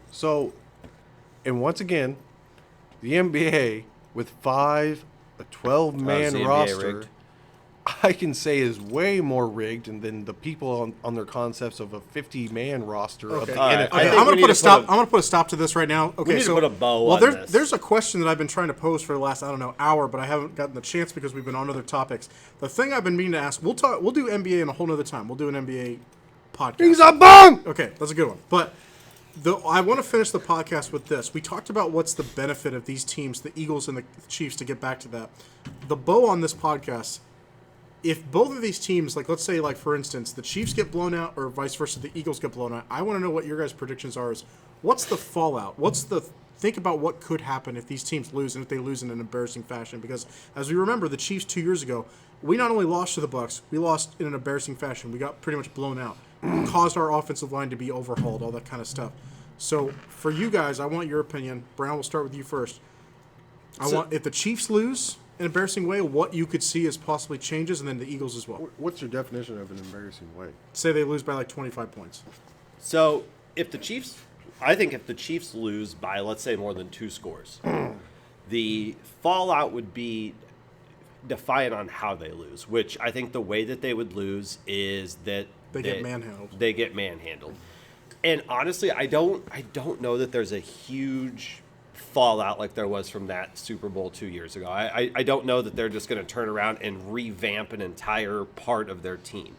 the NBA with a 12-man the NBA roster, rigged? I can say is way more rigged than the people on their concepts of a 50-man roster of Okay. the All right. NFL. I Okay, think I'm we gonna need put to a stop. put a- I'm gonna put a stop to this right now. Okay, need to so put a bow well, on there's this. there's a question that I've been trying to pose for the last hour, but I haven't gotten the chance because we've been on other topics. The thing I've been meaning to ask, we'll do NBA in a whole nother time. We'll do an NBA podcast. He's a bum! Okay, that's a good one. But I want to finish the podcast with this. We talked about what's the benefit of these teams, the Eagles and the Chiefs, to get back to that. The bow on this podcast, if both of these teams, like let's say, like for instance, the Chiefs get blown out or vice versa, the Eagles get blown out, I want to know what your guys' predictions are. Is what's the fallout? Think about what could happen if these teams lose and if they lose in an embarrassing fashion. Because as we remember, the Chiefs 2 years ago, we not only lost to the Bucs, we lost in an embarrassing fashion. We got pretty much blown out, caused our offensive line to be overhauled, all that kind of stuff. So for you guys, I want your opinion. Brown, we'll start with you first. If the Chiefs lose in an embarrassing way, what you could see as possibly changes, and then the Eagles as well. What's your definition of an embarrassing way? Say they lose by like 25 points. So I think if the Chiefs lose by, let's say, more than 2 scores, the fallout would be defiant on how they lose, which I think the way that they would lose is that They get manhandled. They get manhandled. And honestly, I don't know that there's a huge fallout like there was from that Super Bowl 2 years ago. I don't know that they're just going to turn around and revamp an entire part of their team.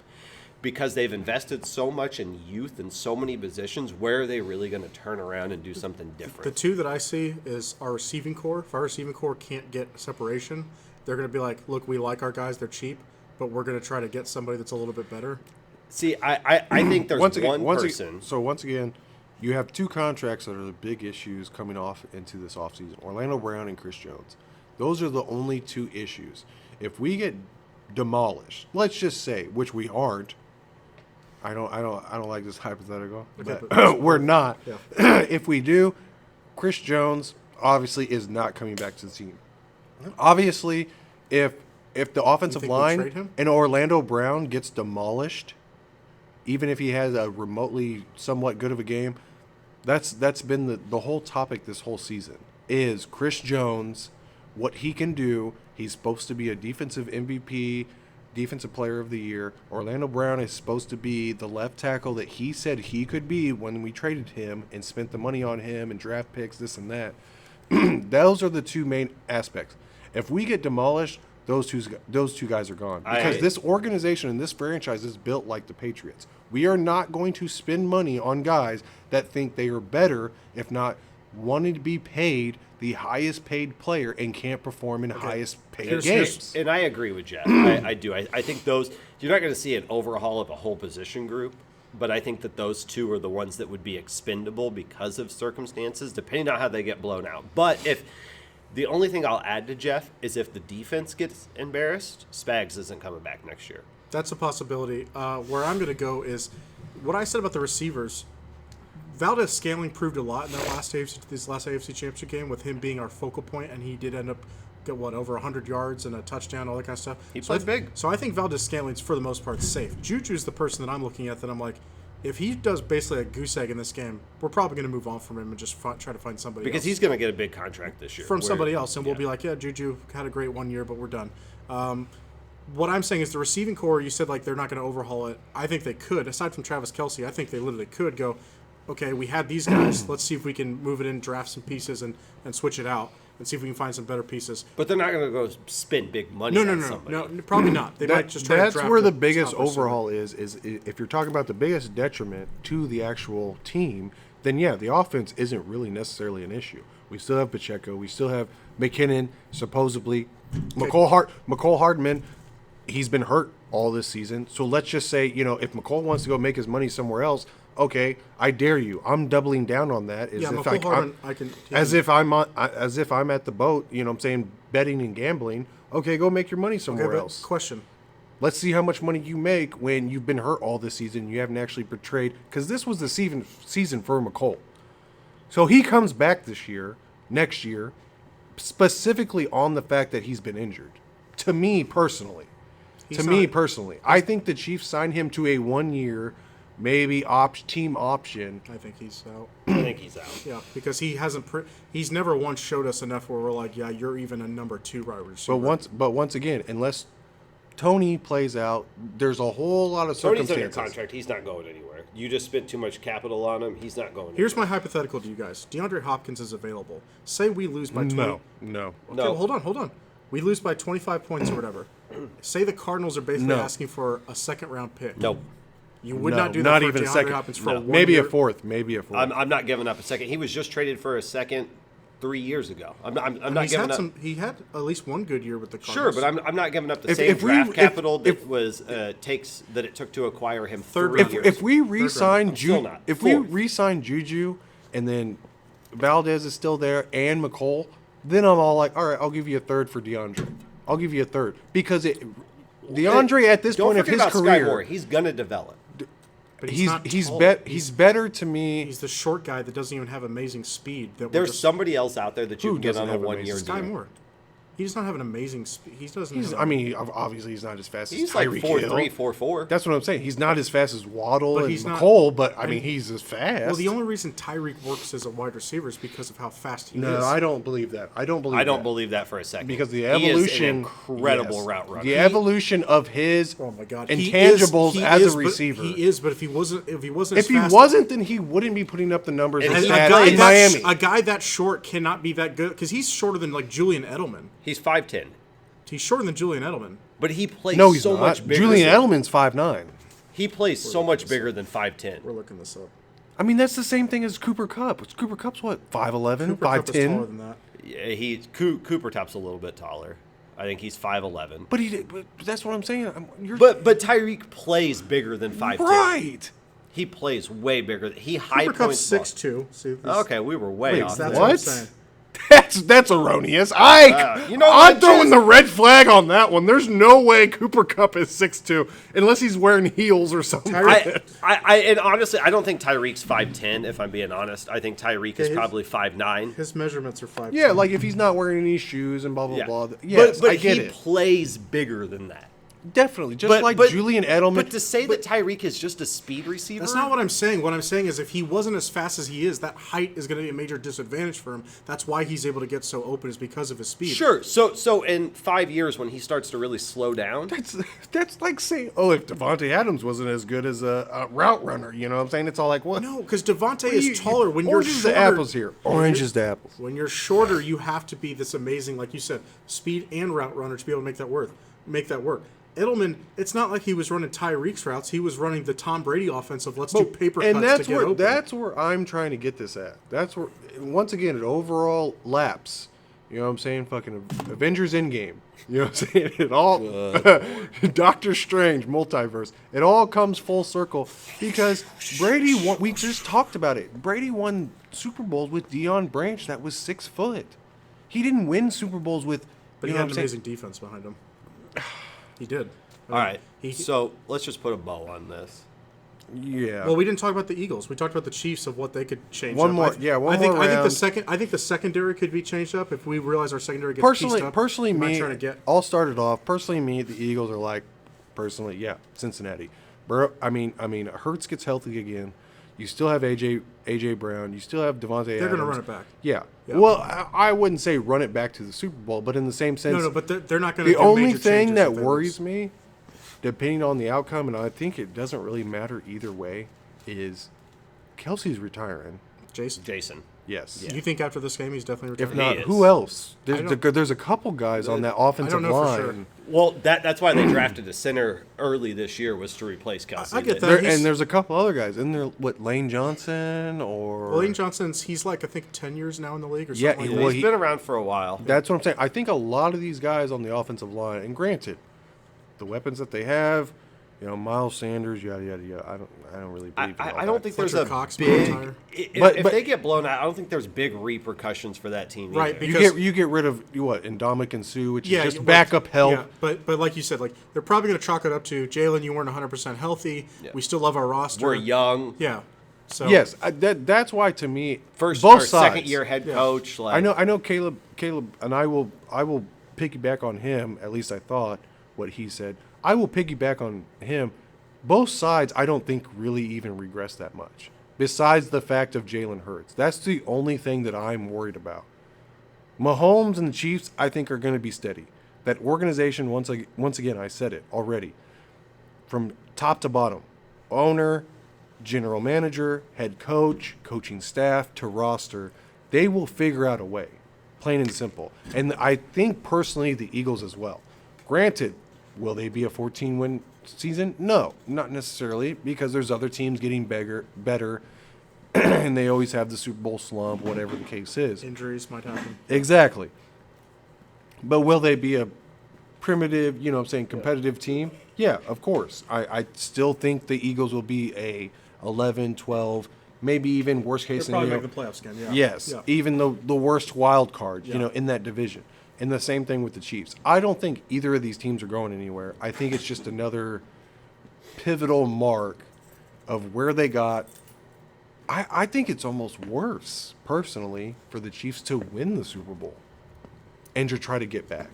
Because they've invested so much in youth in so many positions, where are they really going to turn around and do something The different? two that I see is our receiving core. If our receiving core can't get separation, they're going to be like, look, we like our guys, they're cheap, but we're going to try to get somebody that's a little bit better. See, I think there's once person. again, you have 2 contracts that are the big issues coming off into this offseason. Orlando Brown and Chris Jones. Those are the only 2 issues. If we get demolished, let's just say, which we aren't. I don't like this hypothetical, Okay, but we're not. Yeah. If we do, Chris Jones obviously is not coming back to the team. Obviously, if the offensive think we'll line trade him? and Orlando Brown gets demolished, even if he has a remotely somewhat good of a game, that's been the whole topic this whole season is Chris Jones, what he can do. He's supposed to be a defensive MVP, defensive player of the year. Orlando Brown is supposed to be the left tackle that he said he could be when we traded him and spent the money on him and draft picks, this and that. Those are the 2 main aspects. If we get demolished, those two guys are gone. Because this organization and this franchise is built like the Patriots. We are not going to spend money on guys that think they are better, if not wanting to be paid the highest paid player and can't perform in highest paid Here's- games. And I agree with Jeff. I do. I think those, you're not going to see an overhaul of a whole position group, but I think that those two are the ones that would be expendable because of circumstances, depending on how they get blown out. But if the only thing I'll add to Jeff is if the defense gets embarrassed, Spags isn't coming back next year. That's a possibility. Where I'm going to go is what I said about the receivers. Valdez Scantling proved a lot in that this last AFC Championship game with him being our focal point, and he did end up get over 100 yards and a touchdown, all that kind of stuff. He played big. So I think Valdez Scantling's for the most part safe. Juju's the person that I'm looking at that I'm like, if he does basically a goose egg in this game, we're probably going to move on from him and just try to find somebody Because else. he's going to get a big contract this year. From where- somebody else, and we'll yeah. be like, yeah, Juju had a great 1 year, but we're done. What I'm saying is the receiving core, you said like they're not going to overhaul it. I think they could. Aside from Travis Kelce, I think they literally could go, okay, we had these guys. Let's see if we can move it in, draft some pieces, and switch it out, and see if we can find some better pieces. But they're not going to go spend big money No, on no, somebody. no, probably not. They might just try to That's draft where a the biggest top receiver. overhaul is if you're talking about the biggest detriment to the actual team, then yeah, the offense isn't really necessarily an issue. We still have Pacheco, we still have McKinnon, supposedly McCole Hardman. He's been hurt all this season, so let's just say, if McCole wants to go make his money somewhere else, okay, I dare you. I'm doubling down on that. Yeah, McCole Hardman, I can. As if I'm at the boat, I'm saying betting and gambling. Okay, go make your money Okay, somewhere but else. question. Let's see how much money you make when you've been hurt all this season. You haven't actually portrayed, because this was the season for McCole. So he comes back next year, specifically on the fact that he's been injured. To me personally, I think the Chiefs signed him to a 1 year, maybe team option. I think he's out. I think he's out. Yeah, because he hasn't. He's never once showed us enough where we're like, yeah, you're even a number 2 wide receiver. But once again, unless Tony plays out, there's a whole lot of Tony's circumstances. under contract. He's not going anywhere. You just spent too much capital on him. He's not going Here's my anywhere. hypothetical to you guys. DeAndre Hopkins is available. Say we lose by 20. No. Okay, No. well, hold on. We lose by 25 points or whatever. Say the Cardinals are basically No. asking for a second-round pick. No. You would No, not do not that for even a DeAndre second. Hopkins for No. a 1 Maybe year. a fourth. I'm not giving up a second. He was just traded for a second 3 years ago. I'm not He's giving had up. He had at least one good year with the Sure, Cardinals. but I'm not giving up the If- same if we- draft if- capital that if- was it took to acquire him Third 3 round. years. If we round. re-sign I'm still not. if we Fourth. re-sign Juju and then Valdez is still there and McCole, then I'm all like, all right, I'll give you a third for DeAndre. I'll give you a third because DeAndre at this Don't point of forget his about Sky Moore. career, He's gonna develop. But he's not he's tall. he's better to me. He's the short guy that doesn't even have amazing speed. That we're There's just, somebody else out there that you Who can get doesn't on a have 1 year amazing Sky deal. Moore. He does not have an amazing speed. He doesn't. He's, have I mean, obviously he's not as fast He's as like Tyreek 4.3, Hill. 4.4. That's what I'm saying. He's not as fast as Waddle But and he's not- McCole, but I and- mean, he's as fast. Well, the only reason Tyreek works as a wide receiver is because of how fast he no, is. I don't believe that. I don't believe. I don't that. believe that for a second. Because the He is an evolution, incredible yes. route runner. The evolution of his Oh my God! intangibles He as is, a but receiver. he is, but if he wasn't, if he as fast, wasn't, then he wouldn't be putting up the numbers And that he he a had guy, in that, Miami. a guy that short cannot be that good because he's shorter than like Julian Edelman. He's 5'10", He's shorter than Julian Edelman. but he plays No, he's so not. much bigger. Julian than, Edelman's 5'9". He plays so much bigger than 5'10". We're looking this up. I mean, that's the same thing as Cooper Kupp. Cooper Kupp's what, 5'11", Cooper Kupp is taller 5'10"? than that. Yeah, Cooper Top's a little bit taller. I think he's 5'11". But that's what I'm saying. But Tyreek plays bigger than 5'10". right. He plays way bigger. He high Cooper points. Kupp's 6'2". See, this, Okay, we were way Wait, off. that's there. what I'm What? saying. That's erroneous. you know I'm what, throwing Jess? the red flag on that one. There's no way Cooper Kupp is 6'2", unless he's wearing heels or something. And honestly, I don't think Tyreek's 5'10", if I'm being honest. I think Tyreek is his- probably 5'9". His measurements are 5'. Yeah, like if he's not wearing any shoes and blah blah Yeah. blah. Yes, but I get he it. plays bigger than that. Definitely, just like Julian Edelman. But to say that Tyreek is just a speed receiver, That's not what I'm saying. What I'm saying is if he wasn't as fast as he is, that height is going to be a major disadvantage for him. That's why he's able to get so open is because of his speed. Sure. So in 5 years, when he starts to really slow down, that's like saying, oh, if Devontae Adams wasn't as good as a route runner, you know what I'm saying? It's all like, what? No, because Devontae is taller. When you're Oranges shorter, to apples here. Oranges to apples. When you're shorter, you have to be this amazing, like you said, speed and route runner to be able to make that work. Edelman, it's not like he was running Tyreek's routes. He was running the Tom Brady offense of let's do paper and cuts that's to get where open. that's where I'm trying to get this at. That's where once again an overall lapse. You know what I'm saying? Fucking Avengers Endgame. You know what I'm saying? It all Doctor Strange multiverse. It all comes full circle because Brady won. We just talked about it. Brady won Super Bowls with Deion Branch that was 6 foot. He didn't win Super Bowls with. But you he know had what an I'm saying? amazing defense behind him. He did. All right. He- So let's just put a bow on this. Yeah. Well, we didn't talk about the Eagles. We talked about the Chiefs of what they could change. One up. more- I, yeah, one I think, more I think the round. second. I think the secondary could be changed up if we realize our secondary gets pieced up. Personally, we might me. try to get. I'll start it off. Personally, me. The Eagles are like, personally, yeah, Cincinnati. I mean, Hurts gets healthy again. You still have AJ Brown. You still have Devontae Adams. They're going to run it back. Yeah. Yeah. Well, I wouldn't say run it back to the Super Bowl, but in the same sense, No, but they're not going to. the only thing that worries me, depending on the outcome, and I think it doesn't really matter either way, is Kelsey's retiring. Jason. Yes. You think after this game he's definitely If retiring? not, is. who else? I don't- There's a couple guys on that offensive know for line. sure. Well, that's why they drafted a center early this year was to replace Kelsey. I get that. There, He's- and there's a couple other guys. Isn't there, what, Lane Johnson or... Well, Lane Johnson's he's like I think 10 years now in the league or Yeah, something. he- like well, that. He's been around for a while. That's what I'm saying. I think a lot of these guys on the offensive line, and granted, the weapons that they have, you know, Miles Sanders, yada yada yada. I don't really believe. in all I don't that. think there's Fletcher a Cox might big. retire. If But- they get blown out, I don't think there's big repercussions for that team. Right, either. because- you get rid of what Ndamukong Suh, which Yeah, is just well, backup help. Yeah, but like you said, like they're probably going to chalk it up to Jalen. You weren't 100% healthy. Yeah. We still love our roster. We're young. Yeah. So Yes, that's why to me First both or sides. second year head Yeah. coach. Like, I know Caleb, and I will piggyback on him. At least I thought what he said. I will piggyback on him. Both sides, I don't think really even regress that much. Besides the fact of Jalen Hurts, that's the only thing that I'm worried about. Mahomes and the Chiefs, I think, are going to be steady. That organization, once again, I said it already, from top to bottom, owner, general manager, head coach, coaching staff to roster, they will figure out a way, plain and simple. And I think personally the Eagles as well. Granted, will they be a 14-win season? No, not necessarily, because there's other teams getting better, and they always have the Super Bowl slump, whatever the case is. injuries might happen. Exactly. But will they be a primitive, you know what I'm saying, competitive team? Yeah, of course. I still think the Eagles will be a 11, 12, maybe even worst case They'll probably scenario. make the playoffs again. Yeah. Yes, Yeah. even the worst wild card, Yeah. you know, in that division. And the same thing with the Chiefs. I don't think either of these teams are going anywhere. I think it's just another pivotal mark of where they got. I think it's almost worse, personally, for the Chiefs to win the Super Bowl and to try to get back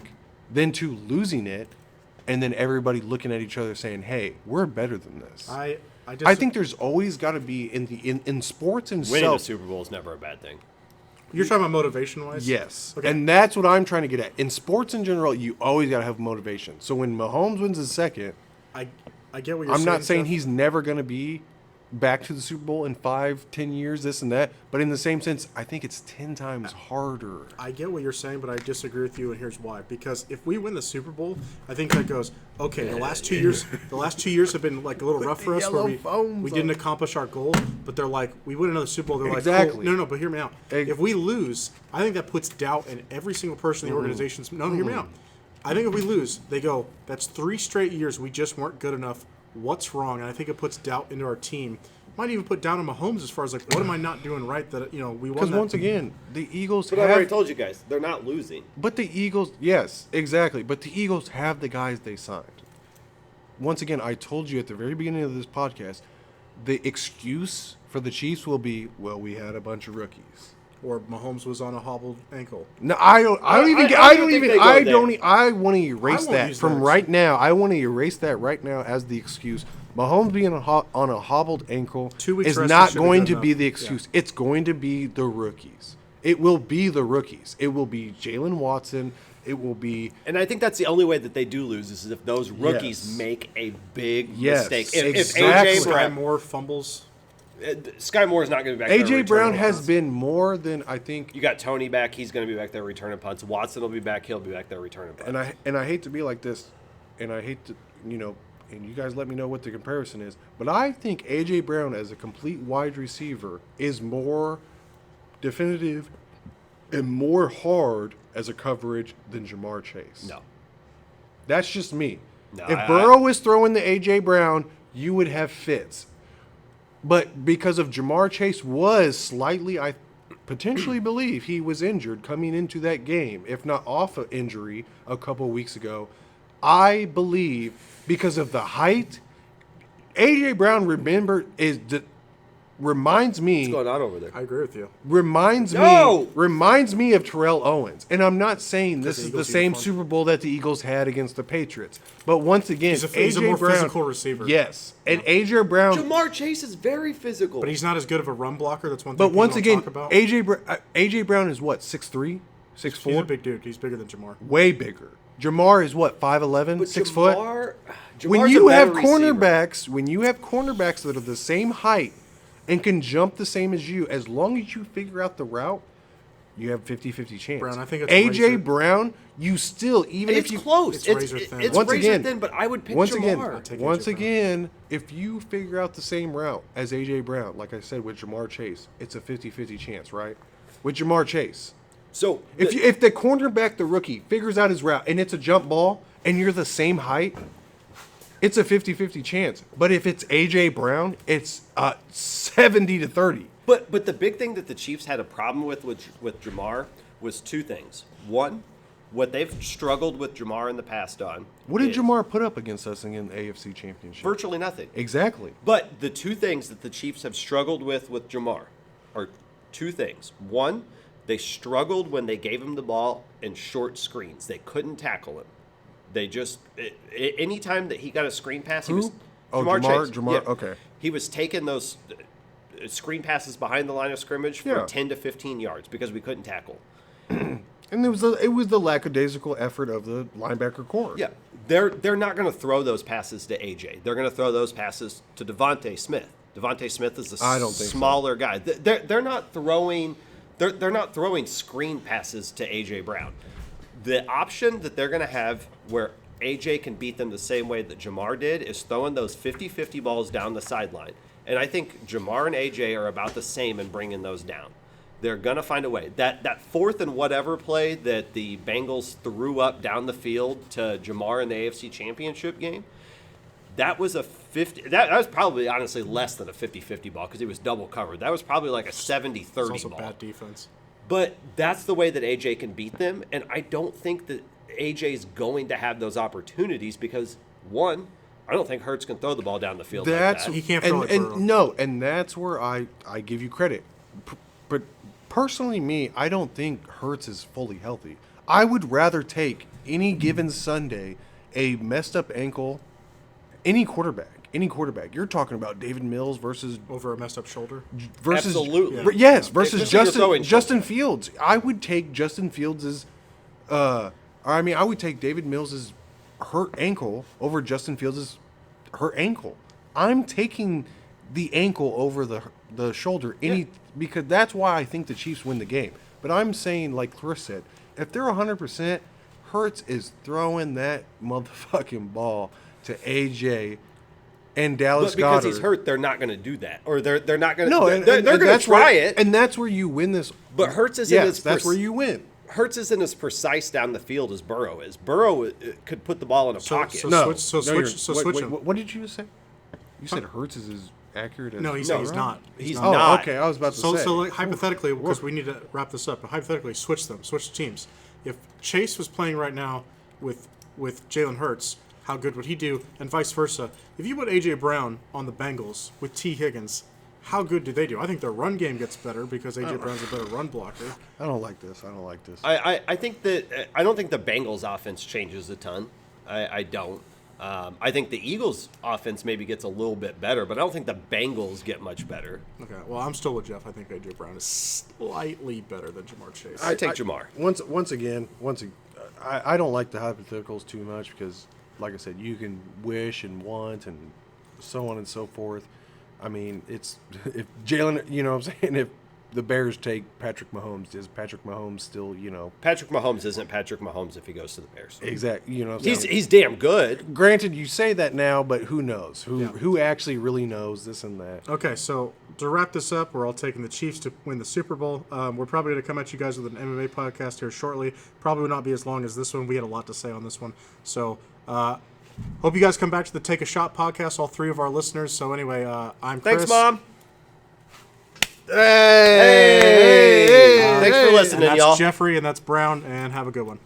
than to losing it and then everybody looking at each other saying, hey, we're better than this. I I think there's always got to be in sports and winning the self. Super Bowl is never a bad thing. you're talking about motivation wise. Yes. Okay. And that's what I'm trying to get at. In sports in general, you always got to have motivation. So when Mahomes wins his second, I get what you're saying. I'm not saying Jeff. he's never going to be back to the Super Bowl in 5-10 years, this and that. But in the same sense, I think it's 10 times harder. I get what you're saying, but I disagree with you, and here's why. Because if we win the Super Bowl, I think that goes okay. The last 2 years have been like a little rough for us, where yellow we phones didn't on. accomplish our goal. But they're like, we win another Super Bowl. They're like, Exactly. cool. No, but hear me out. Egg- If we lose, I think that puts doubt in every single person in the organization's. No, hear me out. I think if we lose, they go, that's 3 straight years we just weren't good enough. What's wrong? And I think it puts doubt into our team. Might even put down on Mahomes as far as like, what am I not doing right that we won Because that? once again, the Eagles But I've already have. told you guys, they're not losing. But the Eagles, yes, exactly. But the Eagles have the guys they signed. Once again, I told you at the very beginning of this podcast, the excuse for the Chiefs will be, well, we had a bunch of rookies. Or Mahomes was on a hobbled ankle. No, I don't even. I don't think they go I there. don't. I want to erase won't that use from that right now. I want to erase that right now as the excuse. Mahomes being on a hobbled ankle 2 weeks is rest not should be going good to be enough. the Yeah. excuse. It's going to be the rookies. It will be the rookies. It will be Jalen Watson. It will be And I think that's the only way that they do lose is if those rookies Yes. make a big Yes, mistake. If exactly. AJ Sky Brown, Moore fumbles. Sky Moore is not going to be back there. AJ Brown returning has punts. been more than I think. You got Tony back. He's going to be back there returning punts. Watson will be back. He'll be back there returning punts. And I hate to be like this, and I hate to and you guys let me know what the comparison is. But I think A.J. Brown as a complete wide receiver is more definitive and more hard as a coverage than Jamar Chase. No. That's just me. No, If Burrow was throwing the A.J. Brown, you would have fits. But because of Jamar Chase was slightly, I potentially believe he was injured coming into that game, if not off of injury a couple weeks ago. I believe because of the height, A.J. Brown, reminds me. What's going on over there? I agree with you. Reminds me of Terrell Owens. And I'm not saying this is the Eagles same uniform. Super Bowl that the Eagles had against the Patriots. But once again, He's a AJ more Brown, physical receiver. Yes. And AJ Brown, Jamar Chase is very physical. But he's not as good of a run blocker. That's one thing but people once don't again, talk about. AJ Brown is what, 6'3", He's a 6'4"? big dude. He's bigger than Jamar. Way bigger. Jamar is what, 5'11", But 6 foot? Jamar's When a you have better receiver. cornerbacks that are the same height and can jump the same as you, as long as you figure out the route, you have 50-50 chance. Brown, I think it's AJ razor- Brown, you still, even It's if you close. it's It's razor thin. It's Once razor again- thin, but I would pick once Jamar. take once AJ Brown. again, if you figure out the same route as AJ Brown, like I said with Jamar Chase, it's a 50-50 chance, right? With Jamar Chase. So If the cornerback, the rookie, figures out his route and it's a jump ball and you're the same height, it's a 50-50 chance. But if it's A.J. Brown, it's 70-30. But the big thing that the Chiefs had a problem with Jamar was two things. One, what they've struggled with Jamar in the past on. What did is Jamar put up against us in the AFC Championship? Virtually nothing. Exactly. But the two things that the Chiefs have struggled with Jamar are two things. One, they struggled when they gave him the ball in short screens. They couldn't tackle him. They just anytime that he got a screen pass, he Who? was Oh, Chase. Jamar, okay. He was taking those screen passes behind the line of scrimmage for Yeah. 10 to 15 yards because we couldn't tackle. And it was the lackadaisical effort of the linebacker corps. Yeah, they're not going to throw those passes to AJ. They're going to throw those passes to Devontae Smith. Devontae Smith is a I don't think so. smaller guy. They're not throwing screen passes to AJ Brown. The option that they're going to have where AJ can beat them the same way that Jamar did is throwing those 50-50 balls down the sideline. And I think Jamar and AJ are about the same in bringing those down. They're going to find a way. That fourth and whatever play that the Bengals threw up down the field to Jamar in the AFC Championship game, that was a 50. That was probably, honestly, less than a 50-50 ball because he was double covered. That was probably like a 70-30 It's also ball. bad defense. But that's the way that AJ can beat them. And I don't think that AJ's going to have those opportunities because, one, I don't think Hurts can throw the ball down the field That's like that. He can't throw like Burrow. and that's where I give you credit. But personally, I don't think Hurts is fully healthy. I would rather take any given Sunday a messed up ankle, any quarterback. You're talking about David Mills versus Over a messed up shoulder. Absolutely. yes, Yeah. versus Especially if you're throwing Justin Fields. I would take Justin Fields' I would take David Mills' hurt ankle over Justin Fields' hurt ankle. I'm taking the ankle over the shoulder because that's why I think the Chiefs win the game. But I'm saying, like Chris said, if they're 100%, Hurts is throwing that motherfucking ball to AJ and Dallas But because Goddard. he's hurt, they're not going to do that. Or they're not going to. No, they're going to that's try where, it. and that's where you win this. But Hurts isn't yes, as that's where you win. Hurts isn't as precise down the field as Burrow is. Burrow could put the ball in a pocket. Switch him. What did you just say? You said Hurts is as accurate as No, he's No, not. He's Oh, not. okay. I was about to So, say. so like, hypothetically, because we need to wrap this up, but hypothetically, switch teams. If Chase was playing right now with Jalen Hurts, how good would he do? And vice versa. If you put A.J. Brown on the Bengals with T. Higgins, how good do they do? I think their run game gets better because A.J. Brown's a better run blocker. I don't like this. I think that I don't think the Bengals offense changes a ton. I don't. I think the Eagles offense maybe gets a little bit better, but I don't think the Bengals get much better. Okay, well, I'm still with Jeff. I think A.J. Brown is slightly better than Jamar Chase. I take Jamar. Once again, I don't like the hypotheticals too much because, like I said, you can wish and want and so on and so forth. I mean, it's if Jalen, you know what I'm saying, if the Bears take Patrick Mahomes, is Patrick Mahomes still, Patrick Mahomes isn't Patrick Mahomes if he goes to the Bears. exact, He's damn good. granted, you say that now, but who knows? Yeah. Who actually really knows this and that? Okay, so to wrap this up, we're all taking the Chiefs to win the Super Bowl. We're probably going to come at you guys with an MMA podcast here shortly. Probably will not be as long as this one. We had a lot to say on this one. So hope you guys come back to the Take a Shot podcast, all three of our listeners. So anyway, I'm Chris. Thanks, Mom. Hey! Thanks for And listening, that's y'all. Jeffrey, and that's Brown, and have a good one.